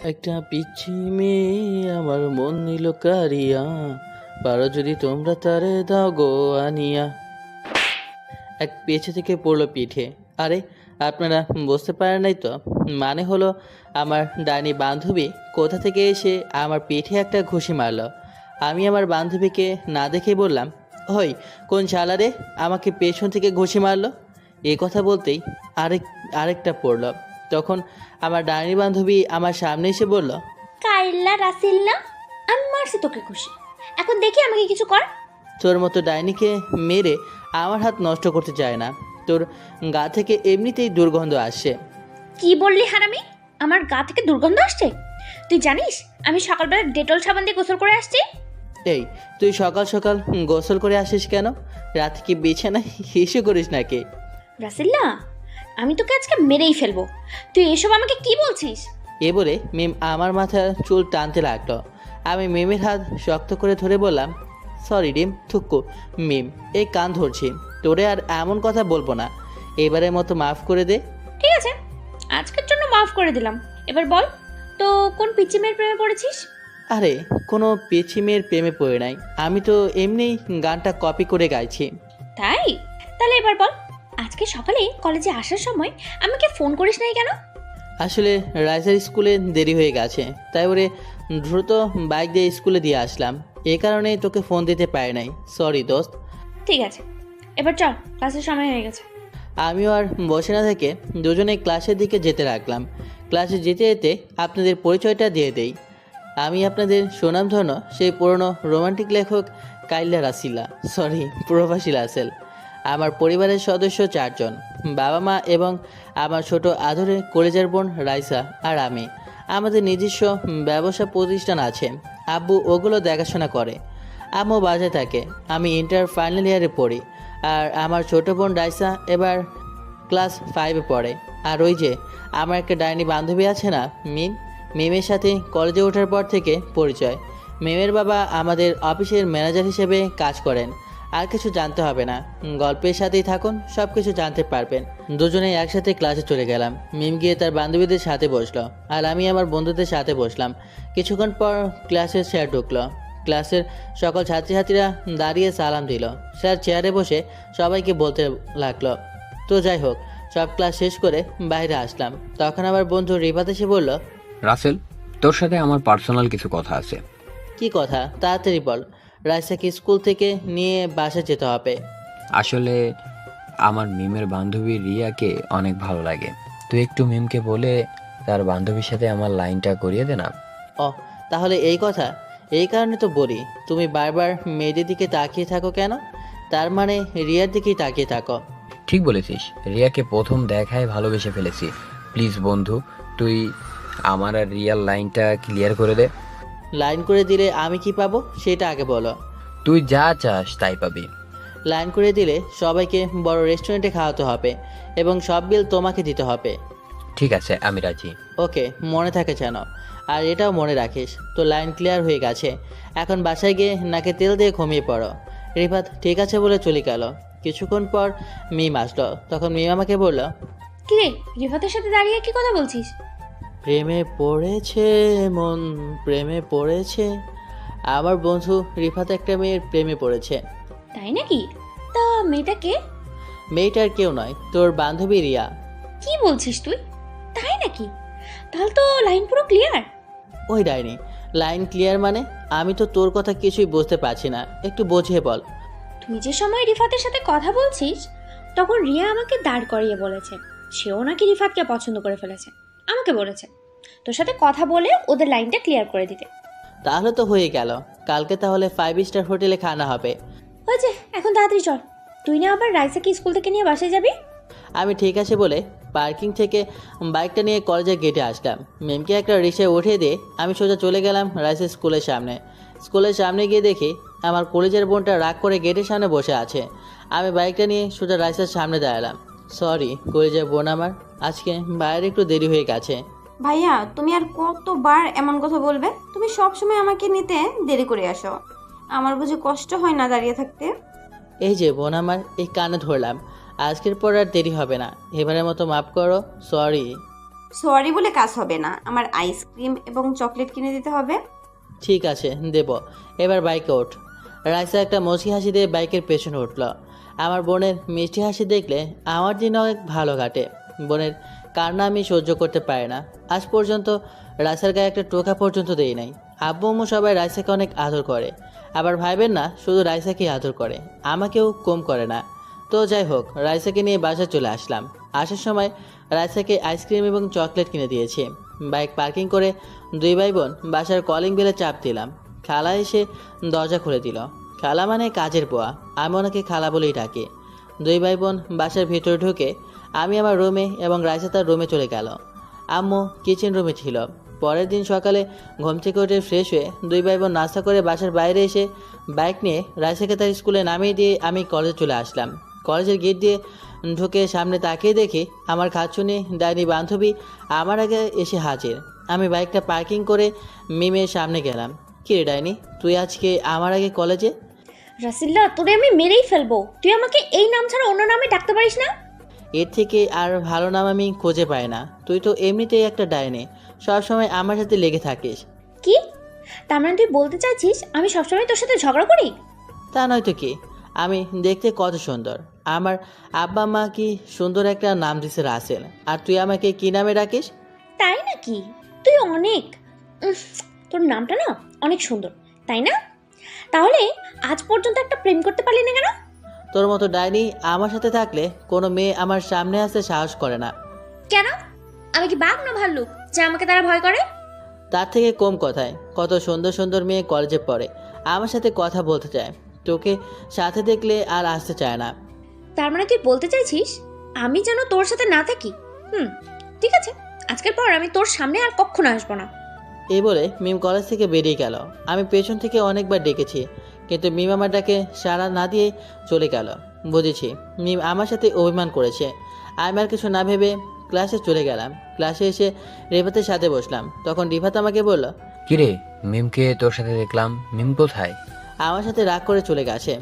একটা পিচ্ছি মেয়ে আমার মন নিল কারিয়া, পারো যদি তোমরা তারে দাও গো আনিয়া। এক পেছে থেকে পড়লো পিঠে। আরে আপনারা বুঝতে পারেন নাই তো? মানে হলো আমার ডাইনি বান্ধবী কোথা থেকে এসে আমার পিঠে একটা ঘুষি মারলো। আমি আমার বান্ধবীকে না দেখে বললাম, হই কোন শালা রে আমাকে পেছন থেকে ঘুষি মারলো। এই কথা বলতেই আরেকটা পড়লো। তখন আমার ডাইনি বান্ধবী আমার সামনে এসে বলল, কাইল্লা রাসিল না, আমি মারছি তোকে খুশি। এখন দেখি আমাকে কিছু কর। তোর মতো ডাইনিকে মেরে আমার হাত নষ্ট করতে চায় না। তোর গা থেকে এমনিতেই দুর্গন্ধ আসছে। কি বললি হারামি? আমার গা থেকে দুর্গন্ধ আসছে? তুই জানিস আমি সকালবেলা ডেটল সাবান দিয়ে গোসল করে আসছি? এই তুই সকাল সকাল গোসল করে আসিস কেন? রাতে কি বিছানায় হিসু করিস নাকি? রাসিল্লা, আমি তোকে আজকে মেরেই ফেলবো। তুই এসব আমাকে কি বলছিস? এ বলে মিম আমার মাথার চুল টানতে লাগলো। আমি মিমের হাত শক্ত করে ধরে বললাম, সরি ডিম থুক্কু। মিম এই কান ধরছি, তোরে আর এমন কথা বলবো না। এবারের মতো মাফ করে দে। ঠিক আছে, আজকের জন্য মাফ করে দিলাম। এবার বল, তো কোন পিচ্চি মেয়ের প্রেমে পড়েছিস? আরে কোনো পিচ্ছি মেয়ের প্রেমে পড়ে নাই, আমি তো এমনি গানটা কপি করে গাইছি। তাই? তাহলে এবার বল, আজকে সকালে কলেজে আসার সময় আমাকে ফোন করিস নাই কেন? আসলে রাইজার স্কুলে দেরি হয়ে গেছে, তাই ওরে দ্রুত বাইক দিয়ে স্কুলে দিয়ে আসলাম। এ কারণে তোকে ফোন দিতে পারি নাই, সরি দোস্ত। ঠিক আছে, এবার চল, ক্লাসের সময় হয়ে গেছে। আমিও আর বসে না থেকে দুজনে ক্লাসের দিকে যেতে লাগলাম। ক্লাসে যেতে যেতে আপনাদের পরিচয়টা দিয়ে দেই। আমি আপনাদের সুনামধন্য সেই পুরনো রোমান্টিক লেখক কাইল্লা রাসিলা, সরি প্রভাসী রাসেল। আমার পরিবারের সদস্য 4 জন, বাবা মা এবং আমার ছোট আদরের কলেজের বোন রাইসা আর আমি। আমাদের নিজস্ব ব্যবসা প্রতিষ্ঠান আছে, আব্বু ওগুলো দেখাশোনা করে। আম্মু বাজে থাকে। আমি ইন্টার ফাইনাল ইয়ারে পড়ি, আর আমার ছোট বোন রাইসা এবার ক্লাস 5-এ পড়ে। আর ওই যে আমার একটা ডাইনি বান্ধবী আছে না, মিমের সাথে কলেজে ওঠার পর থেকে পরিচয়। মিমের বাবা আমাদের অফিসের ম্যানেজার হিসেবে কাজ করেন। আর কিছু জানতে হবে না, গল্পের সাথেই থাকুন, সব কিছু জানতে পারবেন। দুজনেই একসাথে ক্লাসে চলে গেলাম। মিম গিয়ে তার বান্ধবীদের সাথে বসলো, আর আমি আমার বন্ধুদের সাথে বসলাম। কিছুক্ষণ পর ক্লাসের স্যার ঢুকলো। ক্লাসের সকল ছাত্রছাত্রীরা দাঁড়িয়ে সালাম দিল। স্যার চেয়ারে বসে সবাইকে বলতে লাগলো। তো যাই হোক, সব ক্লাস শেষ করে বাইরে আসলাম। তখন আমার বন্ধু রিফাত এসে বলল, রাসেল, তোর সাথে আমার পার্সোনাল কিছু কথা আছে। কি কথা? তাড়াতাড়ি বল, রাইসাকে স্কুল থেকে নিয়ে বাসায় যেতে হবে। আসলে আমার মিমের বান্ধবী রিয়াকে অনেক ভালো লাগে। তুই একটু মিমকে বলে তার বান্ধবীর সাথে আমার লাইনটা করিয়ে দে না। ও তাহলে এই কথা? এই কারণে তো বলি তুমি বারবার মেয়েদের দিকে তাকিয়ে থাকো কেন? তার মানে রিয়ার দিকেই তাকিয়ে থাকো। ঠিক বলেছিস, রিয়াকে প্রথম দেখায় ভালোবেসে ফেলেছি। প্লিজ বন্ধু, তুই আমার আর রিয়ার লাইনটা ক্লিয়ার করে দে। লাইন করে দিলে আমি কি পাবো সেটা আগে বলো। তুই যা চাস তাই পাবি। লাইন করে দিলে সবাইকে বড় রেস্টুরেন্টে খাওয়াতে হবে এবং সব বিল তোমাকে দিতে হবে। ঠিক আছে, আমি রাজি। ওকে, মনে থাকে যেন। আর এটাও মনে রাখিস, তো লাইন ক্লিয়ার হয়ে গেছে। এখন বাসায় গিয়ে নাকে তেল দিয়ে ঘুমিয়ে পড়ো। রিফাত ঠিক আছে বলে চলে গেল। কিছুক্ষণ পর মিম আসলো। তখন মিম আমাকে বলল, কি রে, রিফাতের সাথে দাঁড়িয়ে কি কথা বলছিস? প্রেমে পড়েছে মন, প্রেমে পড়েছে। আমার বন্ধু রিফাত একটা মেয়ের প্রেমে পড়েছে। তাই নাকি? তা মেয়েটা কে? মেয়েটার কেউ নয়, তোর বান্ধবী রিয়া। কি বলছিস তুই? তাই নাকি? তাহলে তো লাইন পুরো ক্লিয়ার। ওই ডাইনি, লাইন ক্লিয়ার মানে? আমি তো তোর কথা কিছুই বুঝতে পারছি না, একটু বুঝিয়ে বল। তুই যে সময় রিফাতের সাথে কথা বলছিস তখন রিয়া আমাকে দাঁড় করিয়ে বলেছে সেও নাকি রিফাতকে পছন্দ করে ফেলেছে। আমাকে বলেছে তোর সাথে কথা বলে ওদের লাইনটা ক্লিয়ার করে দিতে। তাহলে তো হয়ে গেল। কালকে তাহলে 5 স্টার হোটেলে খানা হবে। ওই যে এখন তাড়াতাড়ি চল, তুই না আবার রাইসাকে স্কুল থেকে নিয়ে বাসায় যাবি? আমি ঠিক আছে বলে পার্কিং থেকে বাইকটা নিয়ে কলেজের গেটে আসলাম। মেমকে একটা রিক্সায় উঠিয়ে দিয়ে আমি সোজা চলে গেলাম রাইসের স্কুলের সামনে। স্কুলের সামনে গিয়ে দেখি আমার কলেজের বোনটা রাগ করে গেটের সামনে বসে আছে। আমি বাইকটা নিয়ে সোজা রাইসের সামনে দাঁড়ালাম। সরি কলেজের বোন আমার, আজকে বাইরে একটু দেরি হয়ে গেছে। ভাইয়া, তুমি আর কতবার এমন কথা বলবে? তুমি সব সময় আমাকে নিতে দেরি করে আসো। আমার বুঝি কষ্ট হয় না দাঁড়িয়ে থাকতে? এই যে বোন আমার, এই কানে ধরলাম। আজকের পর আর দেরি হবে না, এবারের মতো মাফ করো, সরি। সরি বলে কাজ হবে না, আমার আইসক্রিম এবং চকলেট কিনে দিতে হবে। ঠিক আছে, দেব। এবার বাইকে ওঠ। রাইসা একটা মুচকি হাসি দিয়ে বাইকের পেছনে উঠল। আমার বোনের মিষ্টি হাসি দেখলে আমার দিন অনেক ভালো কাটে। বোনের কান্না আমি সহ্য করতে পারি না। আজ পর্যন্ত রাইসার গায়ে একটা টোকা পর্যন্ত দেই নাই। আব্বু আম্মু সবাই রাইসাকে অনেক আদর করে, আবার ভাইবেন না শুধু রাইসাকেই আদর করে, আমাকেও কম করে না। তো যাই হোক, রাইসাকে নিয়ে বাসায় চলে আসলাম। আসার সময় রাইসাকে আইসক্রিম এবং চকলেট কিনে দিয়েছি। বাইক পার্কিং করে দুই ভাই বোন বাসার কলিং বেলে চাপ দিলাম। খালা এসে দরজা খুলে দিল। খালা মানে কাজের পোয়া, আমি ওনাকে খালা বলেই ডাকি। দুই ভাই বোন বাসার ভিতরে ঢুকে আমি আমার রুমে এবং রাইসা তার রুমে চলে গেল। আম্মু কিচেন রুমে ছিল। পরের দিন সকালে ঘুম থেকে উঠে ফ্রেশ হয়ে দুই ভাই বোন নাস্তা করে বাসার বাইরে এসে বাইক নিয়ে রাইসাকে তার স্কুলে নামিয়ে দিয়ে আমি কলেজে চলে আসলাম। কলেজের গেট দিয়ে ঢুকে সামনে তাকিয়ে দেখি আমার খাচ্ছুনি ডাইনি বান্ধবী আমার আগে এসে হাজির। আমি বাইকটা পার্কিং করে মিমের সামনে গেলাম। কি রে ডাইনি, তুই আজকে আমার আগে কলেজে? রাসিল্লা, তোরে আমি মেরেই ফেলবো। তুই আমাকে এই নাম ছাড়া অন্য নামে ডাকতে পারিস না? এর থেকে আর ভালো নাম আমি খুঁজে পাই না। তুই তো এমনিতেই একটা ডাইনি, সবসময় আমার সাথে লেগে থাকিস। কি? তার মানে তুই বলতে চাইছিস আমি সবসময় তোর সাথে ঝগড়া করি? তা নয়তো কি, আমি দেখতে কত সুন্দর। আমার আব্বা মা কি সুন্দর একটা নাম দিছে রাসেল, আর তুই আমাকে কি নামে ডাকিস? তাই নাকি? তুই অনেক তোর নামটা না অনেক সুন্দর, তাই না? তাহলে আজ পর্যন্ত একটা প্রেম করতে পারলি না কেন? তোর মতো ডাইনি আমার সাথে থাকলে কোনো মেয়ে আমার সামনে আসতে সাহস করে না। কেন? আমি কি বাঘ না ভাল্লুক যে আমাকে তারা ভয় করে? তার থেকে কম কথায় কত সুন্দর সুন্দর মেয়ে কলেজে পড়ে, আমার সাথে কথা বলতে চায়, তোকে সাথে দেখলে আর আসতে চায় না। তার মানে তুই বলতে চাইছিস আমি যেন তোর সাথে না থাকি? ঠিক আছে, আজকের পর আমি তোর সামনে আর কখনো আসবো না। এই বলে মিম কলেজ থেকে বেরিয়ে গেল। আমি পেছন থেকে অনেকবার ডেকেছি, কিন্তু মিম আমার ডাকে সাড়া না দিয়ে চলে গেল। বুঝেছি মিম আমার সাথে অভিমান করেছে। আমি আর কিছু না ভেবে ক্লাসে চলে গেলাম। ক্লাসে এসে রিফাতের সাথে বসলাম। তখন রিফাত আমাকে বলল, কিরে, মিমকে তোর সাথে দেখলাম, মিম কোথায়? আমার সাথে রাগ করে চলে গেছে।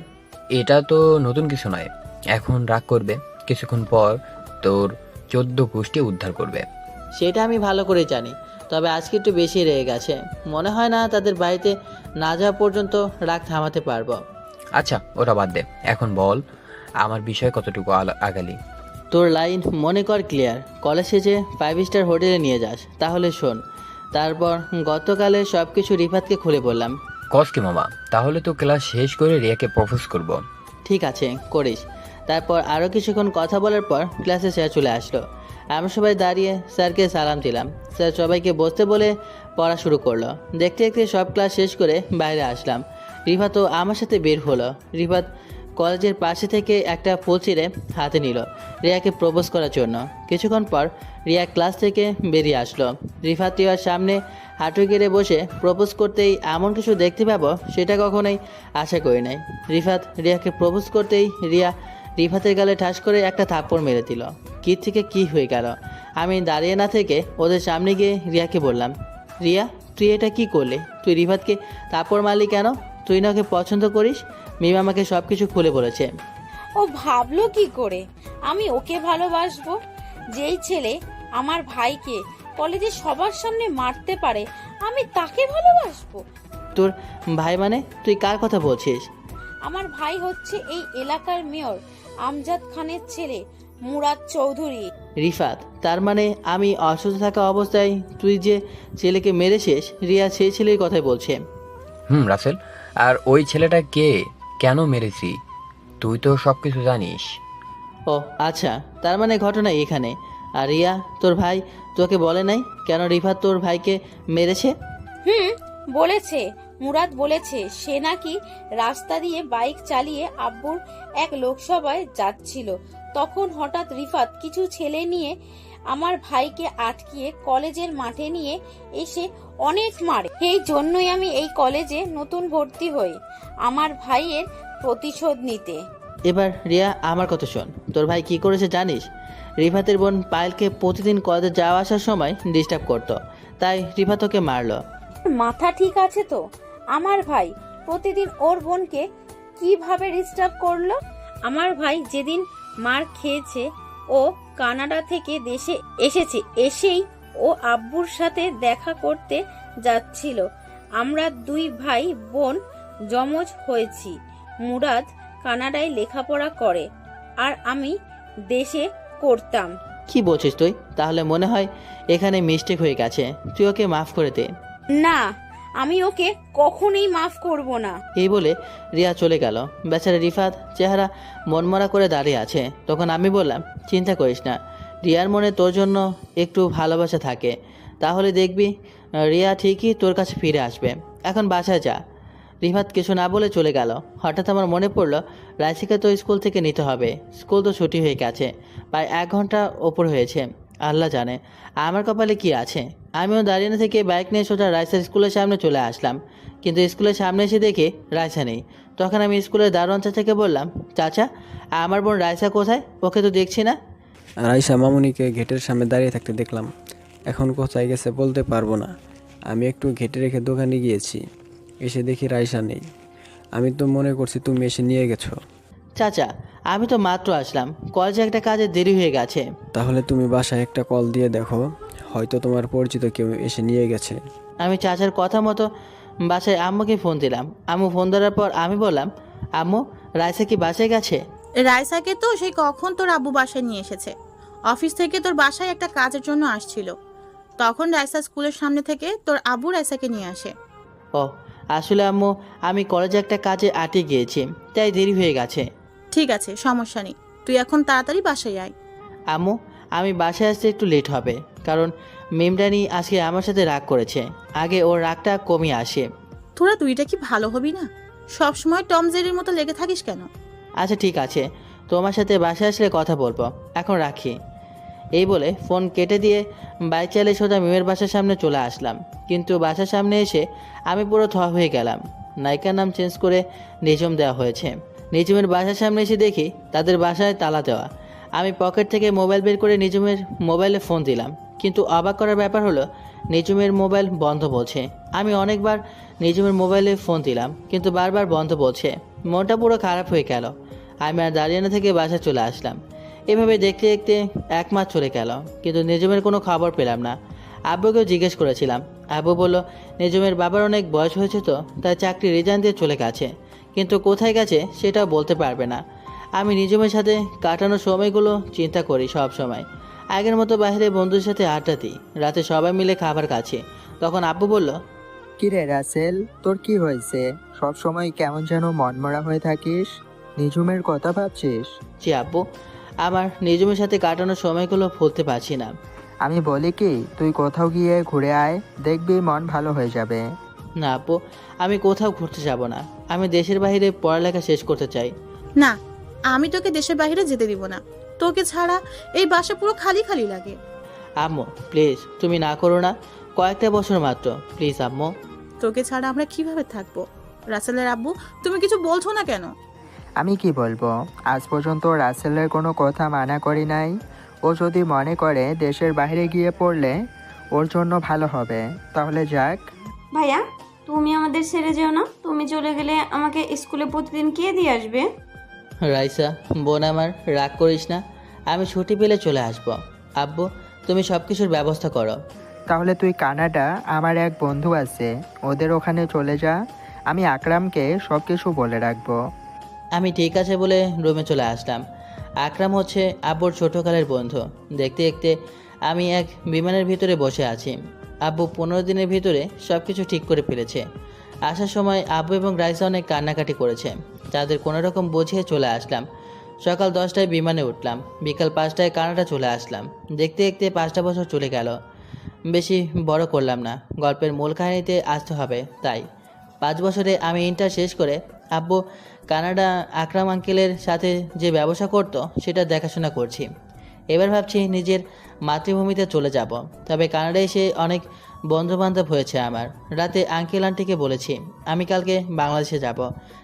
এটা তো নতুন কিছু নয়। এখন রাগ করবে, কিছুক্ষণ পর তোর 14 গোষ্ঠী উদ্ধার করবে। সেটা আমি ভালো করে জানি, তবে আজকে একটু বেশি রেগে গেছে। মনে হয় না তাদের বাড়িতে না যাওয়া পর্যন্ত রাগ থামাতে পারবো। আচ্ছা, ওটা বাদ দে, এখন বল আমার বিষয় কতটুকু আগালি। তোর লাইন মনে কর ক্লিয়ার। কলেজ শেষে 5 স্টার হোটেলে নিয়ে যাস। তাহলে শোন, তারপর গতকালে সব কিছু রিফাতকে খুলে বললাম। কস কি মামা, তাহলে তো ক্লাস শেষ করে রিয়াকে প্রপোজ করব। ঠিক আছে, করিস। তারপর আরও কিছুক্ষণ কথা বলার পর ক্লাসে স্যার চলে আসলো। আমরা সবাই দাঁড়িয়ে স্যারকে সালাম দিলাম। স্যার সবাইকে বসতে বলে পড়া শুরু করলো। দেখতে দেখতে সব ক্লাস শেষ করে বাইরে আসলাম। রিফাতও আমার সাথে বের হলো। রিফাত কলেজের পাশে থেকে একটা ফুল ছিঁড়ে হাতে নিল রিয়াকে প্রপোজ করার জন্য। কিছুক্ষণ পর রিয়া ক্লাস থেকে বেরিয়ে আসলো। রিফাত রিয়ার সামনে হাঁটু গেড়ে বসে প্রপোজ করতেই এমন কিছু দেখতে পাবো সেটা কখনোই আশা করি নাই। রিফাত রিয়াকে প্রপোজ করতেই রিয়া রিফাতের গালে ঠাস করে একটা থাপ্পড় মেরে দিল। কী থেকে কী হয়ে গেল। আমি দাঁড়িয়ে না থেকে ওদের সামনে গিয়ে রিয়াকে বললাম, রিয়া তুই এটা কি করলে? তুই রিফাতকে থাপ্পড় মারলি কেন? তুই না ওকে পছন্দ করিস? মিম আমাকে সব কিছু খুলে বলেছে। ও ভাবলো কি করে আমি ওকে ভালোবাসবো? যেই ছেলে আমার ভাইকে কলেজে সবার সামনে মারতে পারে আমি তাকে ভালোবাসবো? তোর ভাই মানে? তুই কার কথা বলছিস? আমার ভাই হচ্ছে এই এলাকার মেয়র আমজাদ খানের ছেলে মুরাদ চৌধুরী। রিফাত, তার মানে আমি অসুস্থ থাকা অবস্থায় তুই যে ছেলেকে মেরেছিস, রিয়া সেই ছেলের কথাই বলছে। রাসেল, আর ওই ছেলেটা কে, কেন মেরেছি? তুই তো সবকিছু জানিস। ও আচ্ছা, তার মানে ঘটনা এখানে। আর রিয়া, তোর ভাই তোকে বলে নাই কেন রিফাত তোর ভাইকে মেরেছে? বলেছে, মুরাদ বলেছে সে নাকি রাস্তা দিয়ে বাইক চালিয়ে আব্বুর এক লোকসভায় যাচ্ছিল। তখন হঠাৎ রিফাত কিছু ছেলে নিয়ে আমার ভাইকে আটকিয়ে কলেজের মাঠে নিয়ে এসে অনেক মারে। এই জন্যই আমি এই কলেজে নতুন ভর্তি হই আমার ভাইয়ের প্রতিশোধ নিতে। এবার রিয়া আমার কথা শোন, তোর ভাই কি করেছে জানিস? রিফাতের বোন পায়েলকে প্রতিদিন কলেজে যাওয়া আসার সময় ডিস্টার্ব করতো, তাই রিফাত ওকে মারলো। মাথা ঠিক আছে তো? আমার ভাই প্রতিদিন ওর বোনকে কিভাবে ডিস্টার্ব করলো? আমার ভাই যেদিন মার খেয়েছে ও কানাডা থেকে দেশে এসেছে, এসেই ও আব্বুর সাথে দেখা করতে যাচ্ছিল। আমরা 2 ভাই বোন জমজ হয়েছি। মুরাদ কানাডায় লেখাপড়া করে আর আমি দেশে করতাম। কি বলছিস তুই? তাহলে মনে হয় এখানে মিস্টেক হয়ে গেছে, তুই ওকে মাফ করে দে। না, আমি ওকে কখনোই মাফ করব না। এই বলে রিয়া চলে গেল। বেচারা রিফাত চেহারা মনমরা করে দাঁড়িয়ে আছে। তখন আমি বললাম, চিন্তা করিস না, রিয়ার মনে তোর জন্য একটু ভালোবাসা থাকে, তাহলে দেখবি রিয়া ঠিকই তোর কাছে ফিরে আসবে। এখন বাসায় যা। রিফাত কিছু না বলে চলে গেল। হঠাৎ আমার মনে পড়লো রাইসিকে তো স্কুল থেকে নিতে হবে, স্কুল তো ছুটি হয়ে গেছে, প্রায় 1 ঘন্টা ওপর হয়েছে। আল্লাহ জানে আমার কপালে কি আছে। আমিও দাঁড়িয়ে না থেকে বাইক নিয়ে সোজা রাইসার স্কুলের সামনে চলে আসলাম, কিন্তু স্কুলের সামনে এসে দেখি রাইসা নেই। তখন আমি স্কুলের দারোয়ান চাচাকে বললাম, চাচা আমার বোন রাইসা কোথায়? ওকে তো দেখছি না। রাইসা মামুনিকে গেটের সামনে দাঁড়িয়ে থাকতে দেখলাম। এখন কোথায় গেছে বলতে পারবো না। আমি একটু ঘেটে রেখে দোকানে গিয়েছি, এসে দেখি রাইসা নেই। আমি তো মনে করছি তুমি এসে নিয়ে গেছো। চাচা আমি তো মাত্র আসলাম, কলেজে একটা কাজে দেরি হয়ে গেছে। তাহলে তুমি বাসায় একটা কল দিয়ে দেখো, হয়তো তোমার পরিচিত কেউ এসে নিয়ে গেছে। আমি চাচার কথা মতো বাসায় আম্মুকে ফোন দিলাম। আম্মু ফোন ধরার পর আমি বললাম, আম্মু রাইসা কি বাসায় গেছে? রাইসাকে তো সেই কখন তোর আব্বু বাসায় নিয়ে এসেছে। অফিস থেকে তোর বাসায় একটা কাজের জন্য আসছিল, তখন রাইসা স্কুলের সামনে থেকে তোর আব্বু রাইসাকে নিয়ে আসে। ও আসলে আম্মু আমি কলেজে একটা কাজে আটকে গিয়েছি, তাই দেরি হয়ে গেছে। ঠিক আছে, সমস্যা নেই, তুই এখন তাড়াতাড়ি বাসায় আয়। আম্মু আমি বাসায় আসতে একটু লেট হবে, কারণ মেমরানি আজকে আমার সাথে রাগ করেছে। আগে ওর রাগটা কমিয়ে আসে। তোরা দুইটা কি ভালো হবি না? সব সময় টম জেরির মতো লেগে থাকিস কেন? আচ্ছা ঠিক আছে, তোমার সাথে বাসায় আসলে কথা বলবো, এখন রাখি। এই বলে ফোন কেটে দিয়ে বাইক চালিয়ে সোজা মিমের বাসার সামনে চলে আসলাম। কিন্তু বাসার সামনে এসে আমি পুরো থ হয়ে গেলাম। নায়িকার নাম চেঞ্জ করে নিজম দেওয়া হয়েছে। নিজমের বাসার সামনে এসে দেখি তাদের বাসায় তালা দেওয়া। আমি পকেট থেকে মোবাইল বের করে নিজমের মোবাইলে ফোন দিলাম, কিন্তু অবাক করার ব্যাপার হলো নিজমের মোবাইল বন্ধ বলছে। আমি অনেকবার নিজমের মোবাইলে ফোন দিলাম, কিন্তু বারবার বন্ধ বলছে। মনটা পুরো খারাপ হয়ে গেল। আমি আর দাঁড়িয়ে না থেকে বাসায় চলে আসলাম। এভাবে দেখতে দেখতে 1 মাস চলে গেল, কিন্তু নিজমের কোনো খবর পেলাম না। আব্বুকেও জিজ্ঞেস করেছিলাম। আব্বু বলল নিজমের বাবার অনেক বয়স হয়েছে, তো তাই চাকরি রিজাইন দিয়ে চলে গেছে, কিন্তু কোথায় গেছে সেটাও বলতে পারবে না। আমি নিজমের সাথে কাটানোর সময়গুলো চিন্তা করি সব সময়। আগের মতো বাইরে বন্ধুদের সাথে আড্ডা দিই, রাতে সবাই মিলে খাবার খাচ্ছি। তখন আব্বু বলল, কিরে রাসেল, তোর কি হয়েছে? সব সময় কেমন যেন মনমরা হয়ে থাকিস, নিঝুমের কথা ভাবছিস? জি আব্বু, আমার নিজমের সাথে কাটানোর সময়গুলো ভুলতে পারছি না। আমি বলি কি, তুই কোথাও গিয়ে ঘুরে আয়, দেখবি মন ভালো হয়ে যাবে। না আব্বু, আমি কোথাও ঘুরতে যাব না। আমি দেশের বাইরে পড়ালেখা শেষ করতে চাই। না, আমি তোকে দেশের বাইরে যেতে দিব না। তোকে ছাড়া এই বাসা পুরো খালি খালি লাগে। আম্মু প্লিজ তুমি না করো না, কয়েকটা বছর মাত্র, প্লিজ আম্মু। তোকে ছাড়া আমরা কিভাবে থাকবো? রাসেলের আব্বু, তুমি কিছু বলছো না কেন? আমি কি বলবো, আজ পর্যন্ত রাসেলের কোনো কথা মানা করি নাই। ও যদি মনে করে দেশের বাইরে গিয়ে পড়লে ওর জন্য ভালো হবে, তাহলে যাক। ভাইয়া, তুমি আমাদের ছেড়ে যেও না। তুমি চলে গেলে আমাকে স্কুলে প্রতিদিন কে দিয়ে আসবে? রাইসা বোন আমার, রাগ করিস না, আমি ছুটি পেলে চলে আসব। আব্বু তুমি সব কিছুর ব্যবস্থা করো। তাহলে তুই কানাডা, আমার এক বন্ধু আছে, ওদের ওখানে চলে যা। আমি আকরামকে সব কিছু বলে রাখবো। আমি ঠিক আছে বলে রুমে চলে আসলাম। আকরাম হচ্ছে আব্বুর ছোটোকালের বন্ধু। দেখতে দেখতে আমি এক বিমানের ভিতরে বসে আছি। আব্বু 15 দিনের ভিতরে সব কিছু ঠিক করে ফেলেছে। আসার সময় আব্বু এবং রাইসা অনেক কান্নাকাটি করেছে। তাদের কোনো রকম বুঝিয়ে চলে আসলাম। সকাল 10টায় বিমানে উঠলাম, বিকাল 5টায় কানাডা চলে আসলাম। দেখতে দেখতে 5টা বছর চলে গেল। বেশি বড় করলাম না, গল্পের মূল কাহিনীতে আসতে হবে তাই। 5 বছরে আমি ইন্টার শেষ করে আব্বু কানাডা আকরাম আঙ্কেলের সাথে যে ব্যবসা করতো সেটা দেখাশোনা করছি। এবার ভাবছি নিজের মাতৃভূমিতে চলে যাব। তবে কানাডায় এসে অনেক বন্ধুবান্ধব হয়েছে আমার। রাতে আঙ্কেল আন্টিকে বলেছি আমি কালকে বাংলাদেশে যাব।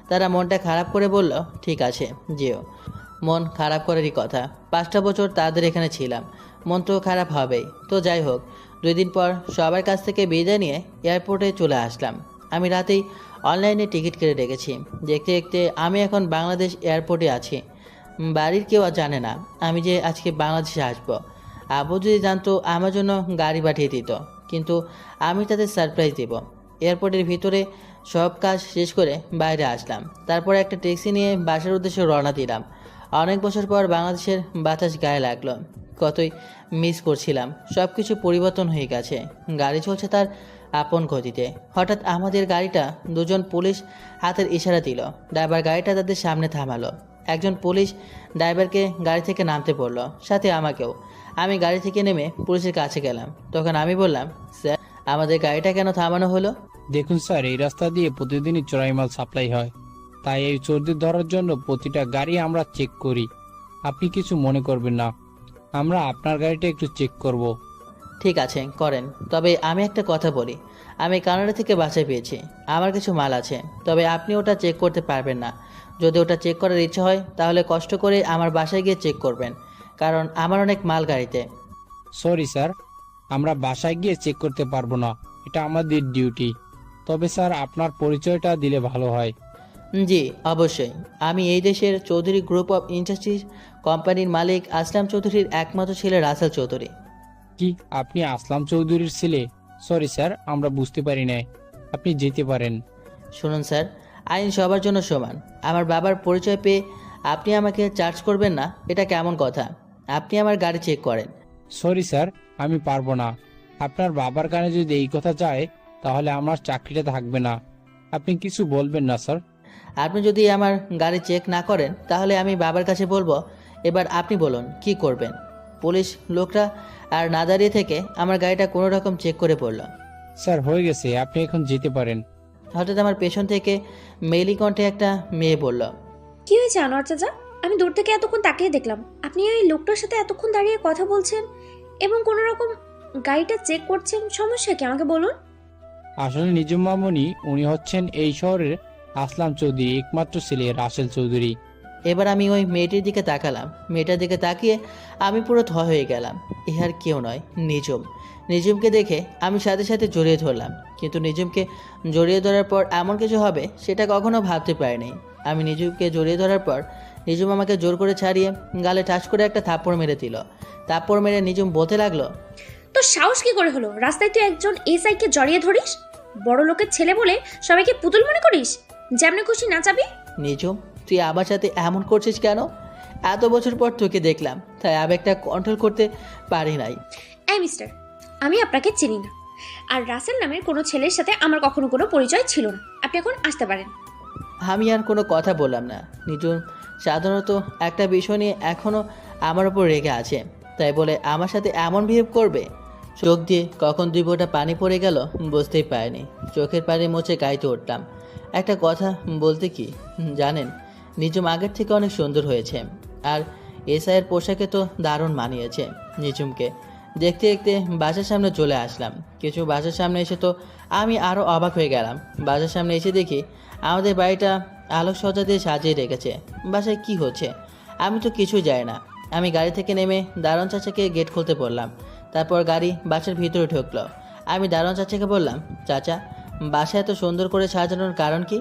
তারা মনটা খারাপ করে বলল, ঠিক আছে যেও। মন খারাপ করারই কথা, 5টা বছর তাদের এখানে ছিলাম, মন তো খারাপ হবেই। তো যাই হোক, 2 দিন পর সবার কাছ থেকে বিদায় নিয়ে এয়ারপোর্টে চলে আসলাম। আমি রাতেই অনলাইনে টিকিট কেটে রেখেছি। দেখতে দেখতে আমি এখন বাংলাদেশ এয়ারপোর্টে আছি। বাড়ির কেউ জানে না আমি যে আজকে বাংলাদেশে আসব। আব্বু যদি জানতো আমার জন্য গাড়ি পাঠিয়ে দিত, কিন্তু আমি তাদের সারপ্রাইজ দেব। এয়ারপোর্টের ভিতরে সব কাজ শেষ করে বাইরে আসলাম, তারপর একটা ট্যাক্সি নিয়ে বাসার উদ্দেশ্যে রওনা দিলাম। অনেক বছর পর বাংলাদেশের বাতাস গায়ে লাগলো, কতই মিস করছিলাম। সব কিছু পরিবর্তন হয়ে গেছে, গাড়ি চলছে তার আপন গতিতে। হঠাৎ আমাদের গাড়িটা দুজন পুলিশ হাতের ইশারা দিল, ড্রাইভার গাড়িটা তাদের সামনে থামালো। একজন পুলিশ ড্রাইভারকে গাড়ি থেকে নামতে বলল, সাথে আমাকেও। আমি গাড়ি থেকে নেমে পুলিশের কাছে গেলাম। তখন আমি বললাম, স্যার আমাদের গাড়িটা কেন থামানো হলো? দেখুন স্যার, এই রাস্তা দিয়ে প্রতিদিনই চোরাই মাল সাপ্লাই হয়, তাই এই চোরদের ধরার জন্য প্রতিটা গাড়ি আমরা চেক করি। আপনি কিছু মনে করবেন না, আমরা আপনার গাড়িটা একটু চেক করব। ঠিক আছে করেন, তবে আমি একটা কথা বলি, আমি কানাডা থেকে বাসায় পেয়েছি, আমার কিছু মাল আছে, তবে আপনি ওটা চেক করতে পারবেন না। যদি ওটা চেক করার ইচ্ছে হয় তাহলে কষ্ট করে আমার বাসায় গিয়ে চেক করবেন, কারণ আমার অনেক মাল গাড়িতে। সরি স্যার, আমরা বাসায় গিয়ে চেক করতে পারবো না, এটা আমাদের ডিউটি। তবে স্যার আপনার পরিচয়টা দিলে ভালো হয়। জি অবশ্যই, আমি এই দেশের চৌধুরী গ্রুপ অফ ইন্ডাস্ট্রিজ কোম্পানির মালিক আসলাম চৌধুরীর একমাত্র ছেলে রাসেল চৌধুরী। কি আপনি আসলাম চৌধুরীর ছেলে? সরি স্যার, আমরা বুঝতে পারি নাই। আপনি যেতে পারেন। শুনুন স্যার, আইন সবার জন্য সমান। আমার বাবার পরিচয় পেয়ে আপনি আমাকে চার্জ করবেন না, এটা কেমন কথা? আপনি আমার গাড়ি চেক করেন। সরি স্যার, আমি পারবো না। আপনার বাবার কানে যদি এই কথা যায় তাহলে আমার চাকরিটা থাকবে না। আপনি কিছু বলবেন না স্যার? আপনি যদি আমার গাড়ি চেক না করেন তাহলে আমি বাবার কাছে বলবো। এবার আপনি বলুন কি করবেন? পুলিশ লোকরা আর না দাঁড়িয়ে থেকে আমার গাড়িটা কোনো রকম চেক করে পড়ল। স্যার হয়ে গেছে, আপনি এখন যেতে পারেন। হঠাৎ আমার পেছন থেকে মেইলি কণ্ঠে একটা মেয়ে বলল, কি হয়েছে আনোয়ার চাচা? আমি দূর থেকে এতক্ষণ তাকিয়ে দেখলাম আপনি ওই লোকটার সাথে এতক্ষণ দাঁড়িয়ে কথা বলছেন এবং কোনো রকম গাড়িটা চেক করছেন, সমস্যা কি আমাকে বলুন। আসলে নিজুম মামুনি উনি হচ্ছেন এই শহরের আসলাম চৌধুরী একমাত্র ছেলে রাসেল চৌধুরী। এবার আমি ওই মেয়েটির দিকে তাকালাম। মেয়েটার দিকে তাকিয়ে আমি পুরো থ হয়ে গেলাম। ইহার কেউ নয়, নিজুম। নিজুমকে দেখে আমি সাথে সাথে জড়িয়ে ধরলাম, কিন্তু নিজুমকে জড়িয়ে ধরার পর এমন কিছু হবে সেটা কখনো ভাবতে পারিনি। আমি নিজুমকে জড়িয়ে ধরার পর নিজুম আমাকে জোর করে ছাড়িয়ে গালে টাচ করে একটা থাপ্পড় মেরে দিল। থাপ্পড় মেরে নিজুম বলতে লাগলো, তো সাহস কি করে হলো রাস্তায় তুই একজন এসআইকে জড়িয়ে ধরিস? বড় লোকের ছেলে বলে সবাইকে পুতুল মনে করিস, যেমনি খুশি নাচাবি? নিজুম তুই আমার সাথে এমন করছিস কেন? এত বছর পর তোকে দেখলাম, তাই আবেগটা কন্ট্রোল করতে পারি নাই। এই মিস্টার, আমি আপনাকে চিনি না, আর রাসেল নামের কোনো ছেলের সাথে আমার কখনো কোনো পরিচয় ছিল না। আপনি এখন আসতে পারেন। আমি আর কোনো কথা বললাম না। নিজুম সাধারণত একটা বিষয় নিয়ে এখনও আমার ওপর রেগে আছে, তাই বলে আমার সাথে এমন বিহেভ করবে? চোখ দিয়ে কখন 2 ফোঁটা পানি পড়ে গেল বুঝতেই পারিনি। চোখের পানি মুছে গাইতে উঠলাম। একটা কথা বলতে কি জানেন, নিজুম আগের থেকে অনেক সুন্দর হয়েছে, আর এসআইয়ের পোশাকে তো দারুণ মানিয়েছে নিজুমকে। দেখতে দেখতে বাসার সামনে চলে আসলাম। কিছু বাসার সামনে এসে তো আমি আরও অবাক হয়ে গেলাম। বাসার সামনে এসে দেখি আমাদের বাড়িটা আলোকসজ্জা দিয়ে সাজিয়ে রেখেছে। বাসায় কি হচ্ছে আমি তো কিছুই জানি না। আমি গাড়ি থেকে নেমে দারোয়ান চাচাকে গেট খুলতে বললাম। তারপর গাড়ি বাসার ভিতরে ঢুকলো। আমি দারোয়ান চাচাকে বললাম, চাচা বাসা এত সুন্দর করে সাজানোর কারণ কি?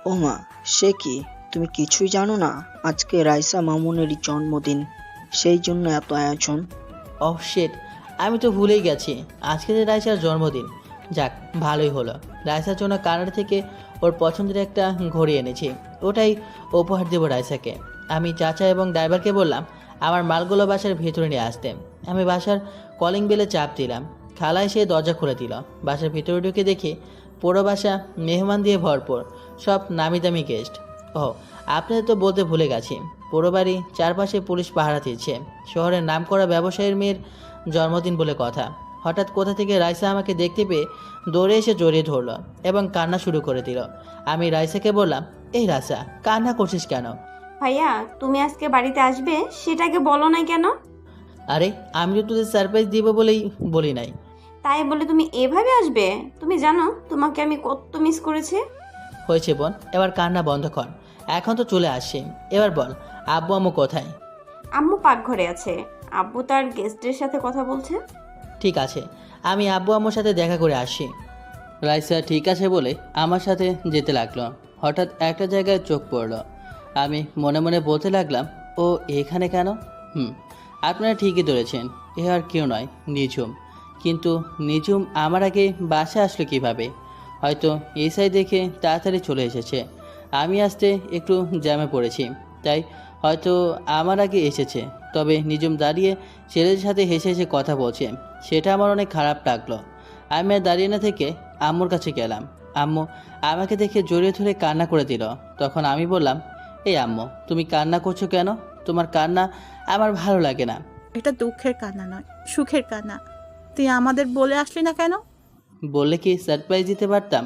ওমা, সে কি, তুমি কিছুই জানো না? আজকে রাইসা মামুনেরই জন্মদিন, সেই জন্য এত আয়োজন। অফ শিট, আমি তো ভুলেই গেছি আজকে যে রাইসার জন্মদিন। যাক ভালোই হলো, রাইসার জন্য কানাডা থেকে ওর পছন্দের একটা ঘড়ি এনেছি, ওটাই উপহার দেবো রাইসাকে। আমি চাচা এবং ড্রাইভারকে বললাম আমার মালগুলো বাসার ভিতরে নিয়ে আসতে। আমি বাসার কলিং বেলে চাপ দিলাম। খালা এসে দরজা খুলে দিল। বাসার ভিতরে ঢুকে দেখি পুরো বাসা মেহমান দিয়ে ভরপুর, সব নামি দামি গেস্ট। ও আপনাদের তো বলতে ভুলে গেছি, পুরো বাড়ি চারপাশে পুলিশ পাহারা দিচ্ছে। শহরের নামকরা ব্যবসায়ীর মেয়ের জন্মদিন বলে কথা। হঠাৎ কোথা থেকে রাইসা আমাকে দেখতে পেয়ে দৌড়ে এসে জড়িয়ে ধরলো এবং কান্না শুরু করে দিল। আমি রাইসাকে বললাম, এই রাইসা কান্না করছিস কেন? ভাইয়া তুমি আজকে বাড়িতে আসবে সেটাকে বলো না কেন? আরে আমি তো তোদের সারপ্রাইজ দিব বলেই বলি নাই। তাই বলে তুমি এভাবে আসবে? তুমি জানো তোমাকে আমি কত মিস করেছি। হয়েছে বোন, এবার কান্না বন্ধ কর। এখন তো চলে আসছি, এবার বল আব্বু আম্মু কোথায়? আম্মু পাকঘরে আছে, আব্বু তার গেস্টের সাথে কথা বলছে। ঠিক আছে, আমি আব্বু আম্মুর সাথে দেখা করে আসি। রাইসা ঠিক আছে বলে আমার সাথে যেতে লাগলো। হঠাৎ একটা জায়গায় চোখ পড়লো। আমি মনে মনে বলতে লাগলাম, ও এখানে কেন? আপনারা ঠিকই ধরেছেন, এ আর কেউ নয়, নিঝুম। কিন্তু নিঝুম আমার আগে বাসায় আসলো কিভাবে? হয়তো এসআই দেখে তাড়াতাড়ি চলে এসেছে। আমি আসতে একটু জ্যামে পড়েছি, তাই হয়তো আমার আগে এসেছে। তবে নিঝুম দাঁড়িয়ে ছেলেদের সাথে হেসে হেসে কথা বলছে, সেটা আমার অনেক খারাপ লাগলো। আমি আর দাঁড়িয়ে না থেকে আম্মুর কাছে গেলাম। আম্মু আমাকে দেখে জড়িয়ে ধরে কান্না করে দিল। তখন আমি বললাম, এই আম্মু, তুমি কান্না করছো কেন? তোমার কান্না আমার ভালো লাগে না। এটা দুঃখের কান্না নয়, সুখের কান্না। তুই আমাদের বলে আসলি না কেন? বললে কি সারপ্রাইজ দিতে পারতাম।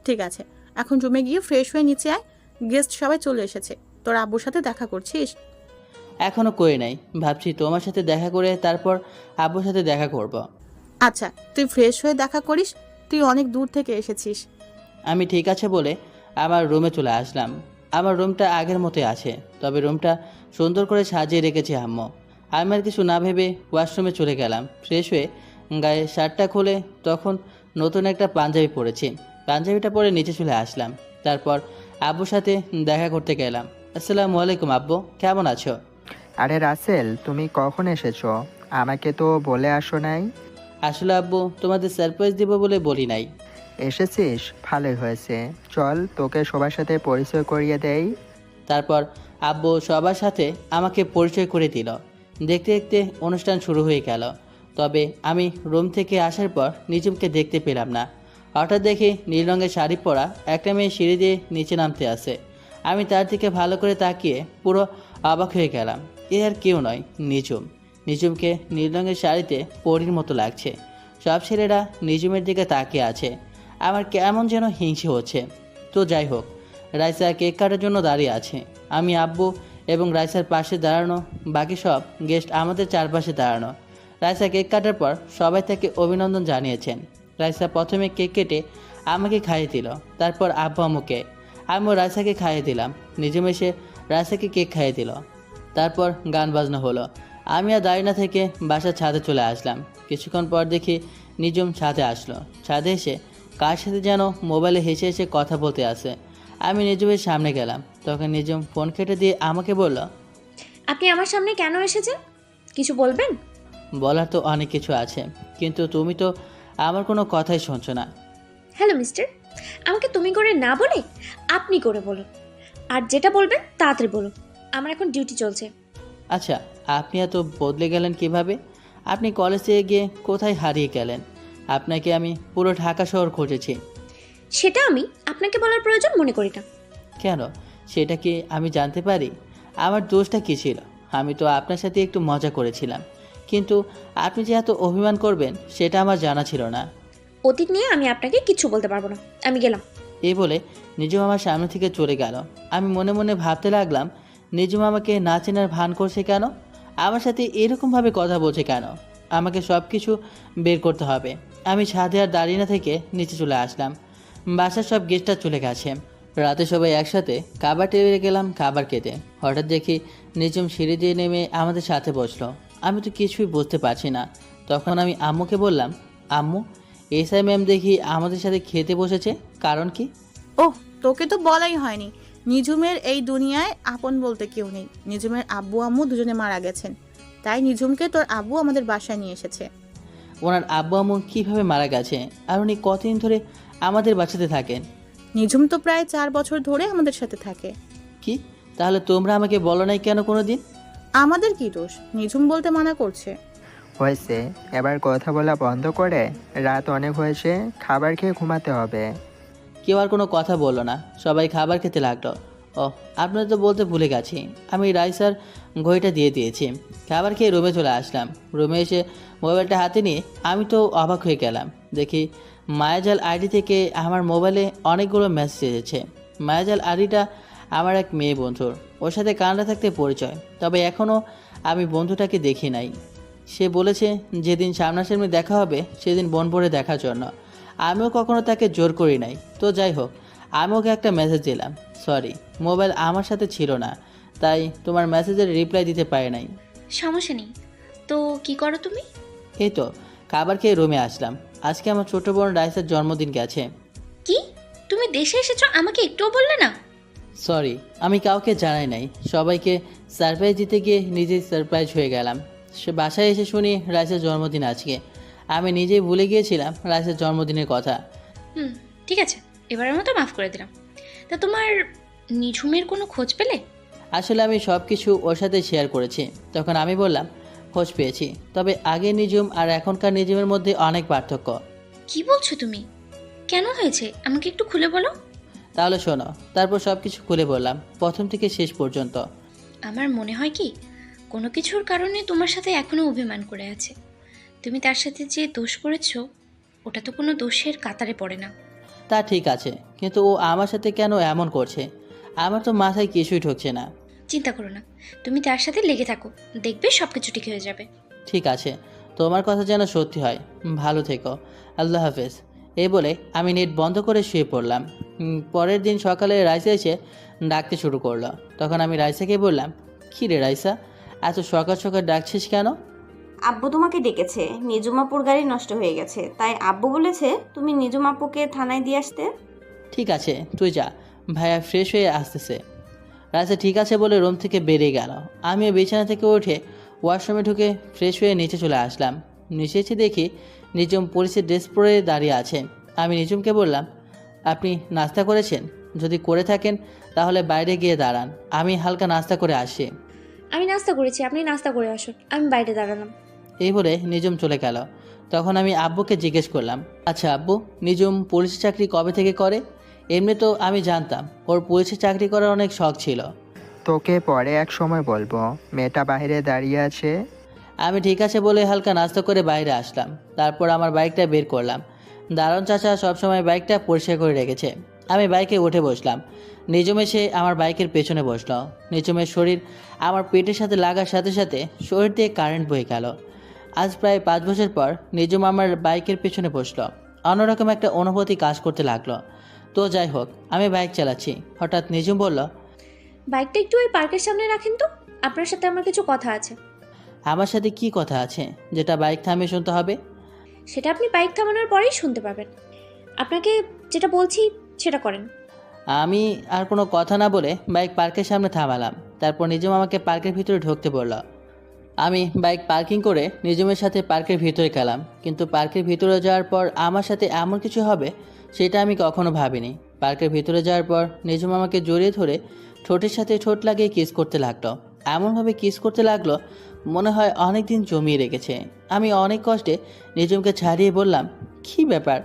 ঠিক আছে, এখন রুমে গিয়ে ফ্রেশ হয়ে নিচে আয়। গেস্ট সবাই চলে এসেছে। তোর আব্বুর সাথে দেখা করছিস? এখনো করে নাই, ভাবছি তোমার সাথে দেখা করে তারপর আব্বুর সাথে দেখা করব। আচ্ছা, তুই ফ্রেশ হয়ে দেখা করিস। তুই অনেক দূর থেকে এসেছিস। আমি ঠিক আছে বলে আমার রুমে চলে আসলাম। আমার রুমটা আগের মতোই আছে, তবে রুমটা সুন্দর করে সাজিয়ে রেখেছে আম্মু। আমি আর কিছু না ভেবে ওয়াশরুমে চলে গেলাম। ফ্রেশ হয়ে গায়ে শার্টটা খুলে তখন নতুন একটা পাঞ্জাবি পরেছি। পাঞ্জাবিটা পরে নিচে চলে আসলাম। তারপর আব্বুর সাথে দেখা করতে গেলাম। আসসালামু আলাইকুম আব্বু, কেমন আছো? আরে রাসেল, তুমি কখন এসেছো? আমাকে তো বলে আসো নাই। আসলে আব্বু, তোমাদের সারপ্রাইজ দিব বলে বলি নাই। এসেছিস, ভালোই হয়েছে। চল তোকে সবার সাথে পরিচয় করিয়ে দেই। তারপর আব্বু সবার সাথে আমাকে পরিচয় করে দিল। দেখতে দেখতে অনুষ্ঠান শুরু হয়ে গেল। তবে আমি রুম থেকে আসার পর নিজুমকে দেখতে পেলাম না। হঠাৎ দেখি নীল রঙের শাড়ি পরা একটা মেয়ে সিঁড়ি দিয়ে নিচে নামতে আসে। আমি তার দিকে ভালো করে তাকিয়ে পুরো অবাক হয়ে গেলাম। এ আর কেউ নয়, নিঝুম। নিঝুমকে নীল রঙের শাড়িতে পরীর মতো লাগছে। সব ছেলেরা নিঝুমের দিকে তাকিয়ে আছে। আমার কেমন যেন হিংসে হচ্ছে। তো যাই হোক, রাইসা কেক কাটার জন্য দাঁড়িয়ে আছে। আমি, আব্বু এবং রাইসার পাশে দাঁড়ানো। বাকি সব গেস্ট আমাদের চারপাশে দাঁড়ানো। রাইসা কেক কাটার পর সবাই তাকে অভিনন্দন জানিয়েছেন। রাইসা প্রথমে কেক কেটে আমাকে খাইয়ে দিল, তারপর আব্বু আম্মুকে। আমিও রাইসাকে খাইয়ে দিলাম। নিজুম এসে রাইসাকে কেক খাইয়ে দিল। তারপর গান বাজনা হলো। আমি আর দাঁড়িয়ে না থেকে বাসার ছাদে চলে আসলাম। কিছুক্ষণ পর দেখি নিজুম ছাদে আসলো। ছাদে এসে কার সাথে যেন মোবাইলে হেসে হেসে কথা বলতে আসে। আমি নিজুমের সামনে গেলাম। তখন নিজুম ফোন কেটে দিয়ে আমাকে বলল, আপনি আমার সামনে কেন এসেছেন? কিছু বলবেন? বলার তো অনেক কিছু আছে, কিন্তু তুমি তো আমার কোনো কথাই শুনছো না। হ্যালো মিস্টার, আমাকে তুমি করে না বলে আপনি করে বলুন। আর যেটা বলবেন তাড়াতাড়ি বলুন, আমার এখন ডিউটি চলছে। আচ্ছা, আপনি এত বদলে গেলেন কিভাবে? আপনি কলেজে গিয়ে কোথায় হারিয়ে গেলেন? আপনাকে আমি পুরো ঢাকা শহর খুঁজেছি। সেটা আমি আপনাকে বলার প্রয়োজন মনে করি না। কেন, সেটা কি আমি জানতে পারি? আমার দোষটা কী ছিল? আমি তো আপনার সাথে একটু মজা করেছিলাম, কিন্তু আপনি যে এত অভিমান করবেন সেটা আমার জানা ছিল না। অতীত নিয়ে আমি আপনাকে কিচ্ছু বলতে পারবো না। আমি গেলাম। এই বলে নিজুম আমার সামনে থেকে চলে গেল। আমি মনে মনে ভাবতে লাগলাম, নিজুম আমাকে না চেনার ভান করছে কেন? আমার সাথে এরকমভাবে কথা বলছে কেন? আমাকে সব কিছু বের করতে হবে। আমি ছাদে আর দাঁড়িয়ে না থেকে নিচে চলে আসলাম। বাসার সব গেস্টরা চলে গেছে। রাতে সবাই একসাথে খাবার টেবিলে গেলাম খাবার খেতে। হঠাৎ দেখি নিজুম সিঁড়ি দিয়ে নেমে আমাদের সাথে বসলো। আমি তো কিছুই বুঝতে পারছি না। তখন আমি আম্মুকে বললাম, আম্মু, এসআই ম্যাম দেখি আমাদের সাথে খেতে বসেছে, কারণ কি? ওহ, তোকে তো বলাই হয়নি। নিঝুমের এই দুনিয়ায় আপন বলতে কেউ নেই। নিঝুমের আব্বু আম্মু দুজনে মারা গেছেন, তাই নিঝুমকে তোর আব্বু আমাদের বাসায় নিয়ে এসেছে। ওনার আব্বু আম্মু কীভাবে মারা গেছে আর উনি কতদিন ধরে আমাদের বাসাতে থাকেন? নিঝুম তো প্রায় 4 বছর ধরে আমাদের সাথে থাকে। কি, তাহলে তোমরা আমাকে বলো নাই কেন কোনো দিন? আমাদের কি দোষ? নিঝুম বলতে মানা করছে। হয়েছে, এবার কথা বলা বন্ধ করে। রাত অনেক হয়েছে, খাবার খেয়ে ঘুমাতে হবে। কেউ আর কোনো কথা বললো না। সবাই খাবার খেতে লাগলো। ও, আপনাদের তো বলতে ভুলে গেছি, আমি রাইসার ঘড়িটা দিয়ে দিয়েছি। খাবার খেয়ে রুমে চলে আসলাম। রুমে এসে মোবাইলটা হাতে নিয়ে আমি তো অবাক হয়ে গেলাম। দেখি মায়াজাল আইডি থেকে আমার মোবাইলে অনেকগুলো মেসেজ এসেছে। মায়াজাল আইডিটা আমার এক মেয়ে বন্ধুর। ওর সাথে কানাডা থাকতে পরিচয়, তবে এখনও আমি বন্ধুটাকে দেখি নাই। সে বলেছে যেদিন সামনাসামনি দেখা হবে সেদিন বন ভরে দেখার জন্য। আমিও কখনো তাকে জোর করি নাই। তো যাই হোক, আমি ওকে একটা মেসেজ দিলাম। সরি, মোবাইল আমার সাথে ছিল না, তাই তোমার মেসেজের রিপ্লাই দিতে পারি নাই। সমস্যা নেই। তো কি করো তুমি? এই তো খাবার খেয়ে রুমে আসলাম। আজকে আমার ছোট বোন রাইসার জন্মদিন গেছে। কি, তুমি দেশে এসেছো, আমাকে একটুও বললে না? সরি, আমি কাউকে জানাই নাই। সবাইকে সারপ্রাইজ দিতে গিয়ে নিজেই সারপ্রাইজ হয়ে গেলাম। সে বাসায় এসে শুনি রাইসের জন্মদিন আজকে। আমি নিজেই ভুলে গিয়েছিলাম রাইসের জন্মদিনের কথা। ঠিক আছে, এবারের মতো মাফ করে দিলাম। তা তোমার নিঝুমের কোনো খোঁজ পেলে? আসলে আমি সব কিছু ওর সাথে শেয়ার করেছি। তখন আমি বললাম, খোঁজ পেয়েছি, তবে আগের নিঝুম আর এখনকার নিঝুমের মধ্যে অনেক পার্থক্য। কি বলছো তুমি? কেন হয়েছে আমাকে একটু খুলে বলো। তাহলে শোনো। তারপর সব কিছু খুলে বললাম, প্রথম থেকে শেষ পর্যন্ত। আমার মনে হয় কি, কোনো কিছুর কারণে তোমার সাথে এখনো অভিমান করে আছে। তুমি তার সাথে যে দোষ করেছো, ওটা তো কোনো দোষের কাতারে পড়ে না। তা ঠিক আছে, কিন্তু ও আমার সাথে কেন এমন করছে? আমার তো মাথায় কিছুই ঢুকছে না। চিন্তা করো না, তুমি তার সাথে লেগে থাকো, দেখবে সব কিছু ঠিক হয়ে যাবে। ঠিক আছে, তোমার কথা যেন সত্যি হয়। ভালো থেকো, আল্লাহ হাফেজ। এই বলে আমি নেট বন্ধ করে শুয়ে পড়লাম। পরের দিন সকালে রাইসা এসে ডাকতে শুরু করলো। তখন আমি রাইসাকে বললাম, কী রে রাইসা, এত সকাল সকাল ডাকছিস কেন? আব্বু তোমাকে ডেকেছে, নিজুম আপুর গাড়ি নষ্ট হয়ে গেছে, তাই আব্বু বলেছে তুমি নিজুম আপুকে থানায় দিয়ে আসতে। ঠিক আছে, তুই যা, ভাইয়া ফ্রেশ হয়ে আসতেছে। রাইসা ঠিক আছে বলে রুম থেকে বেরিয়ে গেল। আমিও বিছানা থেকে উঠে ওয়াশরুমে ঢুকে ফ্রেশ হয়ে নিচে চলে আসলাম। নিচে এসে দেখি নিজুম পুলিশের ড্রেস পরে দাঁড়িয়ে আছে। আমি নিজুমকে বললাম, আপনি নাস্তা করেছেন? যদি করে থাকেন তাহলে বাইরে গিয়ে দাঁড়ান, আমি হালকা নাস্তা করে আসি। আমি নাস্তা করেছি, আপনি নাস্তা করে আসুন, আমি বাইরে দাঁড়ালাম। এই বলে নিজুম চলে গেল। তখন আমি আব্বুকে জিজ্ঞেস করলাম, আচ্ছা আব্বু, নিজুম পুলিশের চাকরি কবে থেকে করে? এমনি তো আমি জানতাম ওর পুলিশের চাকরি করার অনেক শখ ছিল। তোকে পরে এক সময় বলবো, মেয়েটা বাইরে দাঁড়িয়ে আছে। আমি ঠিক আছে বলে হালকা নাস্তা করে বাইরে আসলাম। তারপর আমার বাইকটা বের করলাম। দারুণ চাচা সবসময় বাইকটা পরিষ্কার করে রেখেছে। আমি বাইকে উঠে বসলাম। নিজম এসে আমার বাইকের পেছনে বসলো। নিজমের শরীর আমার পেটের সাথে লাগার সাথে সাথে শরীর দিয়ে কারেন্ট বয়ে গেল। আজ প্রায় 5 বছর পর নিজম আমার বাইকের পেছনে বসলো। অন্যরকম একটা অনুভূতি কাজ করতে লাগলো। তো যাই হোক, আমি বাইক চালাচ্ছি, হঠাৎ নিজম বলল, বাইকটা একটু ওই পার্কের সামনে রাখেন তো, আপনার সাথে আমার কিছু কথা আছে। আমার সাথে কি কথা আছে যেটা বাইক থামিয়ে শুনতে হবে? সেটা আপনি বাইক থামানোর পরেই শুনতে পাবেন। আপনাকে যেটা বলছি সেটা করেন। আমি আর কোনো কথা না বলে বাইক পার্কের সামনে থামালাম। তারপর নিজম আমাকে পার্কের ভিতরে ঢুকতে বলল। আমি বাইক পার্কিং করে নিজমের সাথে পার্কের ভিতরে গেলাম। কিন্তু পার্কের ভিতরে যাওয়ার পর আমার সাথে এমন কিছু হবে সেটা আমি কখনো ভাবিনি। পার্কের ভিতরে যাওয়ার পর নিজম আমাকে জড়িয়ে ধরে ঠোঁটের সাথে ঠোঁট লাগিয়ে কিস করতে লাগলো। এমনভাবে কিস করতে লাগলো মনে হয় অনেক দিন জমিয়ে রেখেছে। আমি অনেক কষ্টে নিজমকে ছাড়িয়ে বললাম, কী ব্যাপার,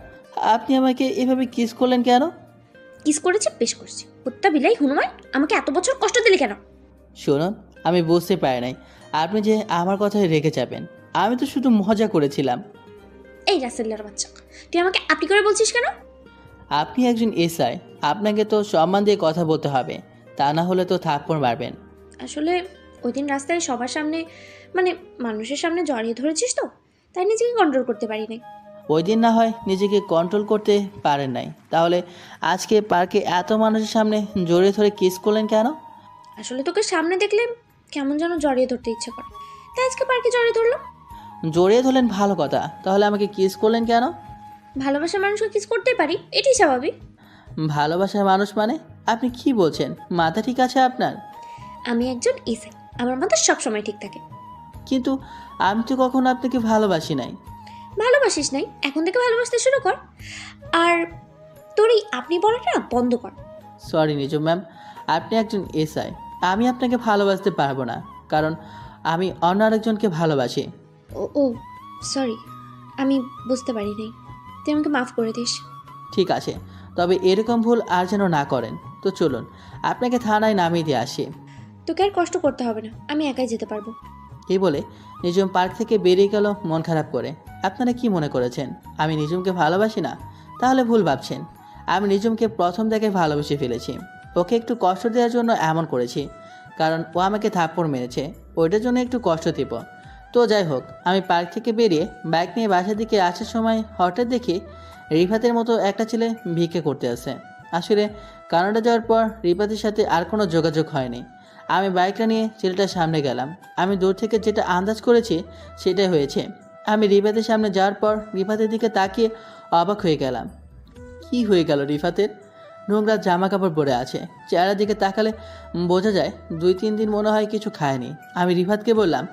আপনি আমাকে এভাবে কিস করলেন কেন? কিস করেছে, বেশ করেছে। কুত্তা বিলাই হনুমান, আমাকে এত বছর কষ্ট দিলে কেন? শুনুন, আমি বুঝতে পারি নাই আপনি যে আমার কথায় রেগে যাবেন। আমি তো শুধু মজা করেছিলাম। এই রাসেল্লার বাচ্চা, তুই আমাকে আপনি করে বলছিস কেন? আপনি একজন এসআই, আপনাকে তো সম্মান দিয়ে কথা বলতে হবে, তা না হলে তো থাপ্পড় মারবেন। আসলে ওই দিন রাস্তায় সবার সামনে, মানে মানুষের সামনে জড়িয়ে ধরেছিস তো, তাই নিজেকে কন্ট্রোল করতে পারিনি। ওই দিন না হয় নিজেকে কন্ট্রোল করতে পারেন নাই, তাহলে আজকে পার্কে এত মানুষের সামনে জড়িয়ে ধরে কিস করলেন কেন? আসলে তোকে সামনে দেখলে কেমন যেন জড়িয়ে ধরতে ইচ্ছে করে, তাই আজকে পার্কে জড়িয়ে ধরলাম। জড়িয়ে ধরলেন ভালো কথা, তাহলে আমাকে কিস করলেন কেন? ভালোবাসার মানুষকে কিস করতে পারি, এটাই স্বাভাবিক। ভালোবাসার মানুষ মানে? আপনি কি বলছেন? মাথা ঠিক আছে আপনার? আমি একজন এসআই, আমার মাথা সবসময় ঠিক থাকে। কিন্তু আমি তো কখনো আপনাকে ভালোবাসি নাই। ভালোবাসিস নাই, এখন থেকে ভালোবাসতে শুরু কর। আর তোর এই আপনি বলাটা বন্ধ কর। সরি নিজম ম্যাম, আপনি একজন এসআই, আমি আপনাকে ভালোবাসতে পারবো না, কারণ আমি অন্য আরেকজনকে ভালোবাসি। ও সরি, আমি বুঝতে পারিনি, তুই আমাকে মাফ করে দিস। ঠিক আছে, তবে এরকম ভুল আর যেন না করেন। তো চলুন আপনাকে থানায় নামিয়ে দিয়ে আসি। তোকে আর কষ্ট করতে হবে না, আমি একাই যেতে পারবো। এই বলে নিজম পার্ক থেকে বেরিয়ে গেল মন খারাপ করে। আপনারা কি মনে করেছেন আমি নিজমকে ভালোবাসি না? তাহলে ভুল ভাবছেন। আমি নিজমকে প্রথম থেকে ভালোবেসে ফেলেছি। ওকে একটু কষ্ট দেওয়ার জন্য এমন করেছি, কারণ ও আমাকে থাপ্পড় মেরেছে, ওইটার জন্য একটু কষ্ট দিব। তো যাই হোক, আমি পার্ক থেকে বেরিয়ে বাইক নিয়ে বাসার দিকে আসার সময় হঠাৎ দেখি রিফাতের মতো একটা ছেলে ভিক্ষে করতে আসে। আসলে কানাডা যাওয়ার পর রিফাতের সাথে আর কোনো যোগাযোগ হয়নি। আমি বাইকটা নিয়ে ছেলেটার সামনে গেলাম। আমি দূর থেকে যেটা আন্দাজ করেছি সেটাই হয়েছে। আমি রিফাতের সামনে যাওয়ার পর রিফাতের দিকে তাকিয়ে অবাক হয়ে গেলাম। কি হয়ে গেল রিফাতের? নোংরা জামা কাপড় পরে আছে, চেহারার দিকে তাকালে বোঝা যায় 2-3 দিন মনে হয় কিছু খায়নি। আমি রিফাতকে বললাম,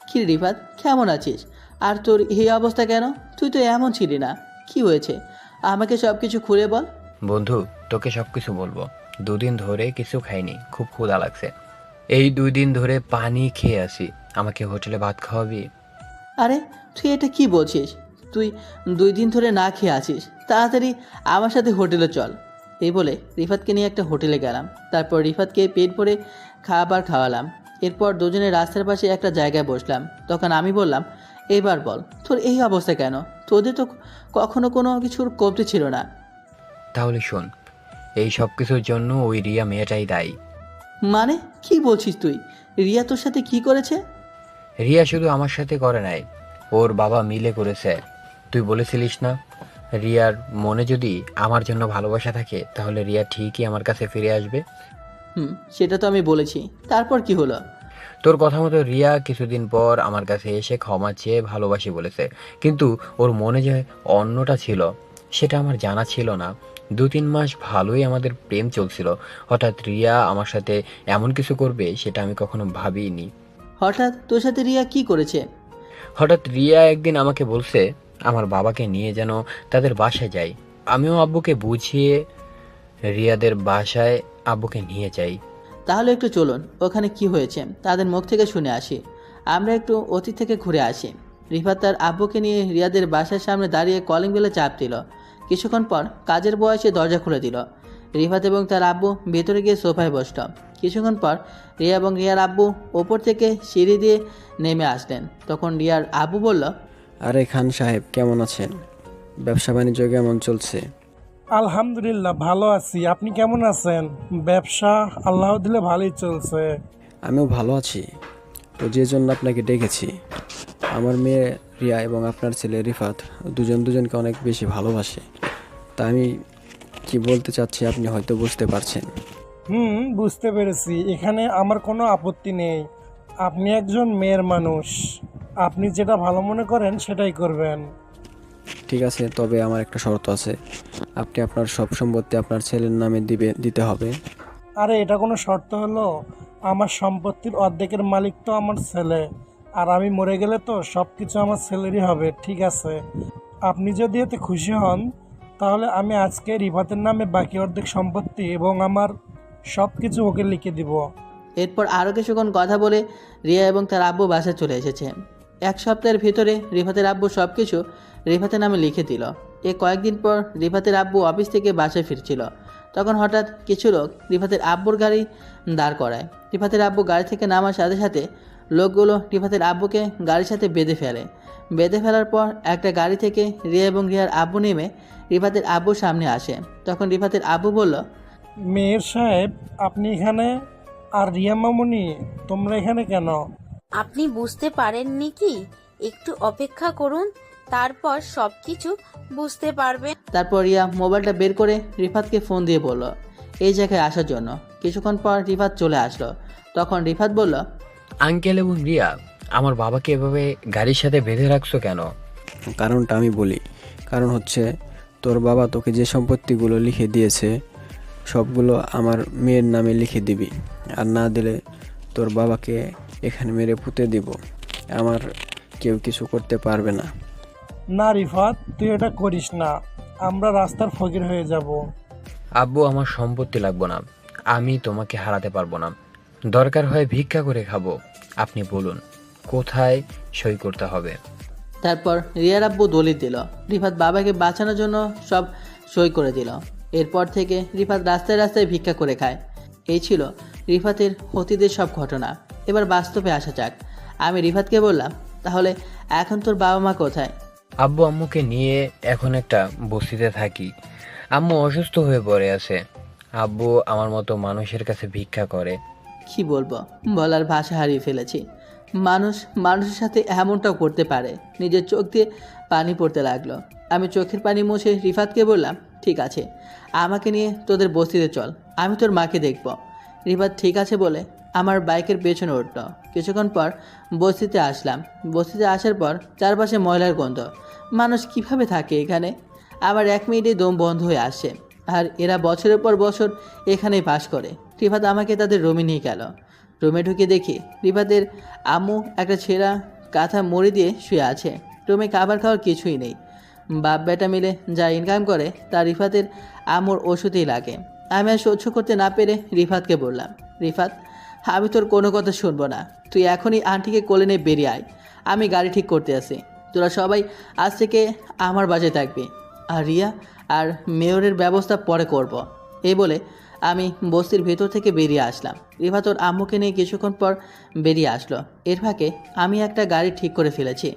কি রে রিফাত, কেমন আছিস? আর তোর এই অবস্থা কেন? তুই তো এমন ছিলি না, কি হয়েছে? আমাকে সব কিছু খুলে বল। বন্ধু, তোকে সব কিছু বলবো। 2 দিন ধরে কিছু খাইনি, খুব ক্ষুধা লাগছে। এই 2 দিন ধরে পানি খেয়ে আসি। আমাকে হোটেলে ভাত খাওয়াবি? আরে তুই এটা কি বলছিস? তুই 2 দিন ধরে না খেয়ে আছিস, তাড়াতাড়ি আমার সাথে হোটেলে চল। এই বলে রিফাতকে নিয়ে একটা হোটেলে গেলাম। তারপর রিফাতকে পেট ভরে খাবার খাওয়ালাম। এরপর দুজনে রাস্তার পাশে একটা জায়গায় বসলাম। তখন আমি বললাম, এবার বল, তোর এই অবস্থা কেন? তোদের তো কখনো কোনো কিছুর কমতি ছিল না। তাহলে শোন, এই সব কিছুর জন্য ওই রিয়া মেয়েটাই দায়ী। মানে কি বলছিস তুই? রিয়া তোর সাথে কি করেছে? রিয়া শুধু আমার সাথে করে নাই, ওর বাবা মিলে করেছে। তুই বলেছিলিস না, রিয়ার মনে যদি আমার জন্য ভালোবাসা থাকে তাহলে রিয়া ঠিকই আমার কাছে ফিরে আসবে। সেটা তো আমি বলেছি, তারপর কি হলো? তোর কথা মতো রিয়া কিছুদিন পর আমার কাছে এসে ক্ষমা চেয়ে ভালোবাসি বলেছে, কিন্তু ওর মনে যে অন্যটা ছিল সেটা আমার জানা ছিল না। 2-3 মাস ভালোই আমাদের প্রেম চলছিল, হঠাৎ রিয়া আমার সাথে এমন কিছু করবে সেটা আমি কখনো ভাবিনি। হঠাৎ তোর সাথে রিয়া কি করেছে? হঠাৎ রিয়া একদিন আমাকে বলছে আমার বাবাকে নিয়ে যেন তাদের বাসায় যাই। আমিও আব্বুকে বুঝিয়ে রিয়াদের বাসায় আব্বুকে নিয়ে যাই। তাহলে একটু চলুন, ওখানে কি হয়েছে তাদের মুখ থেকে শুনে আসি। আমরা একটু অতীত থেকে ঘুরে আসি। রিফাত তার আব্বুকে নিয়ে রিয়াদের বাসার সামনে দাঁড়িয়ে কলিং বেলে চাপ দিল। কিছুক্ষণ পর কাজের বয়সে দরজা খুলে দিল। রিফাত এবং তার আব্বু ভেতরে গিয়ে সোফায় বসল। কিছুক্ষণ পর রিয়া এবং রিয়ার আব্বু ওপর থেকে সিঁড়ি দিয়ে নেমে আসলেন। তখন রিয়ার আব্বু বলল, আরে খান সাহেব, কেমন আছেন? ব্যবসা বাণিজ্য কেমন চলছে? আলহামদুলিল্লাহ ভালো আছি। আপনি কেমন আছেন? ব্যবসা আল্লাহ দিলে ভালোই চলছে। আমিও ভালো আছি। তো যে জন্য আপনাকে ডেকেছি, আমার মেয়ে রিয়া এবং আপনার ছেলে রিফাত দুজনকে অনেক বেশি ভালোবাসে। তা আমি কি বলতে চাচ্ছি আপনি হয়তো বুঝতে পারছেন। বুঝতে পেরেছি। এখানে আমার কোনো আপত্তি নেই। আপনি একজন মেয়ের মানুষ, আপনি যেটা ভালো মনে করেন সেটাই করবেন। ঠিক আছে, তবে আমার একটা শর্ত আছে। আপনি আপনার সব সম্পত্তি আপনার ছেলের নামে দিতে হবে। আরে এটা কোনো শর্ত হলো? আমার সম্পত্তির অর্ধেকের মালিক তো আমার ছেলে, আর আমি মরে গেলে তো সব কিছু আমার ছেলেরই হবে। ঠিক আছে, আপনি যদি এতে খুশি হন তাহলে আমি আজকে রিফাতের নামে বাকি অর্ধেক সম্পত্তি এবং আমার সব কিছু ওকে লিখে দিব। এরপর আরও কিছুক্ষণ কথা বলে রিয়া এবং তার আব্বু বাসায় চলে এসেছে। 1 সপ্তাহের ভিতরে রিফাতের আব্বু সব কিছু রিফাতের নামে লিখে দিল। কয়েকদিন পর রিফাতের আব্বু অফিস থেকে বাসায় ফিরছিল। তখন হঠাৎ কিছু লোক রিফাতের আব্বুর গাড়ি দাঁড় করায়। রিফাতের আব্বু গাড়ি থেকে নামার সাথে সাথে লোকগুলো রিফাতের আব্বুকে গাড়ির সাথে বেঁধে ফেলে। বেঁধে ফেলার পর একটা গাড়ি থেকে রিয়া এবং রিয়ার আব্বু নেমে রিফাতের আব্বুর সামনে আসে। তখন রিফাতের আব্বু বলল, মেয়ের সাহেব আপনি এখানে, আর রিয়া মামুনি তোমরা এখানে কেন? আপনি বুঝতে পারেননি কি? একটু অপেক্ষা করুন, তারপর সবকিছু বুঝতে পারবেন। তারপর রিয়া মোবাইলটা বের করে রিফাতকে ফোন দিয়ে বলল এই জায়গায় আসার জন্য। কিছুক্ষণ পর রিফাত চলে আসলো। তখন রিফাত বলল, আঙ্কেল এবং রিয়া, আমার বাবাকে এভাবে গাড়ির সাথে বেঁধে রাখছো কেন? কারণটা আমি বলি। কারণ হচ্ছে, তোর বাবা তোকে যে সম্পত্তিগুলো লিখে দিয়েছে সবগুলো আমার মেয়ের নামে লিখে দিবি, আর না দিলে তোর বাবাকে এখানে মেরে পুঁতে দিব। আমার কেউ কিছু করতে পারবে না। না রিফাত, তুই এটা করিস না, আমরা রাস্তার ফকির হয়ে যাব। আব্বু, আমার সম্পত্তি লাগবো না, আমি তোমাকে হারাতে পারবো না। দরকার হয় ভিক্ষা করে খাবো। আপনি বলুন কোথায় সই করতে হবে? তারপর রিয়ার আব্বু দলিল দিল। রিফাত বাবাকে বাঁচানোর জন্য সব সই করে দিল। এরপর থেকে রিফাত রাস্তায় রাস্তায় ভিক্ষা করে খায়। এই ছিল রিফাতের অতীতের সব ঘটনা। এবার বাস্তবে আসা যাক। আমি রিফাতকে বললাম, তাহলে এখন তোর বাবা মা কোথায়? আব্বু আম্মুকে নিয়ে এখন একটা বস্তিতে থাকি। আম্মু অসুস্থ হয়ে পড়ে আছে। আব্বু আমার মতো মানুষের কাছে ভিক্ষা করে। কি বলবো, বলার ভাষা হারিয়ে ফেলেছি। মানুষের সাথে এমনটাও করতে পারে। নিজের চোখ দিয়ে পানি পড়তে লাগলো। আমি চোখের পানি মুছে রিফাতকে বললাম, ঠিক আছে, আমাকে নিয়ে তোদের বস্তিতে চল, আমি তোর মাকে দেখব। রিফাত ঠিক আছে বলে আমার বাইকের পেছনে উঠল। কিছুক্ষণ পর বস্তিতে আসলাম। বস্তিতে আসার পর চারপাশে ময়লার গন্ধ। মানুষ কিভাবে থাকে এখানে? আবার 1 মিনিটে দম বন্ধ হয়ে আসে। আর এরা বছরের পর বছর এখানেই বাস করে। রিফাত আমাকে তাদের রুমে নিয়ে গেল। রুমে ঢুকে দেখি রিফাতের আম্মু একটা ছেঁড়া কাঁথা মুড়ি দিয়ে শুয়ে আছে। রুমে খাবার খাওয়ার কিছুই নেই। বাপ বেটা মিলে যা ইনকাম করে তা রিফাতের আমর ওষুধেই লাগে। আমি আর সহ্য করতে না পেরে রিফাতকে বললাম, রিফাত, আমি তোর কোনো কথা শুনবো না। তুই এখনই আন্টিকে কোলে নিয়ে বেরিয়ে আয়। আমি গাড়ি ঠিক করতে আসি। তোরা সবাই আজ থেকে আমার বাসায় থাকবি। আর রিয়া আর মেয়রের ব্যবস্থা পরে করব। এই বলে আমি বস্তির ভেতর থেকে বেরিয়ে আসলাম। রিফাত ওর আম্মুকে নিয়ে কিছুক্ষণ পর বেরিয়ে আসলো। এর ফাঁকে আমি একটা গাড়ি ঠিক করে ফেলেছি।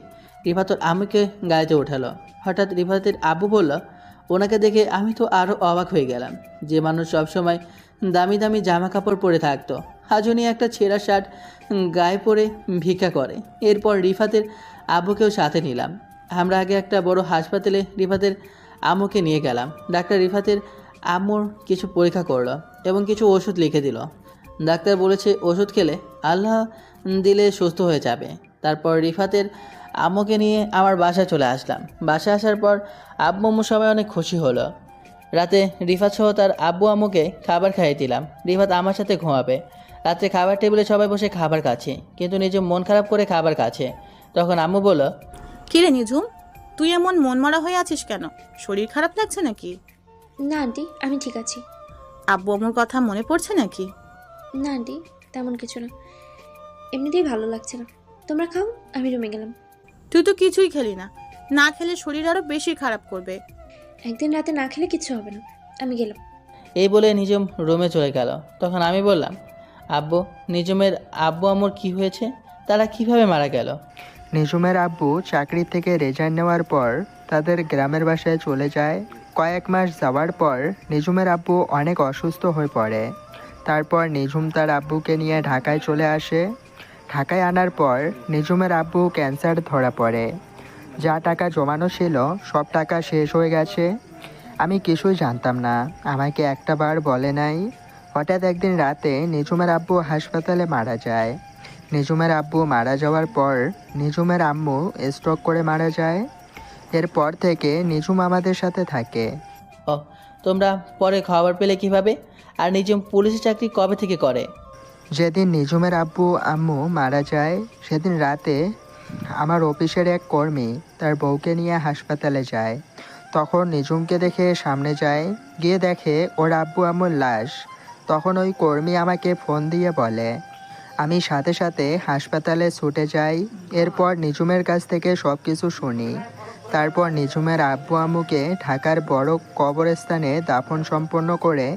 রিফাত ওর আম্মুকে গাড়িতে ওঠালো। হঠাৎ রিফাতের আব্বু বলল, ওনাকে দেখে আমি তো আরও অবাক হয়ে গেলাম। যে মানুষ সবসময় দামি দামি জামা কাপড় পরে থাকতো, আজ উনি একটা ছেঁড়া শার্ট গায়ে পরে ভিক্ষা করে। এরপর রিফাতের আব্বুকেও সাথে নিলাম। আমরা আগে একটা বড় হাসপাতালে রিফাতের আম্মুকে নিয়ে গেলাম। ডাক্তার রিফাতের আম্মুর কিছু পরীক্ষা করলো এবং কিছু ওষুধ লিখে দিল। ডাক্তার বলেছে ওষুধ খেলে আল্লাহ দিলে সুস্থ হয়ে যাবে। তারপর রিফাতের আম্মুকে নিয়ে আমার বাসায় চলে আসলাম। বাসায় আসার পর আব্বু আম্মু সবাই অনেক খুশি হলো। রাতে রিফাত সহ তার আব্বু আম্মুকে খাবার খাইয়ে দিলাম। রিফাত আমার সাথে ঘুমাবে। রাত্রে খাবার টেবিলে সবাই বসে খাবার খাচ্ছে, কিন্তু নিজে মন খারাপ করে খাবার খাচ্ছে। তখন আম্মু বলল, কিরে নিঝুম, তুই এমন মনমরা হয়ে আছিস কেন? শরীর খারাপ লাগছে নাকি? না আন্টি, আমি ঠিক আছি। আব্বু আম্মুর কথা মনে পড়ছে নাকি? না আন্টি, তেমন কিছু না, এমনিতেই ভালো লাগছে না। তোমরা খাও, আমি রুমে গেলাম। তুই তো কিছুই খেলি না। না খেলে শরীর আরো বেশি খারাপ করবে। একদিন রাতে না খেলে কিচ্ছু হবে না, আমি গেলাম। এই বলে নিজম রুমে চলে গেল। তখন আমি বললাম, আব্বু, নিজমের আব্বু আম্মুর কি হয়েছে? তারা কিভাবে মারা গেল? নিজুমের আব্বু চাকরি থেকে রেজাইন নেওয়ার পর তাদের গ্রামের বাসায় চলে যায়। কয়েক মাস যাওয়ার পর নিজুমের আব্বু অনেক অসুস্থ হয়ে পড়ে। তারপর নিজুম তার আব্বুকে নিয়ে ঢাকায় চলে আসে। ঢাকায় আনার পর নিজুমের আব্বু ক্যান্সার ধরা পড়ে। যা টাকা জমানো ছিল সব টাকা শেষ হয়ে গেছে। আমি কিছুই জানতাম না, আমাকে একটা বার বলে নাই। হঠাৎ একদিন রাতে নিজুমের আব্বু হাসপাতালে মারা যায়। নিজুমের আব্বু মারা যাওয়ার পর নিজুমের আম্মু স্ট্রোক করে মারা যায়। এরপর থেকে নিজুম আমাদের সাথে থাকে। ও, তোমরা পরে খবর পেলে কিভাবে? আর নিজম পুলিশের চাকরি কবে থেকে করে? যেদিন নিজুমের আব্বু আম্মু মারা যায় সেদিন রাতে আমার অফিসের এক কর্মী তার বউকে নিয়ে হাসপাতালে যায়। তখন নিজুমকে দেখে সামনে যায়, গিয়ে দেখে ওর আব্বু আম্মুর লাশ। তখন ওই কর্মী আমাকে ফোন দিয়ে বলে। আমি সাথে সাথে হাসপাতালে ছুটে যাই। এরপর নিজুমের কাছ থেকে সব কিছু শুনি। তারপর নিজুমের আব্বু আম্মুকে ঢাকার বড় কবরস্থানে দাফন সম্পন্ন করে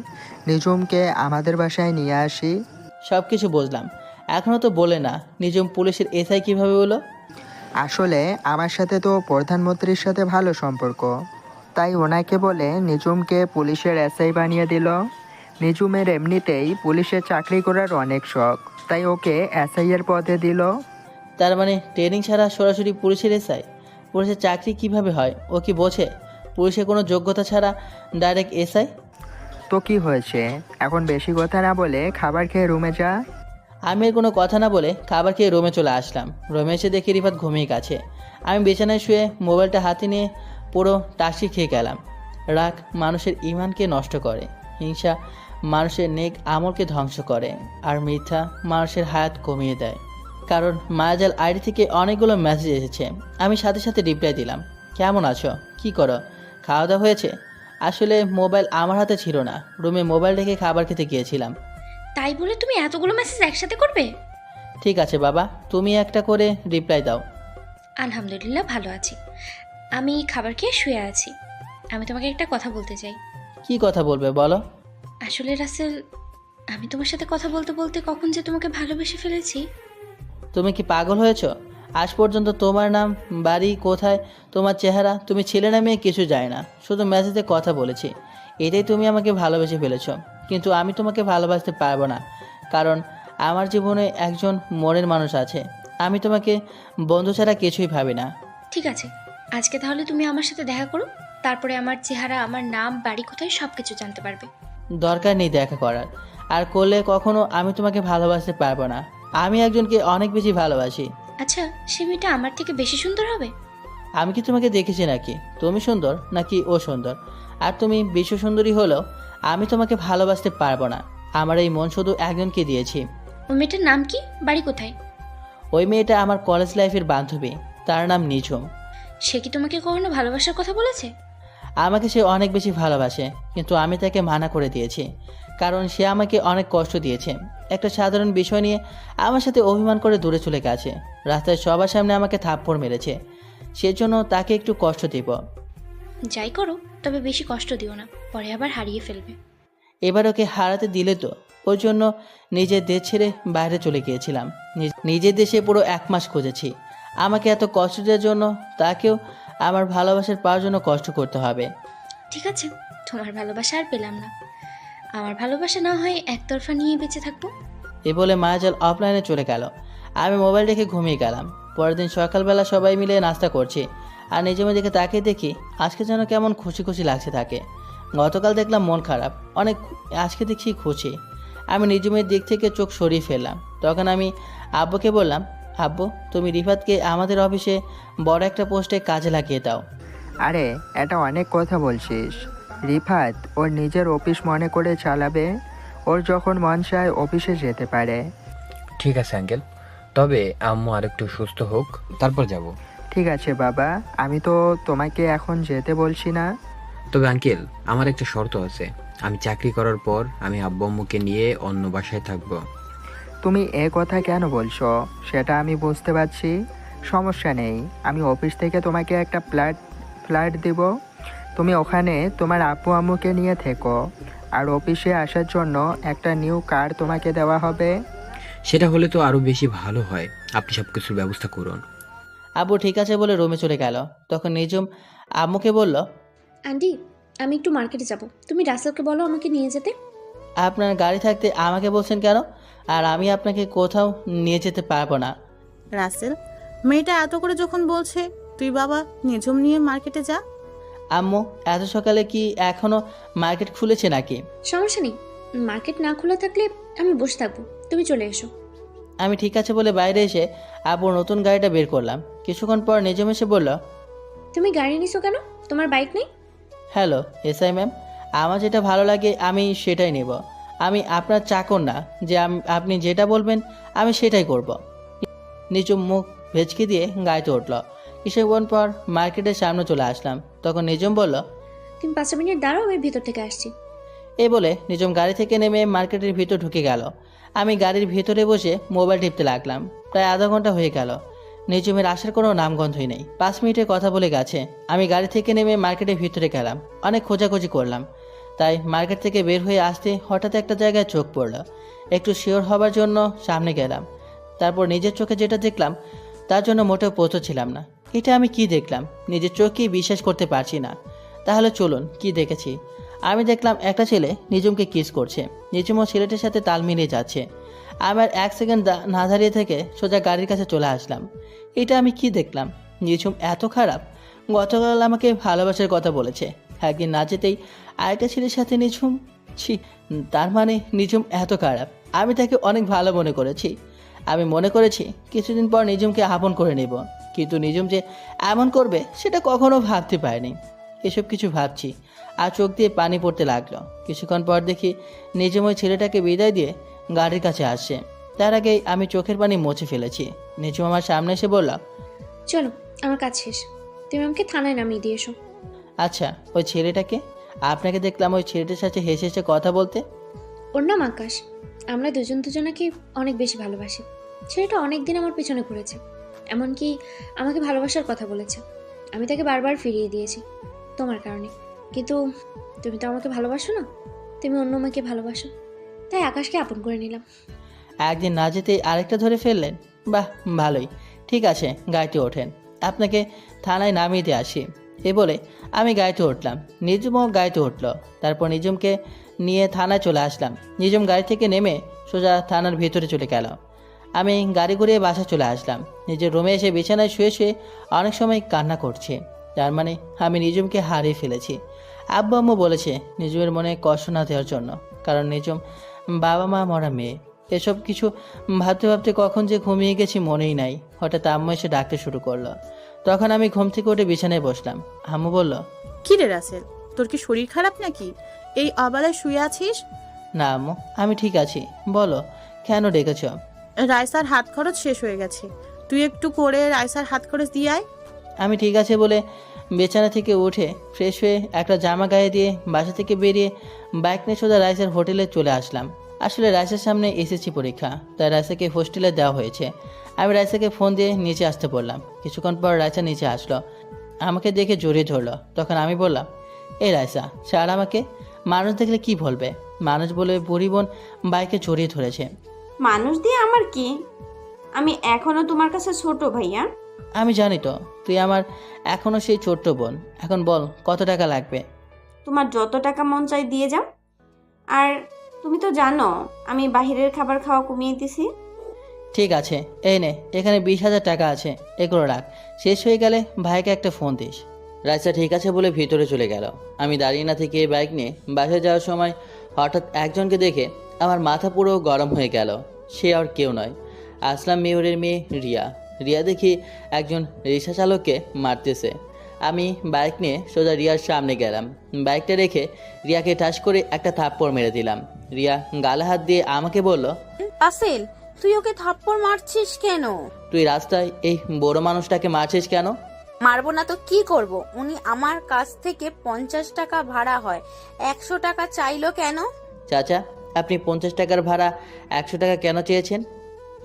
নিজুমকে আমাদের বাসায় নিয়ে আসি। সব কিছু বুঝলাম, এখনও তো বলে না নিজম পুলিশের এসআই কিভাবে হলো? আসলে আমার সাথে তো প্রধানমন্ত্রীর সাথে ভালো সম্পর্ক, তাই ওনাকে বলে নিজুমকে পুলিশের এসআই বানিয়ে দিল। নিজুমের এমনিতেই পুলিশের চাকরি করার অনেক শখ, তাই ওকে এসআই এর পদে দিল। তার মানে ট্রেনিং ছাড়া সরাসরি পুলিশের এসআই? পুলিশের চাকরি কিভাবে হয়? ও কি বোঝে পুলিশের কোনো যোগ্যতা ছাড়া ডাইরেক্ট এসআই? তো কি হয়েছে, এখন বেশি কথা না বলে খাবার খেয়ে রুমে যা। আমি আর কোনো কথা না বলে খাবার খেয়ে রুমে চলে আসলাম। রুমে এসে দেখি রিফাত ঘুমিয়ে গেছে। আমি বিছানায় শুয়ে মোবাইলটা হাতে নিয়ে পুরো টাসি খেয়ে গেলাম। রাগ মানুষের ইমানকে নষ্ট করে, হিংসা মানুষের নেক আমলকে ধ্বংস করে, আর মিথ্যা মানুষের হায়াত কমিয়ে দেয়। কারণ মায়াজাল আইডি থেকে অনেকগুলো মেসেজ এসেছে। আমি সাথে সাথে রিপ্লাই দিলাম, কেমন আছো, কি করো, খাওয়া দাওয়া হয়েছে? আসলে মোবাইল আমার হাতে ছিল না, রুমে মোবাইল রেখে খাবার খেতে গিয়েছিলাম। তাই বলে তুমি এতগুলো মেসেজ একসাথে করবে? ঠিক আছে বাবা, তুমি একটা করে রিপ্লাই দাও। আলহামদুলিল্লাহ ভালো আছি। আমি খাবার খেয়ে শুয়ে আছি। আমি তোমাকে একটা কথা বলতে চাই। কি কথা বলবে বলো? আসলে রাসেল, আমি তোমার সাথে কথা বলতে বলতে কখন যে তোমাকে ভালোবেসে ফেলেছি। তুমি কি পাগল হয়েছো? আজ পর্যন্ত তোমার নাম, বাড়ি কোথায়, তোমার চেহারা, তুমি ছেলে না মেয়ে কিছু যায় না, শুধু মেসেজে কথা বলেছি, এটাই তুমি আমাকে ভালোবেসে ফেলেছো। কিন্তু আমি তোমাকে ভালোবাসতে পারবো না, কারণ আমার জীবনে একজন মনের মানুষ আছে। আমি তোমাকে বন্ধু ছাড়া কিছুই ভাবি না। ঠিক আছে, আজকে তাহলে তুমি আমার সাথে দেখা করো, তারপরে আমার চেহারা, আমার নাম, বাড়ি কোথায় সব কিছু জানতে পারবে। দরকার নেই দেখা করার, আর করলে কখনো আমি তোমাকে ভালোবাসতে পারবো না। আমি একজনকে অনেক বেশি ভালোবাসি। আচ্ছা, সে মেয়েটা আমার থেকে বেশি সুন্দর হবে? আমি কি তোমাকে দেখেছি নাকি তুমি সুন্দর নাকি ও সুন্দর? আর তুমি বিশ্ব সুন্দরী হলেও আমি তোমাকে ভালোবাসতে পারবো না। আমার এই মন শুধু একজনকে দিয়েছি। ও মেয়েটার নাম কি, বাড়ি কোথায়? ওই মেয়েটা আমার কলেজ লাইফের বান্ধবী, তার নাম নিঝুম। সে কি তোমাকে কখনো ভালোবাসার কথা বলেছে? আমাকে সে অনেক বেশি ভালোবাসে, কিন্তু আমি তাকে মানা করে দিয়েছি, কারণ সে আমাকে অনেক কষ্ট দিয়েছে। একটা সাধারণ বিষয় নিয়ে আমার সাথে অভিমান করে দূরে চলে গেছে, রাস্তায় সবার সামনে আমাকে থাপ্পড় মেরেছে। সেজন্য তাকে একটু কষ্ট দিব। যাই করো, তবে বেশি কষ্ট দিও না, পরে আবার হারিয়ে ফেলবে। এবার ওকে হারাতে দিলে তো, ওর জন্য নিজের দেশ ছেড়ে বাইরে চলে গিয়েছিলাম। নিজের দেশে পুরো 1 মাস খুঁজেছি। আমাকে এত কষ্ট দেওয়ার জন্য তাকেও আমার ভালোবাসার পাওয়ার জন্য কষ্ট করতে হবে। ঠিক আছে, তোমার ভালোবাসা আর পেলাম না। আমার ভালোবাসা না হয় একতরফা নিয়ে বেঁচে থাকবো। এ বলে মায়াজাল অফলাইনে চলে গেল। আমি মোবাইল রেখে ঘুমিয়ে গেলাম। পরের দিন সকালবেলা সবাই মিলে নাস্তা করছি, আর নিজের দিকে তাকিয়ে দেখি আজকে যেন কেমন খুশি খুশি লাগছে তাকে। গতকাল দেখলাম মন খারাপ অনেক, আজকে দেখছি খুশি। আমি নিজমের দিক থেকে চোখ সরিয়ে ফেললাম। তখন আমি আব্বুকে বললাম, আব্বু তুমি রিফাতকে আমাদের অফিসে বড় একটা পোস্টে কাজে লাগিয়ে দাও। আরে এটা অনেক কথা বলছিস। রিফাত ওর নিজের অফিস মনে করে চালাবে, ওর যখন মন চায় অফিসে যেতে পারে। ঠিক আছে আঙ্কেল, তবে আম্মু আরেকটু সুস্থ হোক, তারপর যাব। ঠিক আছে বাবা, আমি তো তোমাকে এখন যেতে বলছি না। তবে আঙ্কেল, আমার একটা শর্ত আছে। আমি চাকরি করার পর আমি আব্বু আম্মুকে নিয়ে অন্য বাসায় থাকবো। তুমি এ কথা কেন বলছো সেটা আমি বুঝতে পারছি। সমস্যা নেই, আমি অফিস থেকে তোমাকে একটা ফ্ল্যাট দেব। তুমি ওখানে তোমার আব্বু আম্মুকে নিয়ে থেকো, আর অফিসে আসার জন্য একটা নিউ কার তোমাকে দেওয়া হবে। সেটা হলে তো আরো বেশি ভালো হয়। আপনি সবকিছুর ব্যবস্থা করুন। আব্বু ঠিক আছে বলে রুমে চলে গেল। তখন নিজম আম্মুকে বলল, আন্টি, আমি একটু মার্কেটে যাব, তুমি রাসেলকে বলো আমাকে নিয়ে যেতে। আপনার গাড়ি থাকতে আমাকে বলছেন কেন? আর আমি আপনাকে কোথাও নিয়ে যেতে পারবো না। রাসেল, মেয়েটা এত করে যখন বলছে, তুই বাবা নিঝুম নিয়ে মার্কেটে যা। আম্মু এত সকালে কি এখনো মার্কেট খুলেছে নাকি? সমস্যা নেই, মার্কেট না খোলা থাকলে আমি বসে থাকবো, তুমি চলে এসো। আমি ঠিক আছে বলে বাইরে এসে আব্বুর নতুন গাড়িটা বের করলাম। কিছুক্ষণ পর নিজম এসে বলল, তুমি গাড়ি নিছো কেন? তোমার বাইক নেই? হ্যালো এসআই ম্যাম, আমার যেটা ভালো লাগে আমি সেটাই নেব। আমি আপনার চাকর না যে আপনি যেটা বলবেন আমি সেটাই করব। নিজম মুখ ভেচকে দিয়ে গাড়িতে উঠল। কিছুক্ষণ পর মার্কেটের সামনে চলে আসলাম। তখন নিজম বলল, তুমি 5 মিনিট দাঁড়াও, আমি ভিতর থেকে আসছি। এই বলে নিজম গাড়ি থেকে নেমে মার্কেটের ভিতর ঢুকে গেল। আমি গাড়ির ভিতরে বসে মোবাইল টিপতে লাগলাম। প্রায় আধা ঘন্টা হয়ে গেল, নিজমের আসার কোনো নামগন্ধই নেই। 5 মিনিটের কথা বলে গেছে। আমি গাড়ি থেকে নেমে মার্কেটের ভিতরে গেলাম, অনেক খোঁজাখুঁজি করলাম। তাই মার্কেট থেকে বের হয়ে আসতে হঠাৎ একটা জায়গায় চোখ পড়ল। একটু শিওর হবার জন্য সামনে গেলাম। তারপর নিজের চোখে যেটা দেখলাম তার জন্য মোটেও প্রস্তুত ছিলাম না। এটা আমি কি দেখলাম নিজের চোখকেই বিশ্বাস করতে পারছি না। তাহলে চলুন কি দেখেছি। আমি দেখলাম একটা ছেলে নিজমকে কিস করছে। নিজমও ছেলেটির সাথে তাল মিলিয়ে যাচ্ছে। আমার 1 সেকেন্ড না দাঁড়িয়ে থেকে সোজা গাড়ির কাছে চলে আসলাম। এটা আমি কি দেখলাম? নিজম এত খারাপ? গতকাল আমাকে ভালোবাসার কথা বলেছে, একদিন না যেতেই আরেকটা ছেলের সাথে নিঝুম। ছি, তার মানে নিঝুম এত খারাপ? আমি তাকে অনেক ভালো মনে করেছি। আমি মনে করেছি কিছুদিন পর নিঝুমকে আপন করে নেব, কিন্তু নিঝুম যে এমন করবে সেটা কখনো ভাবতে পারিনি। এসব কিছু ভাবছি আর চোখ দিয়ে পানি পড়তে লাগলো। কিছুক্ষণ পর দেখি নিঝুম ওই ছেলেটাকে বিদায় দিয়ে গাড়ির কাছে আসছে। তার আগেই আমি চোখের পানি মুছে ফেলেছি। নিঝুম আমার সামনে এসে বলল, চলো, আমার কাজ শেষ, তুমি আমাকে থানায় নামিয়ে দিয়ে এসো। আচ্ছা ওই ছেলেটাকে? আপনাকে দেখলাম ওই ছেলেটার সাথে হেসে হেসে কথা বলতে। ওর নাম আকাশ। আমরা দুজনকে অনেক বেশি ভালোবাসি। ছেলেটা অনেক দিন আমার পেছনে ঘুরেছে, এমনকি আমাকে ভালোবাসার কথা বলেছে। আমি তাকে বারবার ফিরিয়ে দিয়েছি তোমার কারণে। কিন্তু তুমি তো আমাকে ভালোবাসো না, তুমি অন্য মেয়েকে ভালোবাসো, তাই আকাশকে আপন করে নিলাম। একদিন না যেতেই আরেকটা ধরে ফেললেন? বাহ, ভালোই। ঠিক আছে, গাড়িতে ওঠেন, আপনাকে থানায় নামিয়ে দিয়ে আসি। এ বলে আমি গাড়িতে উঠলাম। নিজমও গাড়িতে উঠল। তারপর নিজমকে নিয়ে থানায় চলে আসলাম। নিজম গাড়ি থেকে নেমে সোজা থানার ভেতরে চলে গেল। আমি গাড়ি ঘুরিয়ে বাসায় চলে আসলাম। নিজের রুমে এসে বিছানায় শুয়ে শুয়ে অনেক সময় কান্না করছে। তার মানে আমি নিজমকে হারিয়ে ফেলেছি। আব্বু আম্মু বলেছে নিজমের মনে কষ্ট না দেওয়ার জন্য, কারণ নিজম বাবা মা মরা মেয়ে। এসব কিছু ভাবতে ভাবতে কখন যে ঘুমিয়ে গেছি মনেই নাই। হঠাৎ আম্মু এসে ডাকতে শুরু করলো। তখন আমি ঘুম থেকে উঠে বিছানায় বসলাম। আম্মু বলল, কি রে রাসেল, তোর কি শরীর খারাপ নাকি? এই অবেলায় শুয়ে আছিস? না আম্মু, আমি ঠিক আছি। বলো কেন ডেকেছ? রাইসার হাত খরচ শেষ হয়ে গেছে, তুই একটু করে রাইসার হাত খরচ দিয়ে আয়। আমি ঠিক আছে বলে বিছানা থেকে উঠে ফ্রেশ হয়ে একটা জামা গায়ে দিয়ে বাসা থেকে বেরিয়ে বাইক নিয়ে সোজা রাইসার হোটেলে চলে আসলাম। আসলে রাইসার সামনে এসএসসি পরীক্ষা, তাই রাইসাকে হোস্টেলে দেওয়া হয়েছে। আমি রাইসাকে ফোন দিয়ে নিচে আসতে বললাম। কিছুক্ষণ পর রাইসা নিচে আসলো, আমাকে দেখে জড়িয়ে ধরলো। তখন আমি বললাম, এই রাইসা ছাড় আমাকে, মানুষ দেখলে কি বলবে? মানুষ বলে বুড়ি বোন বাইকে জড়িয়ে ধরেছে। মানুষ দিয়ে আমার কি? আমি এখনো তোমার কাছে ছোট ভাইয়া। আমি জানি তো, তুই আমার এখনও সেই ছোট্ট বোন। এখন বল কত টাকা লাগবে? তোমার যত টাকা মন চাই দিয়ে যাও। আর তুমি তো জানো আমি বাইরের খাবার খাওয়া কমিয়ে দিছি। ঠিক আছে, এই নে, এখানে 20,000 টাকা আছে, এগুলো রাখ। শেষ হয়ে গেলে ভাইকে একটা ফোন দিস। রাইসা ঠিক আছে বলে ভিতরে চলে গেল। আমি দাঁড়িয়ে না থেকে বাইক নিয়ে বাসায় যাওয়ার সময় হঠাৎ একজনকে দেখে আমার মাথা পুরো গরম হয়ে গেল। সে আর কেউ নয়, আসলাম মেয়রের মেয়ে রিয়া। রিয়া দেখি একজন রিক্সা চালককে মারতেছে। আমি বাইক নিয়ে সোজা রিয়ার সামনে গেলাম। বাইকটা রেখে রিয়াকে ঠাস করে একটা থাপ্পড় মেরে দিলাম। রিয়া গালে হাত দিয়ে আমাকে বলল, আসেল, তুই ওকে থাপ্পড় মারছিস কেন? তুই রাস্তায় এই বড় মানুষটাকে মারছিস কেন? মারবো না তো কি করব? উনি আমার কাছ থেকে 50 টাকা ভাড়া হয়, 100 টাকা চাইলো কেন? চাচা, আপনি 50 টাকার ভাড়া 100 টাকা কেন চেয়েছেন?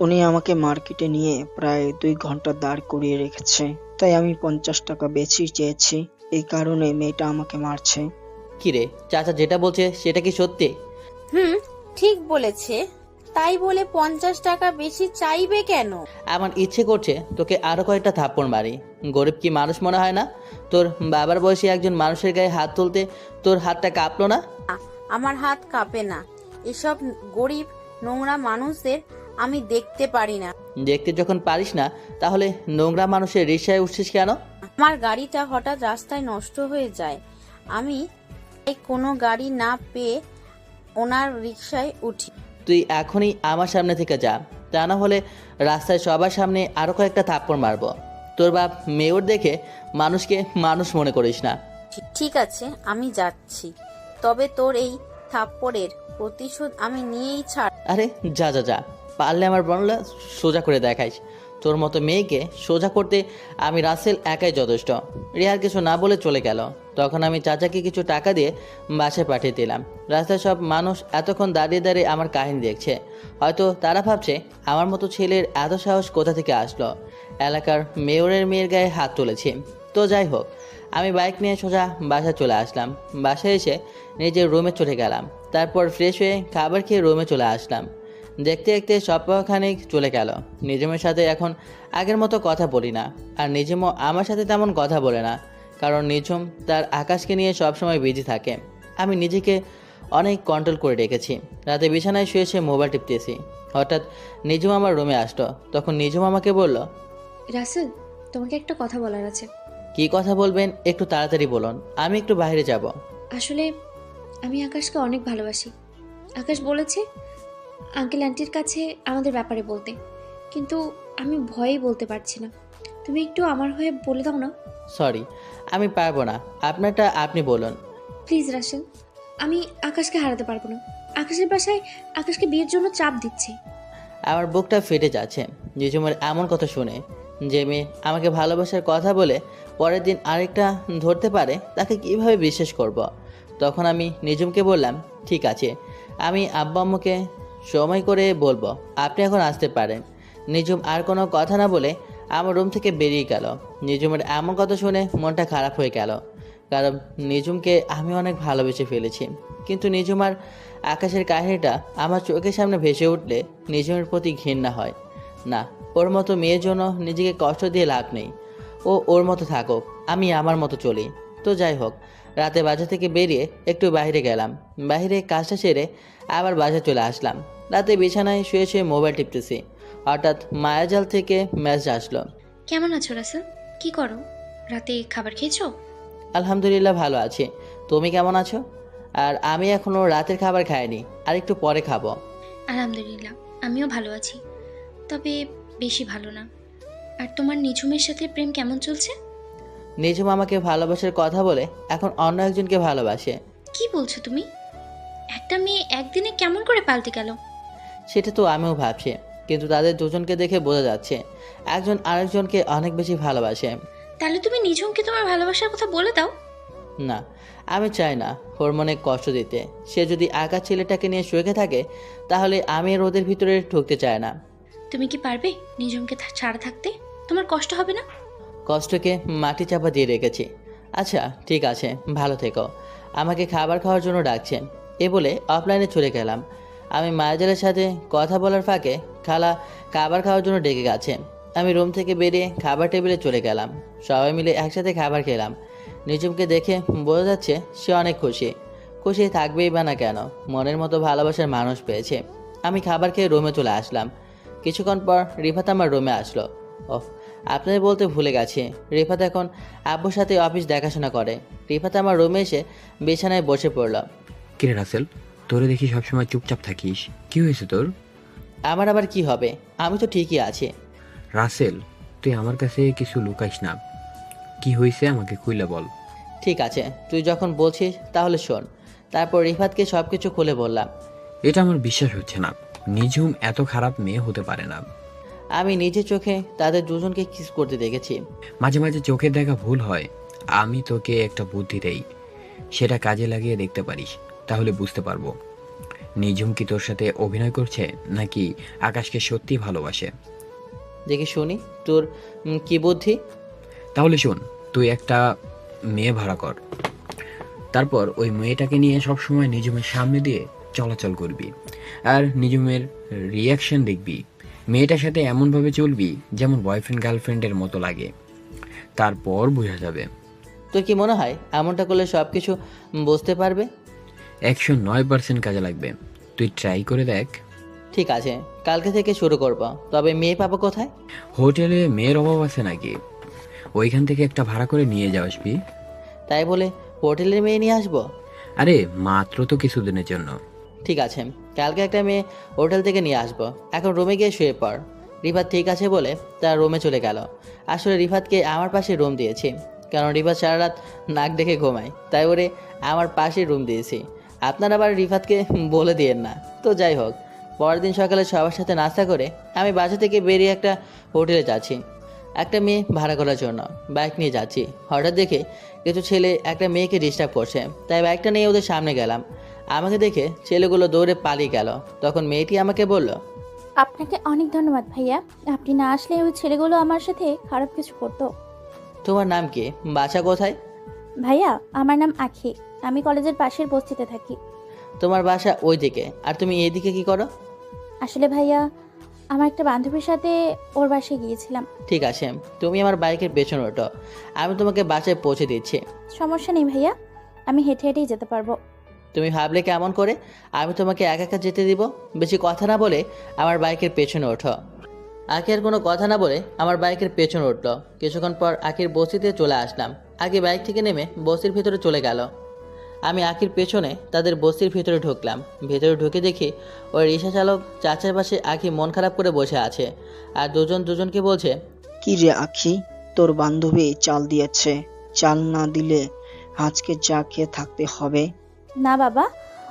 উনি আমাকে মার্কেটে নিয়ে প্রায় 2 ঘন্টা দাঁড় করিয়ে রেখেছে, তাই আমি 50 টাকা বেশি চেয়েছি। এই কারণে মেয়েটা আমাকে মারছে। কিরে, চাচা যেটা বলছে সেটা কি সত্যি? ঠিক বলেছে, তাই বলে 50 টাকা বেশি চাইবে কেন? আমার ইচ্ছে করছে তোকে আরো কয়েকটা থাপ্পড় মারি। গরিব কি মানুষ মনে হয় না? তোর বাবার বয়সী একজন মানুষের গায়ে হাত তুলতে তোর হাতটা কাঁপলো না? আমার হাত কাঁপে না। এসব গরিব নোংরা মানুষদের আমি দেখতে পারি না। দেখতে যখন পারিস না, তাহলে নোংরা মানুষের রিকশায় উঠছিস কেন? আমার গাড়িটা হঠাৎ রাস্তায় নষ্ট হয়ে যায়, আমি তাই কোনো গাড়ি না পেয়ে ওনার রিকশায় উঠি। তুই এখনই আমার সামনে থেকে যা, তা না হলে রাস্তায় সবার সামনে আরো কয়েকটা থাপ্পড় মারবো। তোর বাপ মেয়র দেখে মানুষকে মানুষ মনে করিস না। ঠিক আছে, আমি যাচ্ছি, তবে তোর এই থাপ্পড়ের প্রতিশোধ আমি নিয়েই ছাড়। আরে যা যা যা, পারলে আমার বনলা সোজা করে দেখাইস। তোর মতো মেয়েকে সোজা করতে আমি রাসেল একাই যথেষ্ট। রিহার কিছু না বলে চলে গেল। তখন আমি চাচাকে কিছু টাকা দিয়ে বাসায় পাঠিয়ে দিলাম। রাস্তায় সব মানুষ এতক্ষণ দাঁড়িয়ে দাঁড়িয়ে আমার কাহিনী দেখছে। হয়তো তারা ভাবছে আমার মতো ছেলের এত সাহস কোথা থেকে আসলো, এলাকার মেয়রের মেয়ের গায়ে হাত তুলেছি। তো যাই হোক, আমি বাইক নিয়ে সোজা বাসায় চলে আসলাম। বাসায় এসে নিজের রুমে চলে গেলাম। তারপর ফ্রেশ হয়ে খাবার খেয়ে রুমে চলে আসলাম। দেখতে দেখতে সপ্তাহখানেক চলে গেল। নিজমের সাথে এখন আগের মতো কথা বলি না, আর নিজমও আমার সাথে তেমন কথা বলে না, কারণ নিজম তার আকাশকে নিয়ে সবসময় বিজি থাকে। আমি নিজেকে অনেক কন্ট্রোল করে রেখেছি। রাতে বিছানায় শুয়ে শুয়ে মোবাইল টিপতেছি। হঠাৎ নিজম আমার রুমে আসলো। তখন নিজম আমাকে বলল, রাসেল, তোমাকে একটা কথা বলার আছে। কি কথা বলবেন? একটু তাড়াতাড়ি বলুন, আমি একটু বাইরে যাব। আসলে আমি আকাশকে অনেক ভালোবাসি। আকাশ বলেছে আঙ্কেল আন্টির কাছে আমাদের ব্যাপারে বলতে, কিন্তু আমি ভয়েই বলতে পারছি না। তুমি একটু আমার হয়ে বলে দাও না। সরি, আমি পারবো না, আপনারটা আপনি বলুন। প্লিজ রাসেল, আমি আকাশকে হারাতে পারবো না। আকাশের বাসায় আকাশকে বিয়ের জন্য চাপ দিচ্ছে। আমার বুকটা ফেটে যাচ্ছে নিজমের এমন কথা শুনে। যে মেয়ে আমাকে ভালোবাসার কথা বলে পরের দিন আরেকটা ধরতে পারে, তাকে কিভাবে বিশ্বাস করব? তখন আমি নিজমকে বললাম, ঠিক আছে, আমি আব্বা আম্মুকে সময় করে বলবো, আপনি এখন আসতে পারেন। নিজম আর কোনো কথা না বলে আমার রুম থেকে বেরিয়ে গেল। নিজমের এমন কথা শুনে মনটা খারাপ হয়ে গেল, কারণ নিজমকে আমি অনেক ভালোবেসে ফেলেছি। কিন্তু নিজম আর আকাশের কাহিনীটা আমার চোখের সামনে ভেসে উঠলে নিজমের প্রতি ঘৃণা হয়। না, ওর মতো মেয়ের জন্য নিজেকে কষ্ট দিয়ে লাভ নেই। ও ওর মতো থাকুক, আমি আমার মতো চলি। তো যাই হোক, রাতে বাসা থেকে বেরিয়ে একটু বাইরে গেলাম। বাইরে কাজটা সেরে আবার বাসায় চলে আসলাম। রাতে বিছানায় শুয়ে শুয়ে মোবাইল টিপতেছি। হঠাৎ মায়াজাল থেকে মেসেজ আসলো। কেমন আছো রাসেল? কি করো? রাতে খাবার খেয়েছো? আলহামদুলিল্লাহ ভালো আছি, তুমি কেমন আছো? আর আমি এখনো রাতের খাবার খাইনি, আর একটু পরে খাবো। আলহামদুলিল্লাহ, আমিও ভালো আছি, তবে বেশি ভালো না। আর তোমার নিঝুমের সাথে প্রেম কেমন চলছে? নিজম আমাকে ভালোবাসার কথা বলে এখন অন্য একজনকে ভালোবাসে। কি বলছো তুমি? একটা মেয়ে একদিনে কেমন করে পাল্টে গেল? সেটা তো আমিও ভাবছি। কিন্তু তাদের দুজনকে দেখে বোঝা যাচ্ছে একজন আরেকজনকে অনেক বেশি ভালোবাসে। তাহলে তুমি নিঝুমকে তোমার ভালোবাসার কথা বলে দাও। না, আমি চাই না ওর মনে কষ্ট দিতে। সে যদি আকাশ ছেলেটাকে নিয়ে শুয়ে থাকে তাহলে আমি আর ওদের ভিতরে ঢুকতে চাই না। তুমি কি পারবে নিঝুমকে ছাড়া থাকতে? তোমার কষ্ট হবে না? কষ্টকে মাটি চাপা দিয়ে রেখেছি। আচ্ছা ঠিক আছে, ভালো থেকো। আমাকে খাবার খাওয়ার জন্য ডাকছে। এ বলে অফলাইনে চলে গেলাম। আমি মায়াজালের সাথে কথা বলার ফাঁকে খালা খাবার খাওয়ার জন্য ডেকে গেছে। আমি রুম থেকে বেরিয়ে খাবার টেবিলে চলে গেলাম। সবাই মিলে একসাথে খাবার খেলাম। নিজুমকে দেখে বোঝা যাচ্ছে সে অনেক খুশি। খুশি থাকবেই বা না কেন, মনের মতো ভালোবাসার মানুষ পেয়েছে। আমি খাবার খেয়ে রুমে চলে আসলাম। কিছুক্ষণ পর রিফাত আমার রুমে আসলো। ওহ, আপনাদের বলতে ভুলে গেছি, রিফাত এখন আব্বুর সাথে অফিস দেখাশোনা করে। রিফাত আমার রুমে এসে বিছানায় বসে পড়ল। কিরে রাসেল, তোরে দেখি সবসময় চুপচাপ থাকিস, কি হয়েছে তোর? আমার আবার কি হবে, আমি তো ঠিকই আছি। রাসেল, তুই আমার কাছে কিছু লুকাইস না, কি হয়েছে আমাকে খুলে বল। ঠিক আছে, তুই যখন বলছিস তাহলে শোন। তারপর রিফাতকে সব কিছু খুলে বললাম। এটা আমার বিশ্বাস হচ্ছে না, নিঝুম এত খারাপ মেয়ে হতে পারে না। আমি নিজের চোখে তাদের দুজনকে কিস করতে দেখেছি। মাঝে মাঝে চোখের দেখা ভুল হয়। আমি তোকে একটা বুদ্ধি দেই, সেটা কাজে লাগিয়ে দেখতে পারিস, তাহলে বুঝতে পারবো নিঝুম কি তোর সাথে অভিনয় করছে নাকি আকাশকে সত্যি ভালোবাসে। দেখি শুনি তোর কি বুদ্ধি। তাহলে শোন, তুই একটা মেয়ে ভাড়া কর, তারপর ওই মেয়েটাকে নিয়ে সবসময় নিঝুমের সামনে দিয়ে চলাচল করবি আর নিঝুমের রিয়াকশন দেখবি। মেয়েটার সাথে এমনভাবে চলবি যেমন বয়ফ্রেন্ড গার্লফ্রেন্ডের মতো লাগে, তারপর বোঝা যাবে। তোর কি মনে হয় এমনটা করলে সব কিছু বুঝতে পারবে? 109% কাজে লাগবে, তুই ট্রাই করে দেখ। ঠিক আছে, কালকে থেকে শুরু করব। তবে মেয়ে পাবো কোথায়? হোটেলে মেয়ের অভাব আছে নাকি? ওইখান থেকে একটা ভাড়া করে নিয়ে যাও আসবি। তাই বলে হোটেলের মেয়ে নিয়ে আসবো? আরে মাত্র তো কিছুদিনের জন্য। ঠিক আছে, কালকে একটা মেয়ে হোটেল থেকে নিয়ে আসবো। এখন রুমে গিয়ে শুয়ে পড়। রিফাত ঠিক আছে বলে তার রুমে চলে গেল। আসলে রিফাতকে আমার পাশে রুম দিয়েছি, কারণ রিফাত সারা রাত নাক ডেকে ঘুমায়, তাই ওরে আমার পাশে রুম দিয়েছি। আপনারা আবার রিফাতকে বলে দিয়েন না। তো যাই হোক, পরের দিন সকালে সবার সাথে নাস্তা করে আমি বাসা থেকে বেরিয়ে একটা হোটেলে যাচ্ছি একটা মেয়ে ভাড়া করার জন্য। বাইক নিয়ে যাচ্ছি, হঠাৎ দেখে কিছু ছেলে একটা মেয়েকে ডিস্টার্ব করছে, তাই বাইকটা নিয়ে ওদের সামনে গেলাম। আমাকে দেখে ছেলেগুলো দৌড়ে পালিয়ে গেল। তখন মেয়েটি আমাকে বলল, আপনাকে অনেক ধন্যবাদ ভাইয়া, আপনি না আসলে ওই ছেলেগুলো আমার সাথে খারাপ কিছু করতো। তোমার নাম কি, বাসা কোথায়? ভাইয়া, আমার নাম আখি, আমি কলেজের পাশের বস্তিতে থাকি। তোমার বাসা ওই দিকে, আর তুমি এইদিকে কি করো? আসলে ভাইয়া, আমার একটা বান্ধবীর সাথে ওর বাসায় গিয়েছিলাম। ঠিক আছে, তুমি আমার বাইকের পেছনে ওঠো, আমি তোমাকে বাসায় পৌঁছে দিচ্ছি। সমস্যা নেই ভাইয়া, আমি হেঁটে হেঁটেই যেতে পারবো। তুমি ভাবলে কেমন করে আমি তোমাকে একা একা যেতে দিব? বেশি কথা না বলে আমার বাইকের পেছনে ওঠো। আখি আর কোনো কথা না বলে আমার বাইকের পেছনে উঠলো। কিছুক্ষণ পর আখির বস্তিতে চলে আসলাম। আখি বাইক থেকে নেমে বস্তির ভিতরে চলে গেল। আমি আখির পেছনে তাদের বস্তির ভিতরে ঢুকলাম। ভিতরে ঢুকে দেখি ওই রিক্সা চালক চাচার পাশে আখি মন খারাপ করে বসে আছে, আর দুজনকে বলছে, কি রে আখি, তোর বান্ধবী চাল দিয়েছে, চাল না দিলে আজকে যা খেয়ে থাকতে হবে। না বাবা,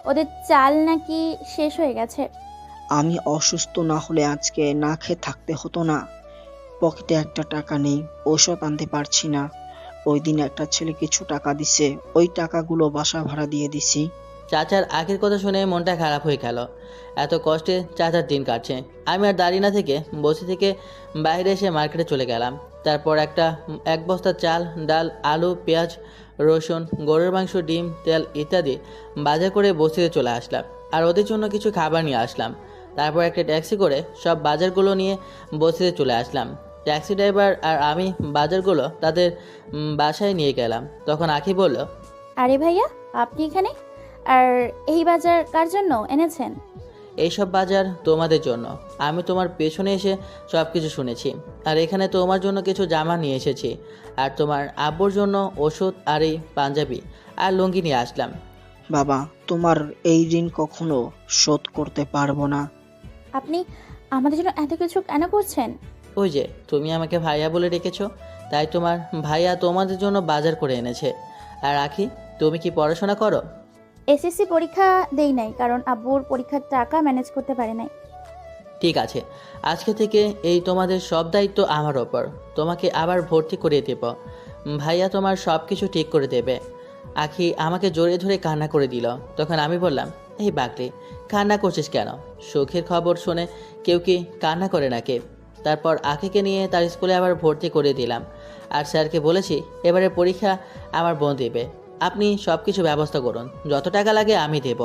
ওদের চাল নাকি শেষ হয়ে গেছে। আমি অসুস্থ না হলে আজকে না খেয়ে থাকতে হতো না। পকেটে একটা টাকা নেই, ঔষধ আনতে পারছি না। ওই দিন একটা ছেলে কিছু টাকা দিছে, ওই টাকাগুলো বাসা ভাড়া দিয়ে দিছি। চাচার আখির কথা শুনে মনটা খারাপ হয়ে গেল। এত কষ্টে চাচার দিন কাটছে। আমি আর দাঁড়িয়ে না থেকে বসি থেকে বাইরে এসে মার্কেটে চলে গেলাম। তারপর এক বস্তা চাল, ডাল, আলু, পেঁয়াজ, রসুন, গরুর মাংস, ডিম, তেল ইত্যাদি বাজার করে বসিতে চলে আসলাম, আর ওদের জন্য কিছু খাবার নিয়ে আসলাম। তারপর একটা ট্যাক্সি করে সব বাজারগুলো নিয়ে বসিতে চলে আসলাম। ট্যাক্সি ড্রাইভার আর আমি বাজারগুলো তাদের বাসায় নিয়ে গেলাম। তখন আখি বলল, আরে ভাইয়া, আপনি এখানে? আর এই বাজার কার জন্য এনেছেন? এইসব বাজার তোমাদের জন্য। আমি তোমার পেছনে এসে সব কিছু শুনেছি, আর এখানে তোমার জন্য কিছু জামা নিয়ে এসেছি, আর তোমার আব্বুর জন্য ওষুধ আর এই পাঞ্জাবি আর লুঙ্গি নিয়ে আসলাম। বাবা, তোমার এই ঋণ কখনো শোধ করতে পারবো না। আপনি আমাদের জন্য এত কিছু কেন করছেন? ওই যে তুমি আমাকে ভাইয়া বলে রেখেছো, তাই তোমার ভাইয়া তোমাদের জন্য বাজার করে এনেছে। আর আখি, তুমি কি পড়াশোনা করো? এসএসসি পরীক্ষা দেই নাই, কারণ আব্বুর পরীক্ষার টাকা ম্যানেজ করতে পারে নাই। ঠিক আছে, আজকে থেকে এই তোমাদের সব দায়িত্ব আমার ওপর। তোমাকে আবার ভর্তি করিয়ে দেব। ভাইয়া তোমার সব কিছু ঠিক করে দেবে। আখি আমাকে জড়িয়ে ধরে কান্না করে দিল। তখন আমি বললাম, এই বাকলি, কান্না করছিস কেন? সুখের খবর শুনে কেউ কি কান্না করে নাকি? তারপর আখিকে নিয়ে তার স্কুলে আবার ভর্তি করে দিলাম। আর স্যারকে বলেছি এবারে পরীক্ষা আমার বোন দেবে, আপনি সব কিছু ব্যবস্থা করুন, যত টাকা লাগে আমি দেব।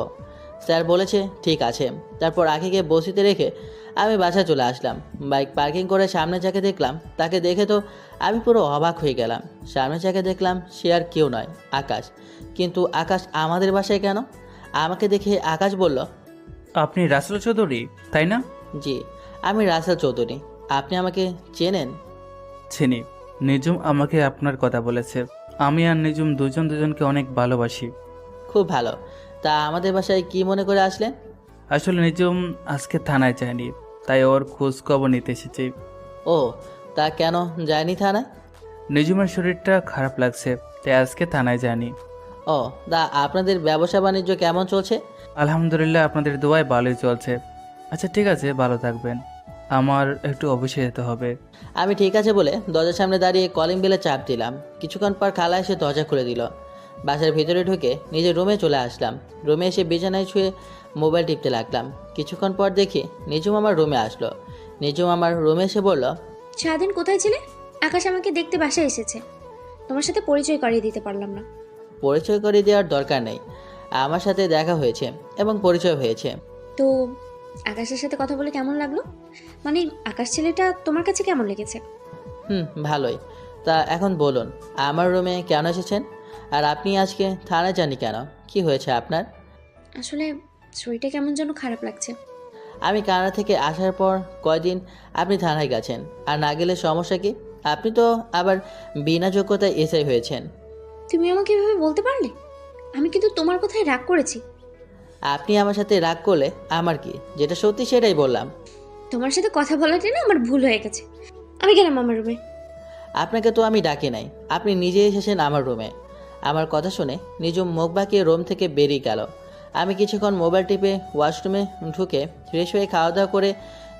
স্যার বলেছে ঠিক আছে। তারপর আখিকে বসিতে রেখে আমি বাসায় চলে আসলাম। বাইক পার্কিং করে সামনে যাকে দেখলাম, তাকে দেখে তো আমি পুরো অবাক হয়ে গেলাম। সামনে যাকে দেখলাম সে আর কেউ নয়, আকাশ। কিন্তু আকাশ আমাদের বাসায় কেন? আমাকে দেখে আকাশ বলল, আপনি রাসেল চৌধুরী তাই না? জি, আমি রাসেল চৌধুরী। আপনি আমাকে চেনেন? চিনি। নিজুম আমাকে আপনার কথা বলেছে। আমি আর নিজুম দুজন দুজনকে অনেক ভালোবাসি। খুব ভালো। তা আমাদের বাসায় কি মনে করে আসলেন? আসলে নিজুম আজকে থানায় যায়নি, তাই ওর খোঁজ খবর নিতে এসেছি। ও, তা কেন যায়নি থানায়? নিজুমের শরীরটা খারাপ লাগছে, তাই আজকে থানায় যায়নি। ও, তা আপনাদের ব্যবসা বাণিজ্য কেমন চলছে? আলহামদুলিল্লাহ, আপনাদের দোয়ায় ভালোই চলছে। আচ্ছা ঠিক আছে, ভালো থাকবেন। আমার একটু অফিসে যেতে হবে। আমি ঠিক আছে বলে দরজার সামনে দাঁড়িয়ে কলিং বেলে চাপ দিলাম। কিছুক্ষণ পর খালা এসে দরজা খুলে দিল। বাসার ভিতরে ঢুকে নিজের রুমে চলে আসলাম। রুমে এসে বিছানায় শুয়ে মোবাইল টিপতে লাগলাম। কিছুক্ষণ পর দেখি নিজুম আমার রুমে আসলো। নিজুম আমার রুমে এসে বলল, সারাদিন কোথায় ছিলে? আকাশ আমাকে দেখতে বাসায় এসেছে, তোমার সাথে পরিচয় করিয়ে দিতে পারলাম না। পরিচয় করে দেওয়ার দরকার নেই, আমার সাথে দেখা হয়েছে এবং পরিচয় হয়েছে। তো আকাশের সাথে কথা বলে কেমন লাগলো? মানে আকাশ ছেলেটা তোমার কাছে কেমন লেগেছে? ভালোই। তা এখন বলুন, আমার রুমে কেন এসেছেন? আর আপনি আজকে থানায় যাননি কেন? কি হয়েছে আপনার? আসলে শরীরটা কেমন যেন খারাপ লাগছে। আমি কানাডা থেকে আসার পর কয়দিন আপনি থানায় গেছেন, আর না গেলে সমস্যা কি? আপনি তো আবার বিনা যোগ্যতায় এসআই হয়েছেন। তুমি আমাকে এভাবে বলতে পারলে? আমি কিন্তু তোমার কথায় রাগ করেছি। আপনি আমার সাথে রাগ করলে আমার কি? যেটা সত্যি সেটাই বললাম। তোমার সাথে কথা বলাটা না আমার ভুল হয়ে গেছে। আমি গেলাম আমার রুমে। আপনাকে তো আমি ডাকি নাই, আপনি নিজে এসেছেন আমার রুমে। আমার কথা শুনে নিজম মুখ বাঁকিয়ে রুম থেকে বেরিয়ে গেল। আমি কিছুক্ষণ মোবাইল টিপে ওয়াশরুমে ঢুকে ফ্রেশ হয়ে খাওয়া দাওয়া করে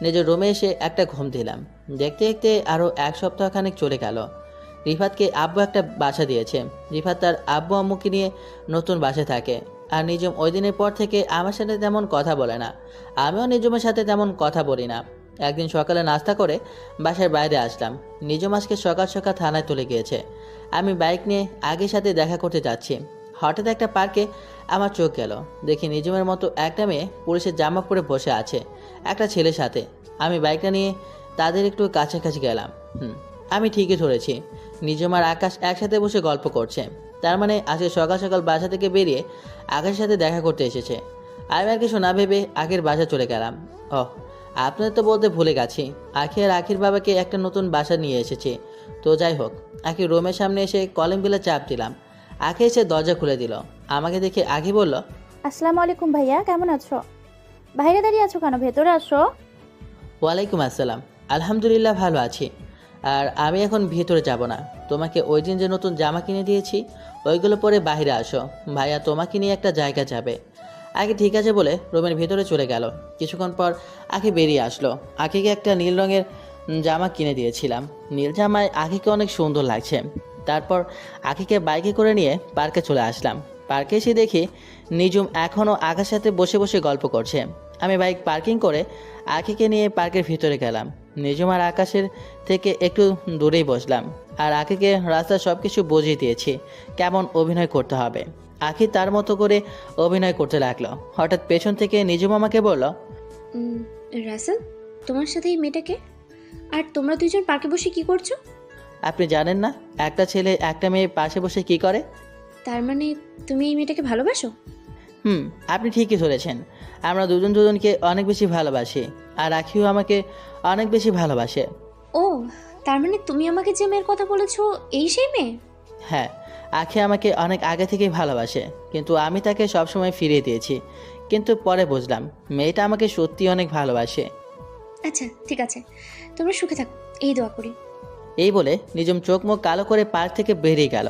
নিজের রুমে এসে একটা ঘুম দিলাম। দেখতে দেখতে আরও এক সপ্তাহখানেক চলে গেল। রিফাতকে আব্বু একটা বাসা দিয়েছে। রিফাত তার আব্বু আম্মুকে নিয়ে নতুন বাসায় থাকে। আর নিজম ওই দিনের পর থেকে আমার সাথে তেমন কথা বলে না, আমিও নিজমের সাথে তেমন কথা বলি না। একদিন সকালে নাস্তা করে বাসার বাইরে আসলাম। নিজম আজকে সকাল সকাল থানায় চলে গিয়েছে। আমি বাইক নিয়ে আগের সাথে দেখা করতে যাচ্ছি। হঠাৎ একটা পার্কে আমার চোখ গেল। দেখি নিজমের মতো একটা মেয়ে পুলিশের জামা পরে বসে আছে একটা ছেলের সাথে। আমি বাইকটা নিয়ে তাদের একটু কাছাকাছি গেলাম। আমি ঠিকই ধরেছি, নিজম আর আকাশ একসাথে বসে গল্প করছে। তার মানে আজকে সকাল সকাল বাসা থেকে বেরিয়ে আকাশের সাথে দেখা করতে এসেছে। আমি আর কিছু না ভেবে আখের বাসা চলে গেলাম। আপনাদের তো বলতে ভুলে গেছি, আখি আর আখির বাবাকে একটা নতুন বাসা নিয়ে এসেছি। তো যাই হোক, আখি রুমের সামনে এসে কলিং বেলে চাপ দিলাম। আখি এসে দরজা খুলে দিল। আমাকে দেখে আখি বলল, আসসালামু আলাইকুম ভাইয়া, কেমন আছো? বাইরে দাঁড়িয়ে আছো কেন? ভেতরে আসো। ওয়ালাইকুম আসসালাম। আলহামদুলিল্লাহ ভালো আছি। আর আমি এখন ভিতরে যাব না, তোমাকে ওই দিন যে নতুন জামা কিনে দিয়েছি ওইগুলো পরে বাইরে আসো, ভাইয়া তোমাকে নিয়ে একটা জায়গা যাবে। আগে ঠিক আছে বলে রুমের ভিতরে চলে গেল। কিছুক্ষণ পর আখি বেরিয়ে আসলো। আখিকে একটা নীল রঙের জামা কিনে দিয়েছিলাম। নীল জামায় আখিকে অনেক সুন্দর লাগছে। তারপর আখিকে বাইকে করে নিয়ে পার্কে চলে আসলাম। পার্কে এসে দেখি নিজুম এখনও আকাশের সাথে বসে বসে গল্প করছে। আমি বাইক পার্কিং করে আখিকে নিয়ে পার্কের ভিতরে গেলাম। নিজুম আর আকাশের থেকে একটু দূরেই বসলাম। আর আখিকে রাস্তার সব কিছু বুঝিয়ে দিয়েছি কেমন অভিনয় করতে হবে। আখি তার মতো করে অভিনয় করতে লাগলো। হঠাৎ পেছন থেকে নিজুম আমাকে বলল, রাসেল, তোমার সাথে এই মেয়েটাকে? আর তোমরা দুইজন পার্কে বসে কি করছো? আপনি জানেন না একটা ছেলে একটা মেয়ে পাশে বসে কি করে? তার মানে তুমি এই মেয়েটাকে ভালোবাসো? আপনি ঠিকই ধরেছেন। আমরা দুজন দুজনকে অনেক বেশি ভালোবাসি, আর আখিও আমাকে অনেক বেশি ভালোবাসে। ও, তার মানে তুমি আমাকে যে মেয়ের কথা বলেছো এই সেই মেয়ে? হ্যাঁ, আখি আমাকে অনেক আগে থেকেই ভালোবাসে, কিন্তু আমি তাকে সবসময় ফিরিয়ে দিয়েছি। কিন্তু পরে বুঝলাম মেয়েটা আমাকে সত্যি অনেক ভালোবাসে। আচ্ছা ঠিক আছে, তোমরা সুখে থাকো, এই দোয়া করি। এই বলে নিজম চোখ মুখ কালো করে পার্ক থেকে বেরিয়ে গেল।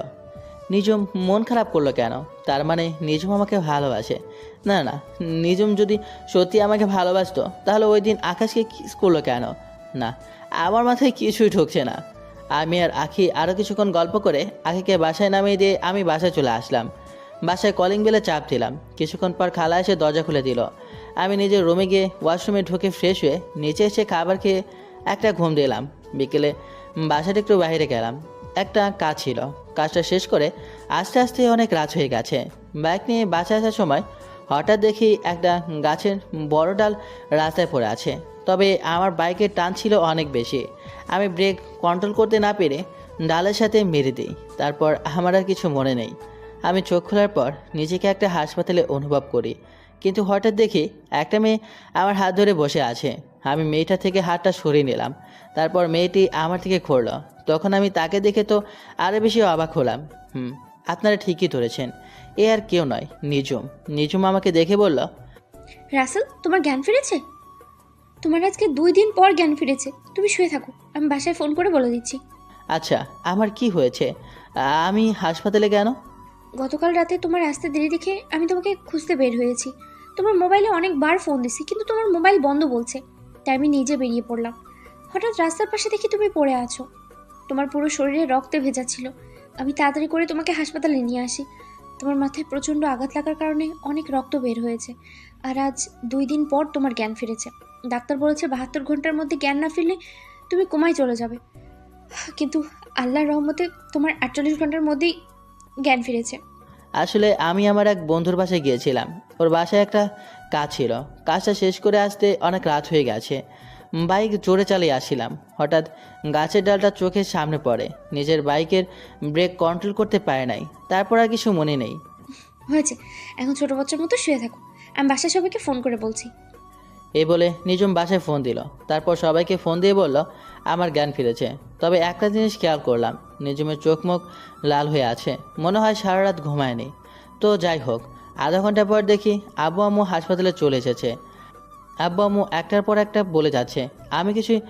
নিজম মন খারাপ করলো কেন? তার মানে নিজম আমাকে ভালোবাসে? না না, নিজম যদি সত্যি আমাকে ভালোবাসতো তাহলে ওই দিন আকাশকে কিস করলো কেন? না, আমার মাথায় কিছুই ঢুকছে না। আমি আর আখি আরও কিছুক্ষণ গল্প করে আখিকে বাসায় নামিয়ে দিয়ে আমি বাসায় চলে আসলাম। বাসায় কলিং বেলে চাপ দিলাম। কিছুক্ষণ পর খালা এসে দরজা খুলে দিল। আমি নিজের রুমে গিয়ে ওয়াশরুমে ঢুকে ফ্রেশ হয়ে নিচে এসে খাবার খেয়ে একটা ঘুম দিলাম। বিকেলে বাসাটা একটু বাইরে গেলাম, একটা কাজ ছিল। কাজটা শেষ করে আস্তে আস্তে অনেক রাত হয়ে গেছে। বাইক নিয়ে বাসায় আসার সময় হঠাৎ দেখি একটা গাছের বড় ডাল রাস্তায় পড়ে আছে। তবে আমার বাইকের টান ছিল অনেক বেশি। আমি ব্রেক কন্ট্রোল করতে না পেরে ডালের সাথে মেরে দিই। তারপর আমার আর কিছু মনে নেই। আমি চোখ খোলার পর নিজেকে একটা হাসপাতালে অনুভব করি। কিন্তু হঠাৎ দেখি একটা মেয়ে আমার হাত ধরে বসে আছে। আমি মেয়েটা থেকে হাতটা সরিয়ে নিলাম। তারপর মেয়েটি আমার থেকে ঘুরল। তখন আমি তাকে দেখে তো আরও বেশি অবাক হলাম। আপনারা ঠিকই ধরেছেন, এ আর কেউ নয়, নিজুম। নিজুম আমাকে দেখে বলল, রাসেল, তোমার জ্ঞান ফিরেছে? তোমার আজকে 2 দিন পর জ্ঞান ফিরেছে। তুমি শুয়ে থাকো, আমি বাসায় ফোন করে বলে দিচ্ছি। আচ্ছা, আমার কি হয়েছে? আমি হাসপাতালে কেন? গতকাল রাতে তোমার আসতে দেরি দেখে আমি তোমাকে খুঁজতে বের হয়েছি। তোমার মোবাইলে অনেকবার ফোন দিছি, কিন্তু তোমার মোবাইল বন্ধ বলছে। তাই আমি নিজে বেরিয়ে পড়লাম। হঠাৎ রাস্তার পাশে দেখি তুমি পড়ে আছো। তোমার পুরো শরীরে রক্তে ভেজা ছিল। আমি তাড়াতাড়ি করে তোমাকে হাসপাতালে নিয়ে আসি। তোমার মাথায় প্রচণ্ড আঘাত লাগার কারণে অনেক রক্ত বের হয়েছে। আর আজ 2 দিন পর তোমার জ্ঞান ফিরেছে। ডাক্তার বলেছে 72 ঘন্টার মধ্যে জ্ঞান না ফিরলে তুমি কোমায় চলে যাবে। কিন্তু আল্লাহর রহমতে তোমার 48 ঘন্টার মধ্যেই জ্ঞান ফিরেছে। আসলে আমি আমার এক বন্ধুর বাসায় গিয়েছিলাম। ওর বাসায় একটা কাজ ছিল। কাজটা শেষ করে আসতে অনেক রাত হয়ে গেছে। বাইক জোরে চালিয়ে আসছিলাম। হঠাৎ গাছের ডালটা চোখের সামনে পড়ে। নিজের বাইকের ব্রেক কন্ট্রোল করতে পারে নাই। তারপর আর কিছু মনে নেই। হয়েছে, এখন ছোট বাচ্চার মতো শুয়ে থাকো। আমি বাসায় সবাইকে ফোন করে বলছি। এই বলে নিজম বাসায় ফোন দিল। তারপর সবাইকে ফোন দিয়ে বলল আমার জ্ঞান ফিরেছে। তবে একটা জিনিস খেয়াল করলাম, নিজমের চোখ মুখ লাল হয়ে আছে। মনে হয় সারা রাত ঘুমায়নি। তো যাই হোক, আধা ঘন্টা পর দেখি আব্বু আম্মু হাসপাতালে চলে এসেছে। আব্বু আম্মু একটার পর একটা বলে যাচ্ছে। আমি কিছুই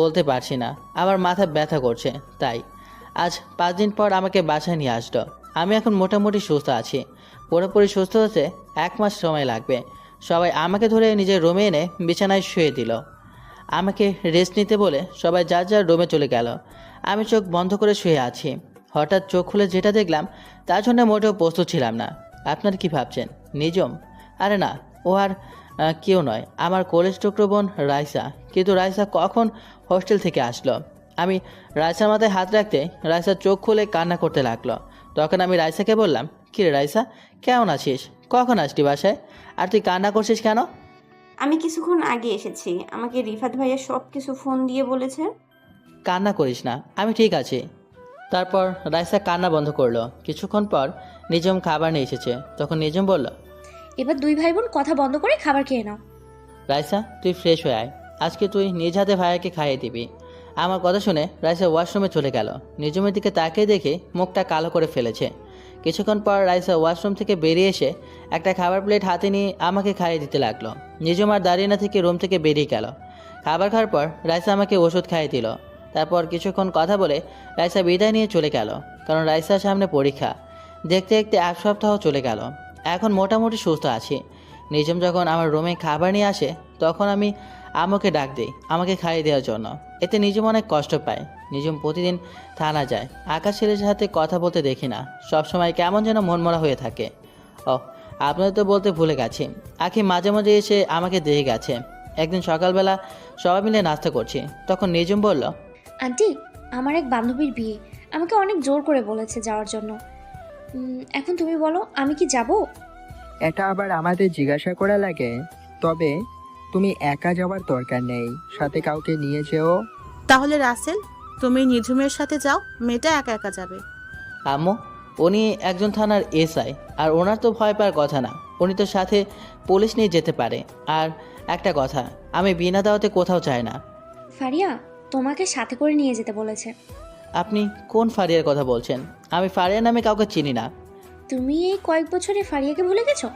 বলতে পারছি না। আমার মাথা ব্যথা করছে। তাই আজ 5 দিন পর আমাকে বাসায় নিয়ে আসলো। আমি এখন মোটামুটি সুস্থ আছি। পুরোপুরি সুস্থ হতে 1 মাস সময় লাগবে। সবাই আমাকে ধরে নিজের রুমে এনে বিছানায় শুয়ে দিল। আমাকে রেস্ট নিতে বলে সবাই যার যার রুমে চলে গেল। আমি চোখ বন্ধ করে শুয়ে আছি। হঠাৎ চোখ খুলে যেটা দেখলাম তার জন্য মোটেও প্রস্তুত ছিলাম না। আপনারা কি ভাবছেন? নিজম? আরে না, ও আর কেউ নয়, আমার কলেজ টুকরো বোন রাইসা। কিন্তু রাইসা কখন হোস্টেল থেকে আসলো? আমি রাইসার মাথায় হাত রাখতে রাইসা চোখ খুলে কান্না করতে লাগলো। তখন আমি রাইসাকে বললাম, কী রে রাইসা, কেমন আছিস? কখন আসলি বাসায়? আর তুই কান্না করছিস কেন? আমি কিছুক্ষণ আগে এসেছি, আমাকে রিফাত ভাইয়া সব কিছু ফোন দিয়ে বলেছে। কান্না করিস না, আমি ঠিক আছি। তারপর রাইসা কান্না বন্ধ করলো। কিছুক্ষণ পর নিজম খাবার নিয়ে এসেছে। তখন নিজম বলল, এবার 2 ভাই বোন কথা বন্ধ করে খাবার খেয়ে নাও। রাইসা, তুই ফ্রেশ হয়ে আয়। আজকে তুই নিজ হাতে ভাইয়াকে খাইয়ে দিবি। আমার কথা শুনে রাইসা ওয়াশরুমে চলে গেল। নিজমের দিকে তাকিয়ে দেখে মুখটা কালো করে ফেলেছে। কিছুক্ষণ পর রাইসা ওয়াশরুম থেকে বেরিয়ে এসে একটা খাবার প্লেট হাতে নিয়ে আমাকে খাইয়ে দিতে লাগলো। নিজম আর দাঁড়িয়ে না থেকে রুম থেকে বেরিয়ে গেল। খাবার খাওয়ার পর রাইসা আমাকে ওষুধ খাইয়ে দিল। তারপর কিছুক্ষণ কথা বলে রাইসা বিদায় নিয়ে চলে গেল। কারণ রাইসার সামনে পরীক্ষা। দেখতে দেখতে 1 সপ্তাহ চলে গেল। এখন মোটামুটি সুস্থ আছি। নিজম যখন আমার রুমে খাবার নিয়ে আসে তখন আমি আম্মুকে ডাক দিই আমাকে খাইয়ে দেওয়ার জন্য। এতে নিজম অনেক কষ্ট পায়। নিজম প্রতিদিন থানা যায়। আকাশ ছেলের সাথে কথা বলতে দেখি না। সবসময় কেমন যেন মনমরা হয়ে থাকে। ও, আপনাদের তো বলতে ভুলে গেছি, আখি মাঝে মাঝে এসে আমাকে দিয়ে গেছে। একদিন সকালবেলা সবাই মিলে নাস্তা করছি। তখন নিজম বলল, আন্টি, আমার এক বান্ধবীর বিয়ে, আমাকে অনেক জোর করে বলেছে যাওয়ার জন্য। এখন তুমি বলো, আমি কি যাব? এটা আবার আমাদের জিজ্ঞাসা করা লাগে? তবে তুমি একা যাওয়ার দরকার নেই, সাথে কাউকে নিয়ে যেও। তাহলে রাসেল, তুমি নিঝুমের সাথে যাও, মেয়েটা একা একা যাবে। আম্মু, উনি একজন থানার এসআই, আর ওনার তো ভয় পাওয়ার কথা না। উনি তো সাথে পুলিশ নিয়ে যেতে পারে। আর একটা কথা, আমি বিনা দাওয়াতে কোথাও চাই না। ফারিয়া তোমাকে সাথে করে নিয়ে যেতে বলেছে। আপনি কোন ফারিয়ার কথা বলছেন? আমি ফারিয়া নামে কাউকে চিনি না। তুমি এই কয়েক বছরে ফারিয়াকে ভুলে গেছো?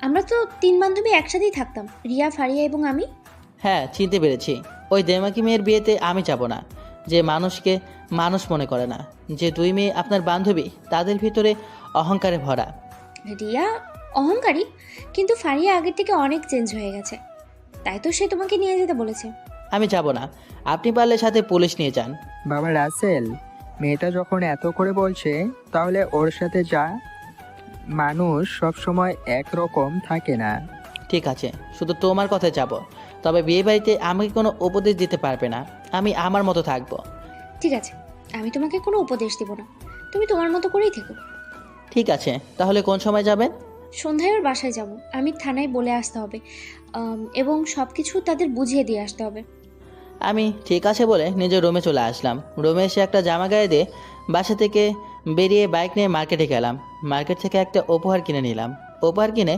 আমরা তো 3 বান্ধবী একসাথেই থাকতাম, রিয়া, ফারিয়া এবং আমি। হ্যাঁ, চিনতে পেরেছি। ওই দেমাকি মেয়ের বিয়েতে আমি যাব না। যে মানুষকে মানুষ মনে করে না। যে দুই মেয়ে আপনার বান্ধবী, তাদের ভিতরে অহংকারে ভরা। রিয়া অহংকারী, কিন্তু ফারিয়া আগের থেকে অনেক চেঞ্জ হয়ে গেছে, তাই তো সে তোমাকে নিয়ে যেতে বলেছে। আমি যাব না, আপনি পারলে সাথে পুলিশ নিয়ে যান। বাবা রাসেল, মেয়েটা যখন এত করে বলছে তাহলে ওর সাথে যা। মানুষ সব সময় একরকম থাকে না। ঠিক আছে, শুধু তোমার কথায় যাব, তবে বিয়ে বাড়িতে আমাকে কোনো উপদেশ দিতে পারবে না। আমি আমার মতো থাকবো। ঠিক আছে, আমি তোমাকে কোনো উপদেশ দেব না, তুমি তোমার মতো করেই থেকো। ঠিক আছে, তাহলে কোন সময় যাবেন? সন্ধ্যায় ওর বাসায় যাব, আমি থানায় বলে আসতে হবে, এবং সব কিছু তাদের বুঝিয়ে দিয়ে আসতে হবে। আমি ঠিক আছে বলে নিজের রুমে চলে আসলাম। রুমে এসে একটা জামা গায়ে দিয়ে বাসা থেকে বেরিয়ে বাইক নিয়ে মার্কেটে গেলাম। মার্কেট থেকে একটা উপহার কিনে নিলাম। উপহার কিনে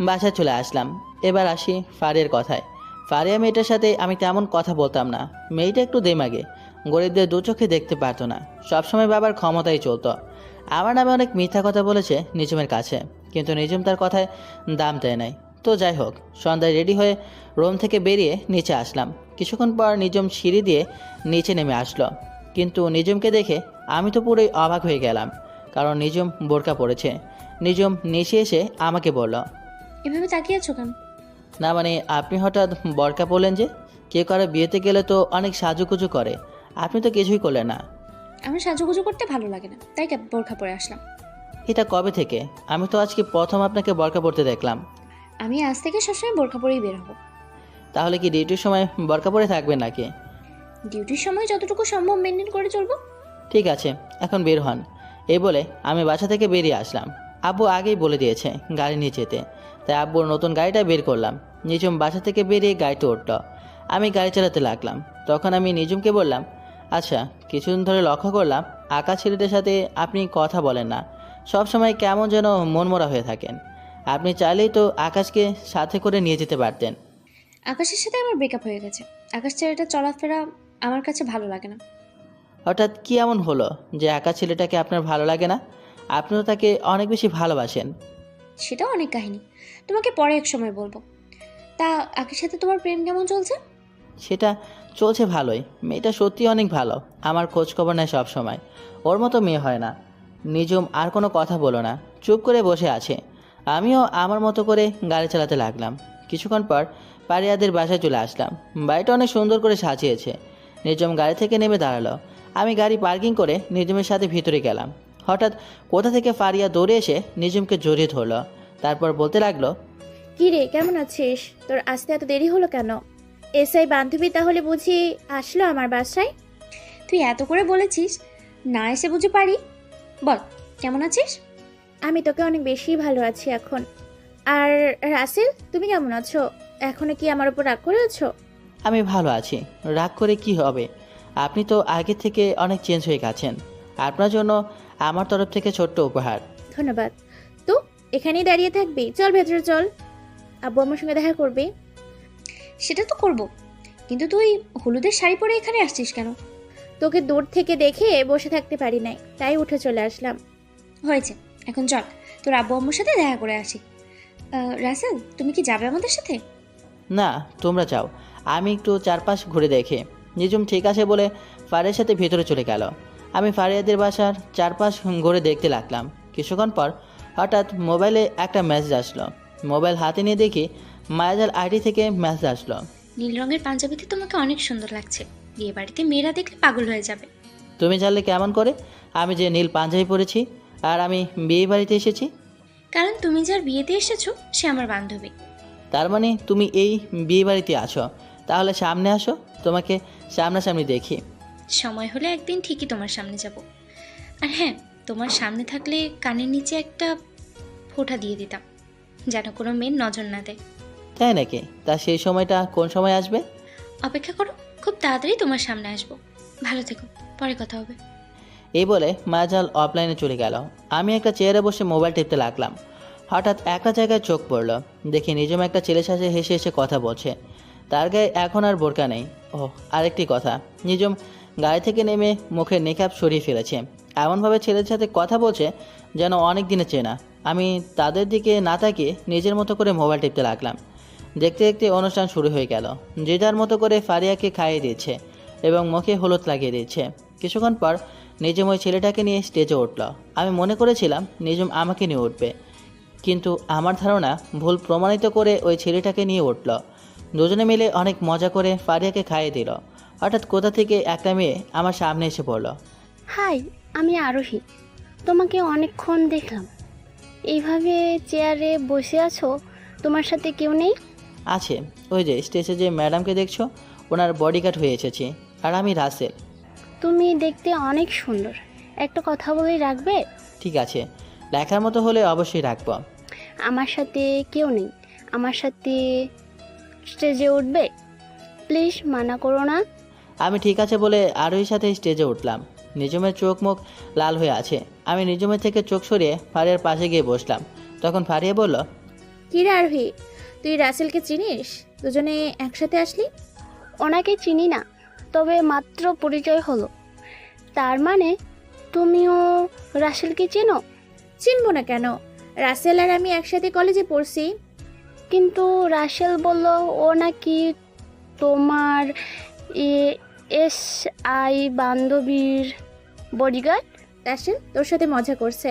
বাসায় চলে আসলাম। এবার আসি ফারিয়ার কথায়। ফারিয়া মেয়েটার সাথে আমি তেমন কথা বলতাম না। মেয়েটা একটু দেমাগে, গরিবদের দু চোখে দেখতে পারতো না, সবসময় বাবার ক্ষমতাই চলতো। আমার নামে অনেক মিথ্যা কথা বলেছে নিজুমের কাছে, কিন্তু নিজুম তার কথায় দাম দেয় নাই। তো যাই হোক, সন্ধ্যায় রেডি হয়ে রুম থেকে বেরিয়ে নিচে আসলাম। কিছুক্ষণ পর নিজুম সিঁড়ি দিয়ে নিচে নেমে আসলো, কিন্তু নিজুমকে দেখে আমি তো পুরোই অবাক হয়ে গেলাম, কারণ নিজুম বোরকা পড়েছে। নিজুম নিচে এসে আমাকে বলল, এভাবে তাকিয়ে আছো কেন? না মানে আপনি হঠাৎ বোরকা পরলেন যে? কেউ কারো বিয়েতে গেলে তো অনেক সাজুগুজু করে, আপনি তো কিছুই করলেন না। আমার সাজুগুজু করতে ভালো লাগে না, তাই বোরখা পরে আসলাম। এটা কবে থেকে? আমি তো আজকে প্রথম আপনাকে বোরকা পরতে দেখলাম। আমি আজ থেকে সবসময় বোরখা পরেই বের হবো। তাহলে কি ডিউটির সময় বোরকা পরে থাকবেন নাকি? ডিউটির সময় যতটুকু সম্ভব মেনটেন করে চলবো। ঠিক আছে, এখন বের হন। এই বলে আমি বাসা থেকে বেরিয়ে আসলাম। আব্বু আগেই বলে দিয়েছে গাড়ি নিয়ে যেতে, তাই আব্বুর নতুন গাড়িটা বের করলাম। নিজুম বাসা থেকে বেরিয়ে গাড়িতে উঠল। আমি গাড়ি চালাতে লাগলাম। তখন আমি নিজুমকে বললাম, আচ্ছা, কিছুদিন ধরে লক্ষ্য করলাম আকাশ ছেলেটার সাথে আপনি কথা বলেন না, সব সময় কেমন যেন মনমরা হয়ে থাকেন। আপনি চাইলেই তো আকাশকে সাথে করে নিয়ে যেতে পারতেন। আকাশের সাথে আমার ব্রেকআপ হয়ে গেছে। আকাশ ছেলেটা চলাফেরা আমার কাছে ভালো লাগে না। হঠাৎ কি এমন হলো যে আকাশ ছেলেটাকে আপনার ভালো লাগে না? আপনিও তাকে অনেক বেশি ভালোবাসেন। সেটাও অনেক কাহিনী, তোমাকে পরে এক সময় বলবো। তা আকাশের সাথে তোমার প্রেম কেমন চলছে? সেটা চলছে ভালোই। মেয়েটা সত্যি অনেক ভালো, আমার খোঁজ খবর নেয় সব সময়। ওর মতো মেয়ে হয় না। নিজুম আর কোনো কথা বলো না, চুপ করে বসে আছে। আমিও আমার মতো করে গাড়ি চালাতে লাগলাম। কিছুক্ষণ পর পারিয়াদের বাসায় চলে আসলাম। বাড়িটা অনেক সুন্দর করে সাজিয়েছে। নিজুম গাড়ি থেকে নেমে দাঁড়ালো। আমি গাড়ি পার্কিং করে নিজুমের সাথে ভিতরে গেলাম। হঠাৎ কোথা থেকে ফারিয়া দৌড়ে এসে নিজুমকে জড়িয়ে ধরলো। তারপর বলতে লাগলো, কি রে, কেমন আছিস? তোর আসতে এত দেরি হলো কেন? এসআই বান্ধবী তাহলে বুঝি আসলো আমার বাসায়? তুই এত করে বলেছিস, না এসে বুঝে পারি? বল, কেমন আছিস? আমি তোকে অনেক বেশি ভালো আছি এখন। আর রাসেল, তুমি কেমন আছো? এখনো কি আমার উপর রাগ করে আছো? আমি ভালো আছি, রাগ করে কি হবে? আপনি তো আগে থেকে অনেক চেঞ্জ হয়ে গেছেন। আপনার জন্য আমার তরফ থেকে ছোট্ট উপহার। ধন্যবাদ। তো এখানেই দাঁড়িয়ে থাকবি? চল ভেতরে চল, আব্বু আমার সঙ্গে দেখা করবি। সেটা তো করব, কিন্তু তুই হলুদের শাড়ি পরে এখানে আসছিস কেন? তোকে দূর থেকে দেখে বসে থাকতে পারি নাই, তাই উঠে চলে আসলাম। হয়েছে, এখন চল তোর আব্বু আম্মুর সাথে দেখা করে আসি। রাসেল, তুমি কি যাবে আমাদের সাথে? না, তোমরা যাও, আমি একটু চারপাশ ঘুরে দেখি। নিজুম ঠিক আছে বলে ফারিয়ার সাথে ভেতরে চলে গেল। আমি ফারিয়াদের বাসার চারপাশ ঘুরে দেখতে লাগলাম। কিছুক্ষণ পর হঠাৎ মোবাইলে একটা মেসেজ আসলো। মোবাইল হাতে নিয়ে দেখি মায়াজাল আইডি থেকে মেসেজ আসলো। নীল রঙের পাঞ্জাবিতে তোমাকে অনেক সুন্দর লাগছে, বিয়ে বাড়িতে মেয়েরা দেখলে পাগল হয়ে যাবে। তুমি জানলে কেমন করে আমি যে নীল পাঞ্জাবি পরেছি আর আমি বিয়ে বাড়িতে এসেছি? কারণ তুমি যার বিয়েতে এসেছো সে আমার বান্ধবী। তার মানে তুমি এই বিয়ে বাড়িতে আছো? তাহলে সামনে আসো, তোমাকে সামনাসামনি দেখি। সময় হলে একদিন ঠিকই তোমার সামনে যাব। আর হ্যাঁ, তোমার সামনে থাকলে কানের নিচে একটা ফোঁটা দিয়ে দিতাম, যেন কোনো মেয়ের নজর না দেয়। তাই নাকি? তা সেই সময়টা কোন সময় আসবে? অপেক্ষা করো, খুব তাড়াতাড়ি তোমার সামনে আসবো। ভালো থেকো, পরে কথা হবে। এই বলে মায়াজাল অফলাইনে চলে গেল। আমি একটা চেয়ারে বসে মোবাইল টিপতে লাগলাম। হঠাৎ একটা জায়গায় চোখ পড়লো, দেখি নিজম একটা ছেলের সাথে হেসে হেসে কথা বলছে। তার গায়ে এখন আর বোরকা নেই। ও আরেকটি কথা, নিজম গাড়ি থেকে নেমে মুখের নেকআপ সরিয়ে ফেলেছে। এমনভাবে ছেলের সাথে কথা বলছে যেন অনেক দিনে চেনা। আমি তাদের দিকে না তাকিয়ে নিজের মতো করে মোবাইল টিপতে লাগলাম। দেখতে দেখতে অনুষ্ঠান শুরু হয়ে গেল। যে যার মতো করে ফারিয়াকে খাইয়ে দিচ্ছে। এবং মুখে হলুদ লাগিয়ে দিচ্ছে। কিছুক্ষণ পর নিজুম ওই ছেলেটাকে নিয়ে স্টেজে উঠল। আমি মনে করেছিলাম নিজুম আমাকে নিয়ে উঠবে, কিন্তু আমার ধারণা ভুল প্রমাণিত করে ওই ছেলেটাকে নিয়ে উঠল। দুজনে মিলে অনেক মজা করে ফারিয়াকে খাইয়ে দিল। হঠাৎ কোথা থেকে একটা মেয়ে আমার সামনে এসে পড়ল। হাই, আমি আরোহী। তোমাকে অনেকক্ষণ দেখলাম। এইভাবে চেয়ারে বসে আছো, তোমার সাথে কেউ নেই? আছে, ওই যে স্টেজে যে ম্যাডামকে দেখছো, ওনার বডিগার্ড হয়ে এসেছি। আর আমি রাসেল। তুমি দেখতে অনেক সুন্দর। একটা কথা বলেই রাখবে? ঠিক আছে, লেখার মতো হলে অবশ্যই রাখবো। আমার সাথে কেউ নেই, আমার সাথে স্টেজে উঠবে? প্লিজ মানা করো না। আমি ঠিক আছে বলে আরোহীর সাথে স্টেজে উঠলাম। নিজুমের চোখ মুখ লাল হয়ে আছে। আমি নিজুমের থেকে চোখ সরিয়ে ফারিয়ার পাশে গিয়ে বসলাম। তখন ফারিয়া বলল, কি রে আরোহী, তুই রাসেলকে চিনিস? দুজনে একসাথে আসলি? ওনাকে চিনি না, তবে মাত্র পরিচয় হলো। তার মানে তুমিও রাসেলকে চেনো? চিনবো না কেন? রাসেল আর আমি একসাথে কলেজে পড়ছি। কিন্তু রাসেল বলল ও নাকি তোমার এসআই বান্ধবীর বডিগার্ড। রাসেল তোর সাথে মজা করছে।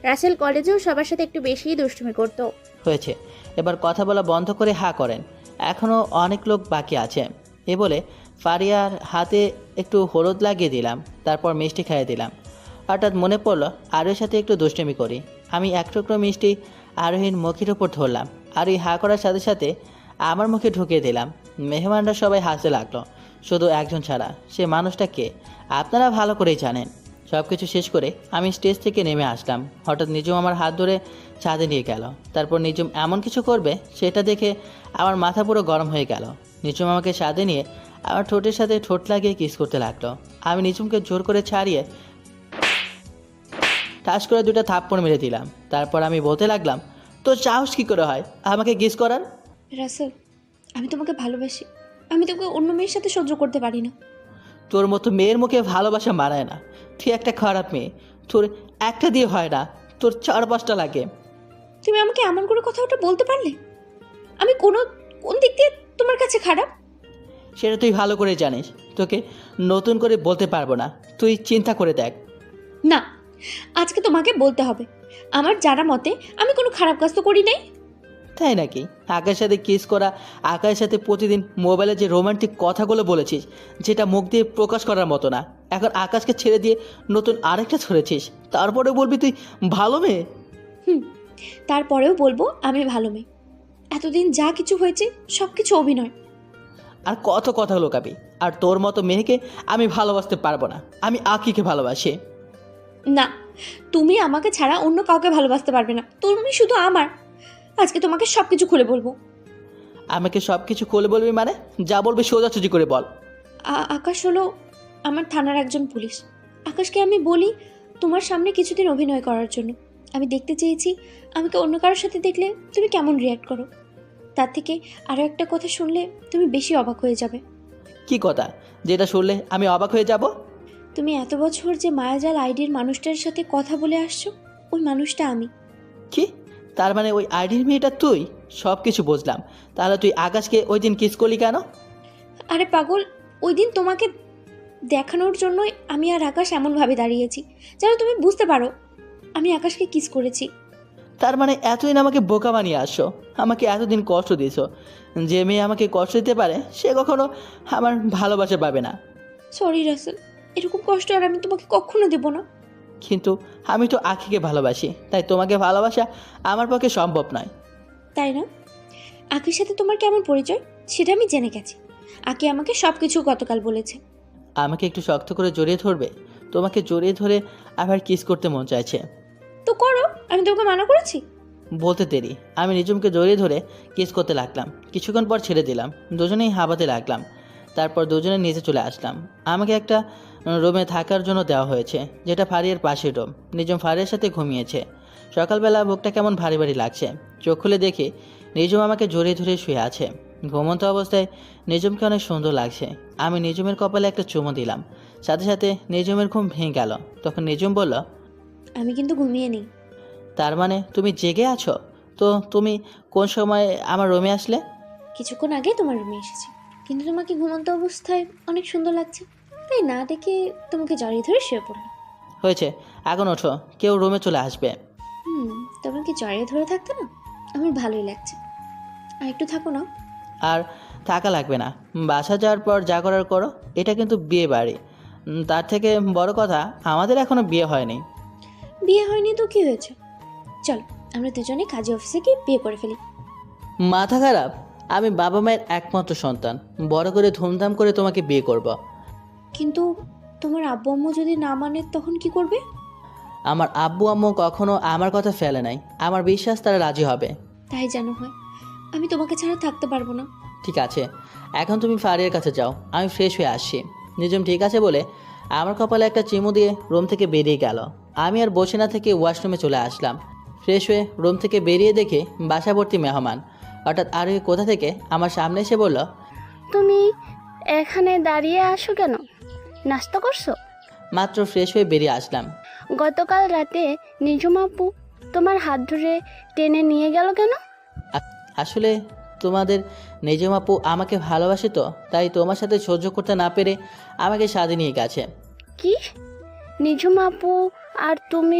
রাসেল কলেজেও সবার সাথে একটু বেশিই দুষ্টুমি করতো। হয়েছে, এবার কথা বলা বন্ধ করে হা করেন, এখনও অনেক লোক বাকি আছে। এ বলে ফারিয়ার হাতে একটু হলুদ লাগিয়ে দিলাম, তারপর মিষ্টি খাইয়ে দিলাম। হঠাৎ মনে পড়লো আরোহীর সাথে একটু দুষ্টুমি করি। আমি এক টুকরো মিষ্টি আরোহীর মুখের উপর ধরলাম, আর এই হা করার সাথে সাথে আমার মুখে ঢুকিয়ে দিলাম। মেহমানরা সবাই হাসতে লাগলো, শুধু একজন ছাড়া। সে মানুষটা কে আপনারা ভালো করেই জানেন। সব কিছু শেষ করে আমি স্টেজ থেকে নেমে আসলাম। হঠাৎ নিজুম আমার হাত ধরে ছাদে নিয়ে গেল। তারপর নিজুম এমন কিছু করবে সেটা দেখে আমার মাথা পুরো গরম হয়ে গেল। নিজুম আমাকে ছাদে নিয়ে আমার ঠোঁটের সাথে ঠোঁট লাগিয়ে কিস করতে লাগলো। আমি নিজুমকে জোর করে ছাড়িয়ে ঠাস করে দুটো থাপ্পড় মেরে দিলাম। তারপর আমি বলতে লাগলাম, তোর সাহস কী করে হয় আমাকে কিস করার? রাসেল, আমি তোমাকে ভালোবাসি। আমি তোকে অন্য মেয়ের সাথে সহ্য করতে পারি না। তোর মতো মেয়ের মুখে ভালোবাসা মানায় না। তুই একটা খারাপ মেয়ে, তোর একটা দিয়ে হয় না, তোর 4-5টা লাগে। তুমি আমাকে এমন করে কথা ওটা বলতে পারলে? আমি কোন দিক দিয়ে তোমার কাছে খারাপ? সেটা তুই ভালো করে জানিস, তোকে নতুন করে বলতে পারবো না। তুই চিন্তা করে দেখ। না, আজকে তোমাকে বলতে হবে। আমার জানা মতে আমি কোনো খারাপ কাজ তো করি নাই। তাই নাকি? আকাশের সাথে কিস করা, আকাশের সাথে প্রতিদিন মোবাইলে যে রোমান্টিক কথাগুলো বলেছিস, যেটা মুখ দিয়ে প্রকাশ করার মতো না, এখন আকাশকে ছেড়ে দিয়ে নতুন আরেকটা ছড়েছিস, তারপরে বলবি তুই ভালো মেয়ে? তারপরেও বলবো আমি ভালো মেয়ে। এতদিন যা কিছু হয়েছে সব কিছু অভিনয়। আর কত কথা লোকাবি? আর তোর মতো মেয়েকে আমি ভালোবাসতে পারবো না। আমি আকিকে ভালোবাসি। না, তুমি আমাকে ছাড়া অন্য কাউকে ভালোবাসতে পারবে না। তুমি শুধু আমার। আজকে তোমাকে সব কিছু খুলে বলবো। আমাকে সব কিছু খুলে বলবি মানে? যা বলবি সোজাসুজি করে বল। আকাশ হলো আমার থানার একজন পুলিশ। আকাশকে আমি বলি তোমার সামনে কিছুদিন অভিনয় করার জন্য। আমি দেখতে চেয়েছি আমাকে অন্য কারোর সাথে দেখলে তুমি কেমন রিয়্যাক্ট করো। তার থেকে আরও একটা কথা শুনলে তুমি বেশি অবাক হয়ে যাবে। কি কথা যেটা শুনলে আমি অবাক হয়ে যাব? তুমি এত বছর যে মায়াজাল আইডির মানুষটার সাথে কথা বলে আসছো, ওই মানুষটা আমি। কি? তার মানে ওই আইডির মেয়েটা তুই? সব কিছু বুঝলাম। তাহলে তুই আকাশকে ওই দিন কিস করলি কেন? আরে পাগল, ওই দিন তোমাকে দেখানোর জন্যই আমি আর আকাশ এমনভাবে দাঁড়িয়েছি যেন তুমি বুঝতে পারো আমি আকাশকে কিস করেছি। তার মানে এতদিন আমাকে বোকা বানিয়ে আসছো, আমাকে এতদিন কষ্ট দিয়েছো। যে মেয়ে আমাকে কষ্ট দিতে পারে সে কখনো আমার ভালোবাসা পাবে না। সরি রাসেল, এরকম কষ্ট আর আমি তোমাকে কখনো দেব না। কিন্তু আমি তো আখিকে ভালোবাসি, তাই তোমাকে ভালোবাসা আমার পক্ষে সম্ভব নয়। তাই না? আখির সাথে তোমার কেমন পরিচয় সেটা আমি জেনে গেছি। আকি আমাকে সব কিছু গতকাল বলেছে। আমাকে একটু শক্ত করে জড়িয়ে ধরবে? তোমাকে জড়িয়ে ধরে আবার কিস করতে মন চাইছে। তো করো, আমি তোমাকে মানা করেছি? বলতে দেরি, আমি নিজুমকে জড়িয়ে ধরে কিস করতে লাগলাম। কিছুক্ষণ পর ছেড়ে দিলাম। দুজনেই হাবাতে লাগলাম। তারপর দুজনে নিচে চলে আসলাম। আমাকে একটা রুমে থাকার জন্য দেওয়া হয়েছে, যেটা ফারিয়ার পাশের রুম। নিজুম ফারিয়ার সাথে ঘুমিয়েছে। সকালবেলা বুকটা কেমন ভারী ভারী লাগছে। চোখ খুলে দেখি নিজুম আমাকে জড়িয়ে ধরে শুয়ে আছে। ঘুমন্ত অবস্থায় নিজুমকে অনেক সুন্দর লাগছে। আমি নিজুমের কপালে একটা চুমো দিলাম। সাথে সাথে নিজুমের ঘুম ভেঙে গেল। তখন নিজুম বলল, আমি কিন্তু ঘুমিয়ে নেই। তার মানে তুমি জেগে আছো? তো তুমি কোন সময় আমার রুমে আসলে? কিছুক্ষণ আগে তোমার রুমে এসেছি, কিন্তু তোমাকে ঘুমন্ত অবস্থায় অনেক সুন্দর লাগছে। তাই না ডেকে তোমাকে জড়িয়ে ধরে শুয়ে পড়লাম। হয়েছে, এখন ওঠো, কেউ রুমে চলে আসবে। তোমাকে জড়িয়ে ধরে থাকতে না আমার ভালোই লাগছে। আর একটু থাকো না। আর থাকা লাগবে না, বাসা যাওয়ার পর যা করার করো। এটা কিন্তু বিয়ে বাড়ি। তার থেকে বড় কথা, আমাদের এখনো বিয়ে হয়নি। বিয়ে হয়নি তো কি হয়েছে, চল আমরা দুজনে কাজী অফিসে গিয়ে বিয়ে করে ফেলি। মাথা খারাপ? আমি বাবা মায়ের একমাত্র সন্তান, বড় করে ধুমধাম করে তোমাকে বিয়ে করব। কিন্তু তোমার আব্বু আম্মু যদি না মানে তখন কি করবে? আমার আব্বু আম্মু কখনো আমার কথা ফেলে নাই, আমার বিশ্বাস তারা রাজি হবে। তাই যেন হয়, আমি তোমাকে ছাড়া থাকতে পারবো না। ঠিক আছে, এখন তুমি ফারিয়ার কাছে যাও, আমি ফ্রেশ হয়ে আসছি। নিজম ঠিক আছে বলে আমার কপালে একটা চিমু দিয়ে রুম থেকে বেরিয়ে গেল। আমি আর বসে না থেকে ওয়াশরুমে চলে আসলাম। ফ্রেশ হয়ে রুম থেকে বেরিয়ে দেখে বাসাভর্তি মেহমান। হঠাৎ আরোহী কোথা থেকে আমার সামনে এসে বলল, তুমি এখানে দাঁড়িয়ে আসো কেন? নাস্তা করছো? মাত্র ফ্রেশ হয়ে বেরিয়ে আসলাম। গতকাল রাতে নিজুম আপু তোমার হাত ধরে টেনে নিয়ে গেল কেন? আসলে তোমাদের নিজম আপু আমাকে ভালোবাসে, তো তাই তোমার সাথে সহ্য করতে না পেরে আমাকে সাথে নিয়ে গেছে। কি? নিজুম আপু আর তুমি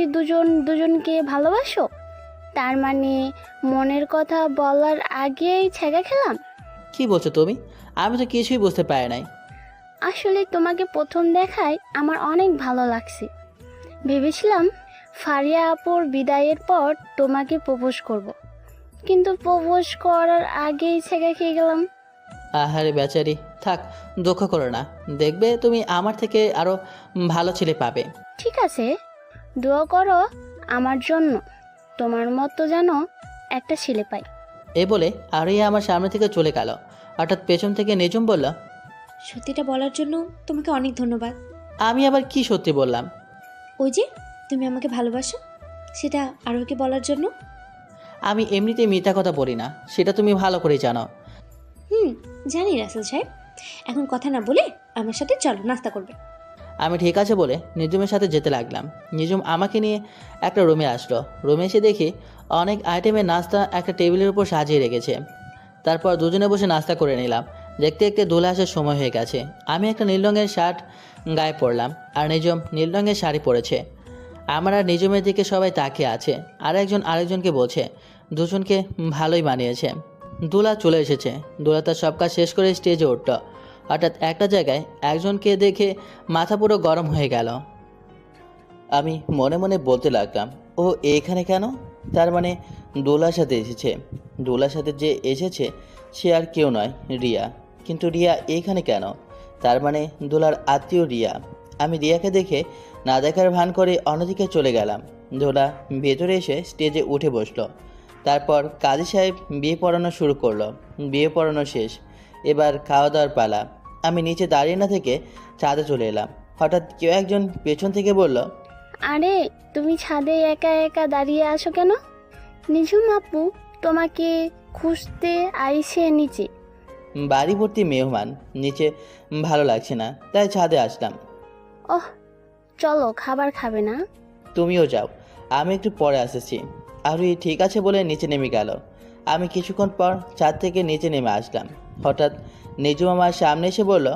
দুজনকে ভালোবাসো? তার মানে মনের কথা বলার আগেই ছেঁকা খেলাম? কি বলছো তুমি? আমি তো কিছুই বুঝতে পারি নাই। আসলে তোমাকে প্রথম দেখায় আমার অনেক ভালো লাগছে। ভেবেছিলাম ফারিয়া আপুর বিদায়ের পর তোমাকে প্রপোজ করব, কিন্তু প্রপোজ করার আগেই ছেঁকা খেয়ে গেলাম। আহারে বেচারি, থাক দুঃখ করো না, দেখবে তুমি আমার থেকে আরো ভালো ছেলে পাবে। ঠিক আছে, দোয়া করো আমার জন্য, তোমার মতো যেন একটা ছেলে পাই। এ বলে আরিয়া আমার সামনে থেকে চলে গেল। হঠাৎ পেছন থেকে নিজম বলল, সত্যিটা বলার জন্য তোমাকে অনেক ধন্যবাদ। আমি আবার কি সত্যি বললাম? ওই যে তুমি আমাকে ভালোবাসো, সেটা আরোহীকে বলার জন্য। আমি এমনিতেই মিথ্যা কথা বলি না, সেটা তুমি ভালো করে জানো। জানি রাসেল সাহেব, এখন কথা না বলে আমার সাথে চলো, নাস্তা করবে। আমি ঠিক আছে বলে নিজুমের সাথে যেতে লাগলাম। নিজুম আমাকে নিয়ে একটা রুমে আসলো। রুমে এসে দেখি অনেক আইটেমের নাস্তা একটা টেবিলের উপর সাজিয়ে রেখেছে। তারপর দুজনে বসে নাস্তা করে নিলাম। দেখতে দেখতে দোলে আসার সময় হয়ে গেছে। আমি একটা নীল রঙের শার্ট গায়ে পরলাম, আর নিজম নীল রঙের শাড়ি পরেছে। আমার আর নিজমের দিকে সবাই তাকিয়ে আছে, আর একজন আরেকজনকে বলছে। দুজনকে ভালোই মানিয়েছে। দোলা চলে এসেছে। দোলা তার সব কাজ শেষ করে স্টেজে উঠল। হঠাৎ একটা জায়গায় একজনকে দেখে মাথা পুরো গরম হয়ে গেল। আমি মনে মনে বলতে লাগলাম, ও এখানে কেন? তার মানে দোলার সাথে এসেছে। দোলার সাথে যে এসেছে সে আর কেউ নয়, রিয়া। কিন্তু রিয়া এখানে কেন? তার মানে দোলার আত্মীয় রিয়া। আমি রিয়াকে দেখে না দেখার ভান করে অন্যদিকে চলে গেলাম। দোলা ভেতরে এসে স্টেজে উঠে বসলো। তারপর কাজী সাহেব বিয়ে পড়ানো শুরু করলো। বিয়ে পড়ানো শেষ, এবার খাওয়া দাওয়ার পালা। আমি নিচে দাঁড়িয়ে না থেকে ছাদে চলে এলাম। হঠাৎ কেউ একজন পেছন থেকে বলল, আরে তুমি ছাদে একা একা দাঁড়িয়ে আছো কেন? নিজুম আপু তোমাকে খুঁজতে আইসে নিচে। বাড়ি ভর্তি মেহমান, নিচে ভালো লাগছে না, তাই ছাদে আসলাম। ওহ, চলো খাবার খাবে না? তুমিও যাও, আমি একটু পরে আসছি। আরোহী ঠিক আছে বলে নিচে নেমে গেল। আমি কিছুক্ষণ পর ছাদ থেকে নিচে নেমে আসলাম। হঠাৎ নিজুম আমার সামনে এসে বলল,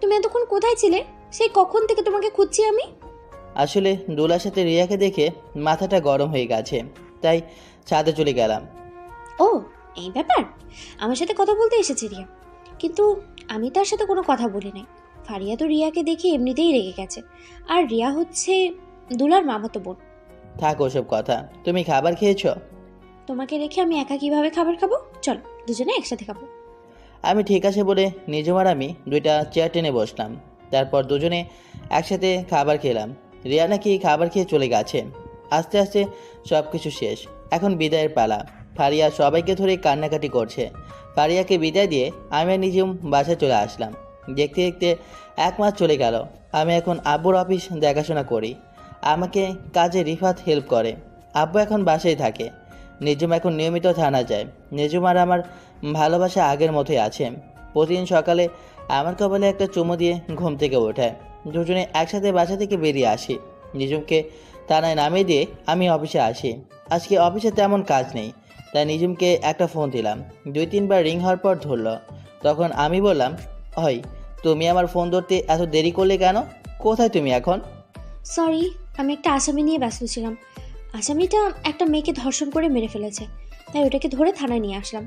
তুমি এতক্ষণ কোথায় ছিলে? সেই কখন থেকে তোমাকে খুঁজছি আমি। আসলে দোলার সাথে রিয়াকে দেখে মাথাটা গরম হয়ে গেছে, তাই ছাদে চলে গেলাম। ও এই ব্যাপার, আমার সাথে কথা বলতে এসেছে রিয়া, কিন্তু আমি তার সাথে কোনো কথা বলি নাই। ফারিয়া তো রিয়াকে দেখে এমনিতেই রেগে গেছে, আর রিয়া হচ্ছে দুলার মামাতো বোন। থাক ওসব কথা, তুমি খাবার খেয়েছো? তোমাকে রেখে আমি একা কিভাবে খাবার খাবো? চল দুজনে একসাথে খাবো। আমি ঠিক আছে বলে নিজম আর আমি দুইটা চেয়ার টেনে বসলাম। তারপর দুজনে একসাথে খাবার খেলাম। রিয়া নাকি খাবার খেয়ে চলে গেছে। আস্তে আস্তে সব কিছু শেষ, এখন বিদায়ের পালা। ফারিয়া সবাইকে ধরে কান্নাকাটি করছে। ফারিয়াকে বিদায় দিয়ে আমি আর নিজম বাসায় চলে আসলাম। দেখতে দেখতে 1 মাস চলে গেল। আমি এখন আব্বুর অফিস দেখাশোনা করি, আমাকে কাজে রিফাত হেল্প করে। আব্বু এখন বাসায় থাকে। নিজম এখন নিয়মিত থানা যায়। নিজম আর আমার ভালোবাসা আগের মতোই আছে। প্রতিদিন সকালে আমার কপালে একটা চুমো দিয়ে ঘুম থেকে ওঠায়। দুজনে একসাথে বাসা থেকে বেরিয়ে আসি। নিজমকে থানায় নামিয়ে দিয়ে আমি অফিসে আসি। আজকে অফিসে তেমন কাজ নেই, তাই নিজমকে একটা ফোন দিলাম। 2-3 বার রিং হওয়ার পর ধরল। তখন আমি বললাম, হয় তুমি আমার ফোন ধরতে এত দেরি করলে কেন? কোথায় তুমি এখন? সরি, আমি একটা আসামি নিয়ে ব্যস্ত ছিলাম। আসামিটা একটা মেয়েকে ধর্ষণ করে মেরে ফেলেছে, তাই ওটাকে ধরে থানায় নিয়ে আসলাম।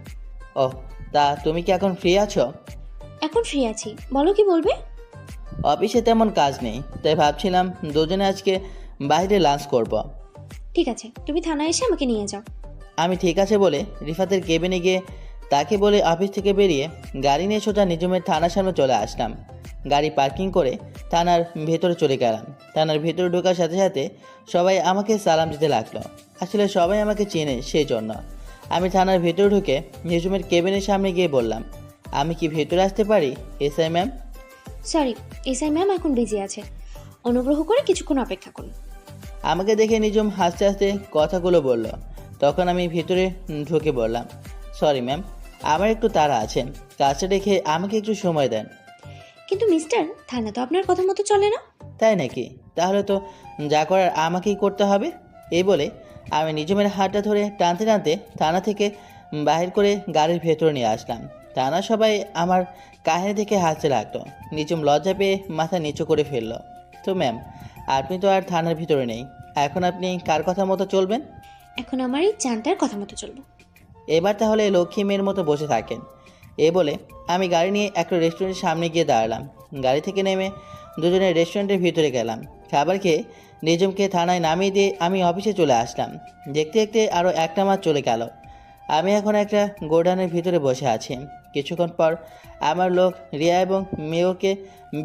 ও, তা তুমি কি এখন ফ্রি আছো? এখন ফ্রি আছি, বলো কি বলবে? অফিসে তেমন কাজ নেই, তাই ভাবছিলাম দুজনে আজকে বাইরে লাঞ্চ করব। ঠিক আছে, তুমি থানায় এসে আমাকে নিয়ে যাও। আমি ঠিক আছে বলে রিফাতের কেবিনে গিয়ে তাকে বলে অফিস থেকে বেরিয়ে গাড়ি নিয়ে সোজা নিজুমের থানার সামনে চলে আসলাম। গাড়ি পার্কিং করে থানার ভেতরে চলে গেলাম। থানার ভেতরে ঢোকার সাথে সাথে সবাই আমাকে সালাম দিতে লাগলো। আসলে সবাই আমাকে চেনে, সেই জন্য। আমি থানার ভেতরে ঢুকে নিজুমের কেবিনের সামনে গিয়ে বললাম, আমি কি ভেতরে আসতে পারি SI ma'am? Sorry, SI ma'am এখন বিজি আছে, অনুগ্রহ করে কিছুক্ষণ অপেক্ষা করুন। আমাকে দেখে নিজুম হাসতে হাসতে কথাগুলো বলল। তখন আমি ভিতরে ঢুকে বললাম, সরি ম্যাম, আমার একটু তাড়া আছে, কাজটা রেখে আমাকে একটু সময় দেন। কিন্তু মিস্টার, থানা তো আপনার কথা মতো চলে না। তাই নাকি? তাহলে তো যা করার আমাকেই করতে হবে। এই বলে আমি নিজুমের হাতটা ধরে টানতে টানতে থানা থেকে বাহির করে গাড়ির ভেতরে নিয়ে আসলাম। থানা সবাই আমার কাহিনী দেখে হাসতে লাগলো। নিজুম লজ্জা পেয়ে মাথা নিচু করে ফেললো। তো ম্যাম, আপনি তো আর থানার ভিতরে নেই, এখন আপনি কার কথা মতো চলবেন? এখন আমার এই চানটার কথা মতো চলবো। এবার তাহলে লক্ষ্মী মেয়ের মতো বসে থাকেন। এ বলে আমি গাড়ি নিয়ে একটা রেস্টুরেন্টের সামনে গিয়ে দাঁড়ালাম। গাড়ি থেকে নেমে দুজনের রেস্টুরেন্টের ভিতরে গেলাম। খাবার খেয়ে নিজুমকে থানায় নামিয়ে দিয়ে আমি অফিসে চলে আসলাম। দেখতে দেখতে আরও একটা মাস চলে গেল। আমি এখন একটা গোডাউনের ভিতরে বসে আছি। কিছুক্ষণ পর আমার লোক রিয়া এবং মেয়রকে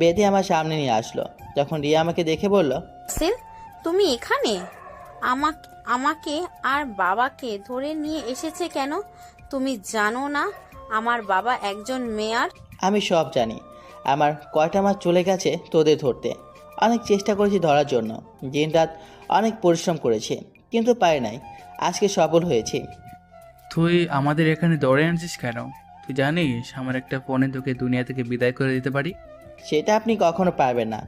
বেঁধে আমার সামনে নিয়ে আসলো। তখন রিয়া আমাকে দেখে বলল, রাসেল, তুমি এখানে? আমাকে আর বাবাকে ধরে নিয়ে এসেছে কেন? তুমি জানো না আমার বাবা একজন মেয়র? আমি সব জানি। আমার কয়টা মাস চলে গেছে তোদের ধরতে। অনেক চেষ্টা করেছি ধরার জন্য, দিন রাত অনেক পরিশ্রম করেছি, কিন্তু পারি নাই। আজকে সফল হয়েছি। তুই আমাদের এখানে দৌড়ে আনছিস কেন? তুই জানিস আমার একটা ফোনে তোকে দুনিয়া থেকে বিদায় করে দিতে পারি। সেটা আপনি কখনো পারবেন না।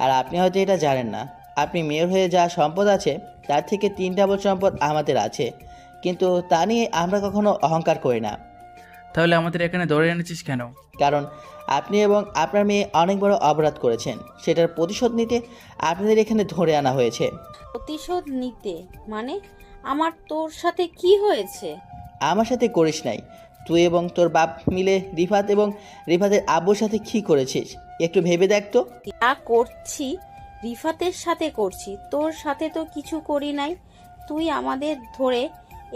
আর আপনি হয়তো এটা জানেন না, আপনি মেয়র হয়ে যা সম্পদ আছে তার থেকে 3 ডাবল সম্পদ আমাদের আছে, কিন্তু তা নিয়ে আমরা কখনো অহংকার করি না। তাহলে আমাদের এখানে দৌড়ে এনেছিস কেন? কারণ আপনি এবং আপনার মেয়ে অনেক বড় অপরাধ করেছেন, সেটার প্রতিশোধ নিতে আপনাদের এখানে ধরে আনা হয়েছে। প্রতিশোধ নিতে মানে? আমার তোর সাথে কি হয়েছে? আমার সাথে করিস নাই, তুই এবং তোর বাপ মিলে রিফাত এবং রিফাতের আব্বুর সাথে কী করেছিস একটু ভেবে দেখ তো। যা করছি রিফাতের সাথে করছি, তোর সাথে তো কিছু করি নাই। তুই আমাদের ধরে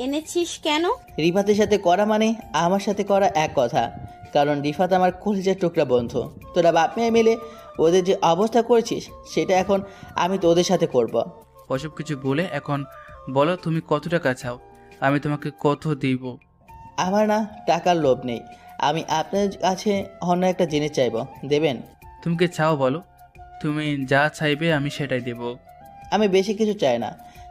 এনেছিস কেন? রিফাতের সাথে করা মানে আমার সাথে করা এক কথা, কারণ রিফাত আমার কলেজের টুকরা বন্ধু। তোরা বাপ মেয়ে মিলে ওদের যে অবস্থা করেছিস সেটা এখন আমি তো ওদের সাথে করব। ওসব কিছু বলে এখন বলো তুমি কত টাকা চাও, আমি তোমাকে কত দিব। আমার না টাকার লোভ নেই, আমি আপনার কাছে অন্য একটা জিনিস চাইব, দেবেন? তুমি কি চাও বলো, তুমি যা চাইবে আমি সেটাই দেব। আমি বেশি কিছু চাই না,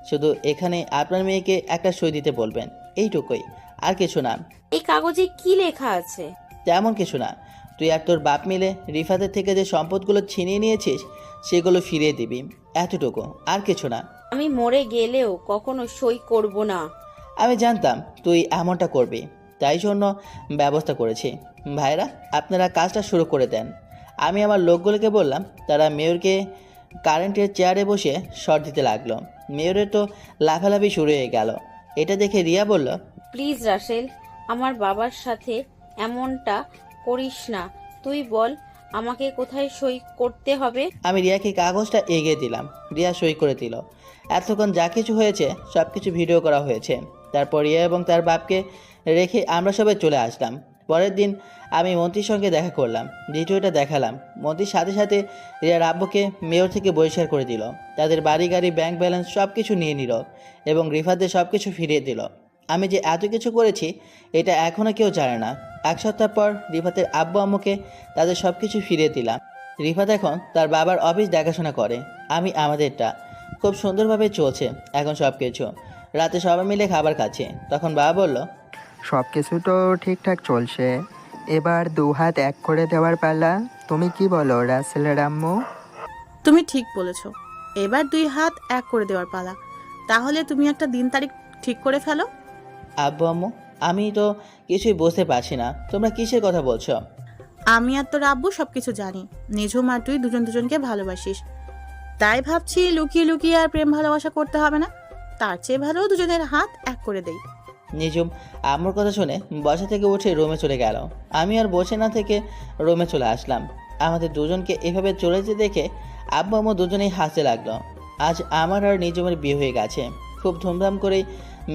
শুধু এখানে আপনার মেয়েকে একটা সই দিতে বলবেন, এইটুকুই, আর কিছু না। এই কাগজে কি লেখা আছে? তেমন কিছু না, তুই আর তোর বাপ মিলে রিফাতের থেকে যে সম্পদগুলো ছিনিয়ে নিয়েছিস সেগুলো ফিরিয়ে দিবি, এতটুকু, আর কিছু না। আমি মরে গেলেও কখনো সই করব না। আমি জানতাম তুই এমনটা করবি, তাই জন্য ব্যবস্থা করেছি। ভাইরা, আপনারা কাজটা শুরু করে দেন। আমি আমার লোকগুলোকে বললাম, তারা মেয়রকে কারেন্টের চেয়ারে বসে শর্ট দিতে লাগলো। মেয়রের তো লাফালাফি শুরু হয়ে গেল। এটা দেখে রিয়া বলল, প্লিজ রাসেল, আমার বাবার সাথে এমনটা করিস না। তুই বল আমাকে কোথায় সই করতে হবে? আমি রিয়াকে কাগজটা এগিয়ে দিলাম। রিয়া সই করে দিল। এতক্ষণ যা কিছু হয়েছে সব কিছু ভিডিও করা হয়েছে। তারপর রিয়া এবং তার বাপকে রেখে আমরা সবাই চলে আসলাম। পরের দিন আমি মন্ত্রীর সঙ্গে দেখা করলাম, ভিডিওটা দেখালাম। মন্ত্রীর সাথে সাথে রিয়ার আব্বুকে মেয়র থেকে বহিষ্কার করে দিল, তাদের বাড়ি গাড়ি ব্যাংক ব্যালেন্স সব কিছু নিয়ে নিল এবং রিফাতদের সব কিছু ফিরিয়ে দিল। আমি যে এত কিছু করেছি এটা এখনও কেউ জানে না। 1 সপ্তাহ পর রিফাতের আব্বু আম্মুকে তাদের সব কিছু ফিরিয়ে দিলাম। রিফাত এখন তার বাবার অফিস দেখাশোনা করে, আমি আমাদেরটা। খুব সুন্দরভাবে চলছে এখন সব কিছু। রাতে সবাই মিলে খাবার খাচ্ছে। তখন বাবা বলল, সব কিছু তো ঠিকঠাক চলছে, এবার 2 হাত এক করে দেওয়ার পালা। তুমি কি বলো রাসেলের আম্মু? তুমি ঠিক বলেছো, এবার 2 হাত এক করে দেওয়ার পালা। তাহলে তুমি একটা দিন তারিখ ঠিক করে ফেলো। আব্বু আম্মু, আমি তো কিছুই বুঝতে পারছি না, তোমরা কিসের কথা বলছো? আমি আর তোর আব্বু সবকিছু জানি। নিঝুম আর তুই দুজন দুজনকে ভালোবাসিস, তাই ভাবছি লুকিয়ে লুকিয়ে আর প্রেম ভালোবাসা করতে হবে না। তার চেয়ে ভালো দুজনের হাত এক করে দেই। নিজুম আম্মুর কথা শুনে বসা থেকে উঠে রুমে চলে গেল। আমি আর বসে না থেকে রুমে চলে আসলাম। আমাদের দুজনকে এভাবে চলে যেতে দেখে আব্বু আম্মু দুজনেই হাসতে লাগলো। আজ আমার আর নিজুমের বিয়ে হয়ে গেছে। খুব ধুমধাম করেই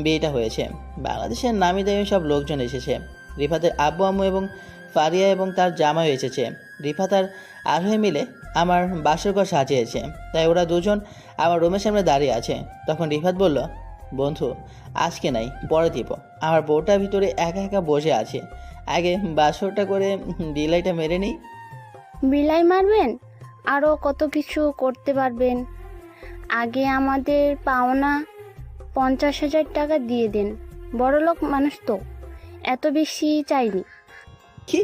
বিয়েটা হয়েছে। বাংলাদেশের নামি দামি সব লোকজন এসেছে। রিফাতের আব্বু আম্মু এবং ফারিয়া এবং তার জামাই এসেছে। রিফাত আর আরোহী মিলে আমার বাসর ঘর সাজিয়েছে, তাই ওরা দুজন আমার রুমের সামনে দাঁড়িয়ে আছে। তখন রিফাত বলল, বন্ধু আজকে নাই, পরে দিব। আমার বউটা ভিতরে একা একা বসে আছে, আগে বাসরটা করে ডিলাইটা মেরে নিই। বিলাই মারবেন? আরও কত কিছু করতে পারবেন। আগে আমাদের পাওনা 50,000 টাকা দিয়ে দিন। বড়লোক মানুষ তো, এত বেশি চাইনি। কি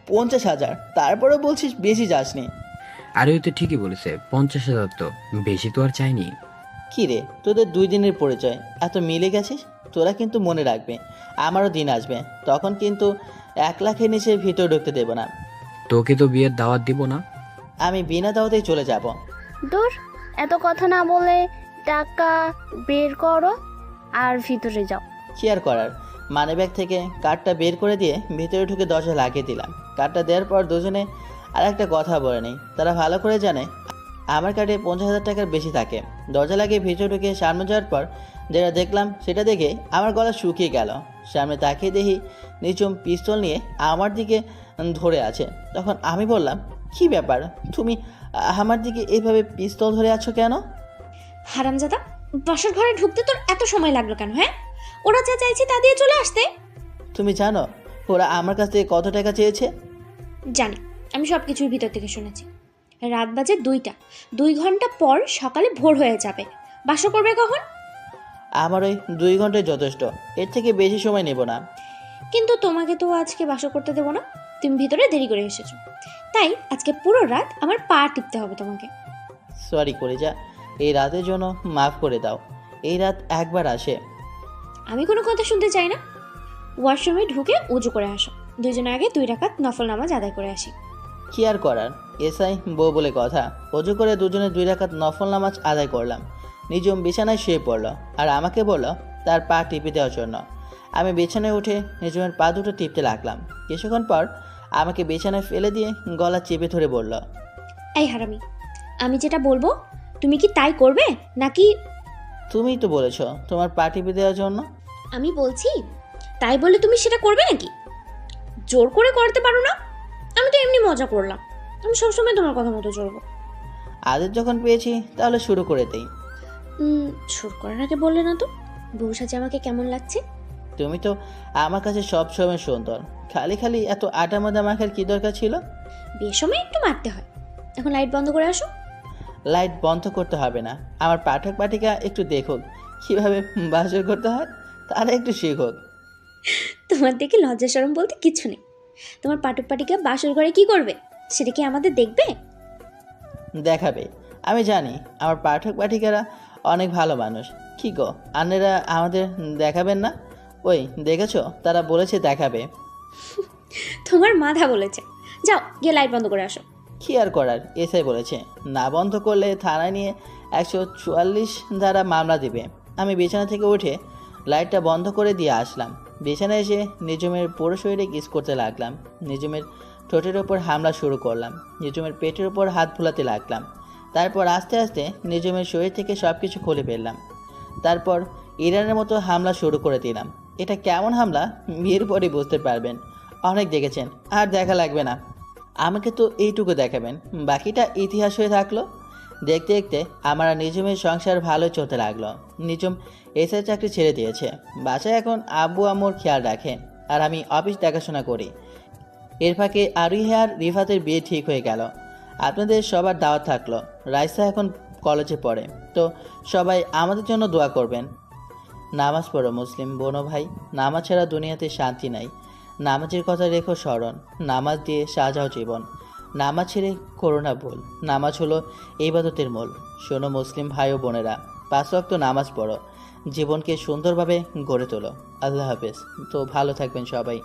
50,000? তারপরে বলছিস বেশি যাসনি? আরে ওই তো ঠিকই বলেছে, 50,000 তো বেশি তো আর চাইনি। কি রে, তোদের 2 দিনের পরিচয়, এত মিলে গেছিস। তোরা কিন্তু মনে রাখবে, আমারও দিন আসবে, তখন কিন্তু 1 লাখের নিচে ভিতরে ঢুকতে দেব না। তোকে তো বিয়ের দাওয়াত দিব না। আমি বিনা দাওয়াতেই চলে যাব। দূর, এত কথা না বলে টাকা বের করো আর ভিতরে যাও। কি আর করার, মানিব্যাগ থেকে কার্ডটা বের করে দিয়ে ভিতরে ঢুকে দরজা লাগিয়ে দিলাম। কার্ডটা দেওয়ার পর দুজনে আর একটা কথা বলে নেই। তারা ভালো করে জানে আমার কার্ডে 50,000 টাকার বেশি থাকে। দরজা লাগিয়ে ভিতরে ঢুকে সামনে যাওয়ার পর যেটা দেখলাম সেটা দেখে আমার গলা শুকিয়ে গেল। সামনে তাকিয়ে দেখি নিচুম পিস্তল নিয়ে আমার দিকে ধরে আছে। তখন আমি বললাম, কি ব্যাপার, তুমি আমার দিকে এইভাবে পিস্তল ধরে আছো কেন? হারামজাদা, বাসর ঘরে ঢুকতে তোর এত সময় লাগলো কেন? হ্যাঁ, ওরা যা চাইছে তা দিয়ে চলে আসতে। তুমি জানো ওরা আমার কাছ থেকে কত টাকা চেয়েছে? জানি, আমি সব কিছুর ভিতর থেকে শুনেছি। রাত বাজে 2টা, 2 ঘন্টা পর সকালে ভোর হয়ে যাবে। বাসর করবে কখন? আমার ওই 2 ঘন্টায় যথেষ্ট, এর থেকে বেশি সময় নেব না। কিন্তু তোমাকে তো আজকে বাসর করতে দেবো না, তুমি ভিতরে দেরি করে এসেছো, তাই আজকে পুরো রাত আমার পা টিপতে হবে তোমাকে। সরি করে যা, এই রাতের জন্য মাফ করে দাও। এই রাত একবার আসে। আমি কোনো কথা শুনতে চাই না। ওয়াশরুমে ঢুকে উজু করে আসো। দুজনে আগে 2 রাকাত নফল নামাজ আদায় করে আসি। কি আর করার, এসআই বউ বলে কথা। অজু করে দুজনে 2 রাকাত নফল নামাজ আদায় করলাম। নিজম বিছানায় শুয়ে পড়লো আর আমাকে বলল তার পা টিপে দেওয়ার জন্য। আমি বিছানায় উঠে নিজমের পা দুটো টিপতে লাগলাম। কিছুক্ষণ পর আমাকে বিছানায় ফেলে দিয়ে গলা চেপে ধরে বলল, এই হারামি, আমি যেটা বলবো তুমি কি তাই করবে নাকি? তুমিই তো বলেছ তোমার পা টিপে দেওয়ার জন্য। আমি বলছি তাই বলে তুমি সেটা করবে নাকি? জোর করে করতে পারো না। আমি তো এমনি মজা করলাম, আমি সবসময় তোমার কথা মতো চলবো। আদেশ যখন পেয়েছি তাহলে শুরু করে দেই। শুরু করার আগে বললে না তো বউ সাজে আমাকে কেমন লাগছে? তুমি তো আমার কাছে সব সময় সুন্দর, খালি খালি এত আটা মাদা মাখার কি দরকার ছিল? বিয়ের সময় একটু মারতে হয়। এখন লাইট বন্ধ করে আসো। লাইট বন্ধ করতে হবে না, আমার পাঠক পাঠিকা একটু দেখুক কিভাবে বাসর করতে হয়, তারা একটু শিখুক। তোমার দেখে লজ্জা শরম বলতে কিছু নেই। তোমার পাঠক পাঠিকা বাসর ঘরে কি করবে সেটা কি আমাদের দেখবে? দেখাবে। আমি জানি আমার পাঠক পাঠিকারা অনেক ভালো মানুষ। কি গো, আন্নেরা আমাদের দেখাবেন না? ওই দেখেছো, তারা বলেছে দেখাবে। তোমার মাথা বলেছে। যাও গিয়ে লাইট বন্ধ করে আসো। কি আর করার, এসআই বলেছে না বন্ধ করলে থানায় নিয়ে 144 ধারা মামলা দিবে। আমি বিছানা থেকে উঠে লাইটটা বন্ধ করে দিয়ে আসলাম। বিছানায় এসে নিজমের পুরো শরীরে কিস করতে লাগলাম। নিজমের ঠোঁটের ওপর হামলা শুরু করলাম। নিজমের পেটের ওপর হাত ভুলাতে লাগলাম। তারপর আস্তে আস্তে নিজমের শরীর থেকে সব কিছু খুলে ফেললাম। তারপর ইরানের মতো হামলা শুরু করে দিলাম। এটা কেমন হামলা বিয়ের পরে বুঝতে পারবেন। অনেক দেখেছেন, আর দেখা লাগবে না। আমাকে তো এইটুকু দেখাবেন, বাকিটা ইতিহাস হয়ে থাকলো। দেখতে দেখতে আমার আর নিজমের সংসার ভালো চলতে লাগলো। নিজম এসআই চাকরি ছেড়ে দিয়েছে। বাসায় এখন আব্বু আম্মুর খেয়াল রাখে আর আমি অফিস দেখাশোনা করি। এর ফাঁকে আরুহি আর রিফাতের বিয়ে ঠিক হয়ে গেল। আপনাদের সবার দাওয়াত থাকলো। রাইসা এখন কলেজে পড়ে, তো সবাই আমাদের জন্য দোয়া করবেন। নামাজ পড়ো মুসলিম বোনো ভাই, নামাজ ছাড়া দুনিয়াতে শান্তি নাই। নামাজের কথা রেখো স্মরণ, নামাজ দিয়ে সাজাও জীবন। নামাজ ছেড়ে করো না ভুল, নামাজ হলো ইবাদতের মূল। শোনো মুসলিম ভাই ও বোনেরা, 5 ওয়াক্ত নামাজ পড়ো, জীবনকে সুন্দরভাবে গড়ে তোলো। আল্লাহ হাফেজ। তো ভালো থাকবেন সবাই।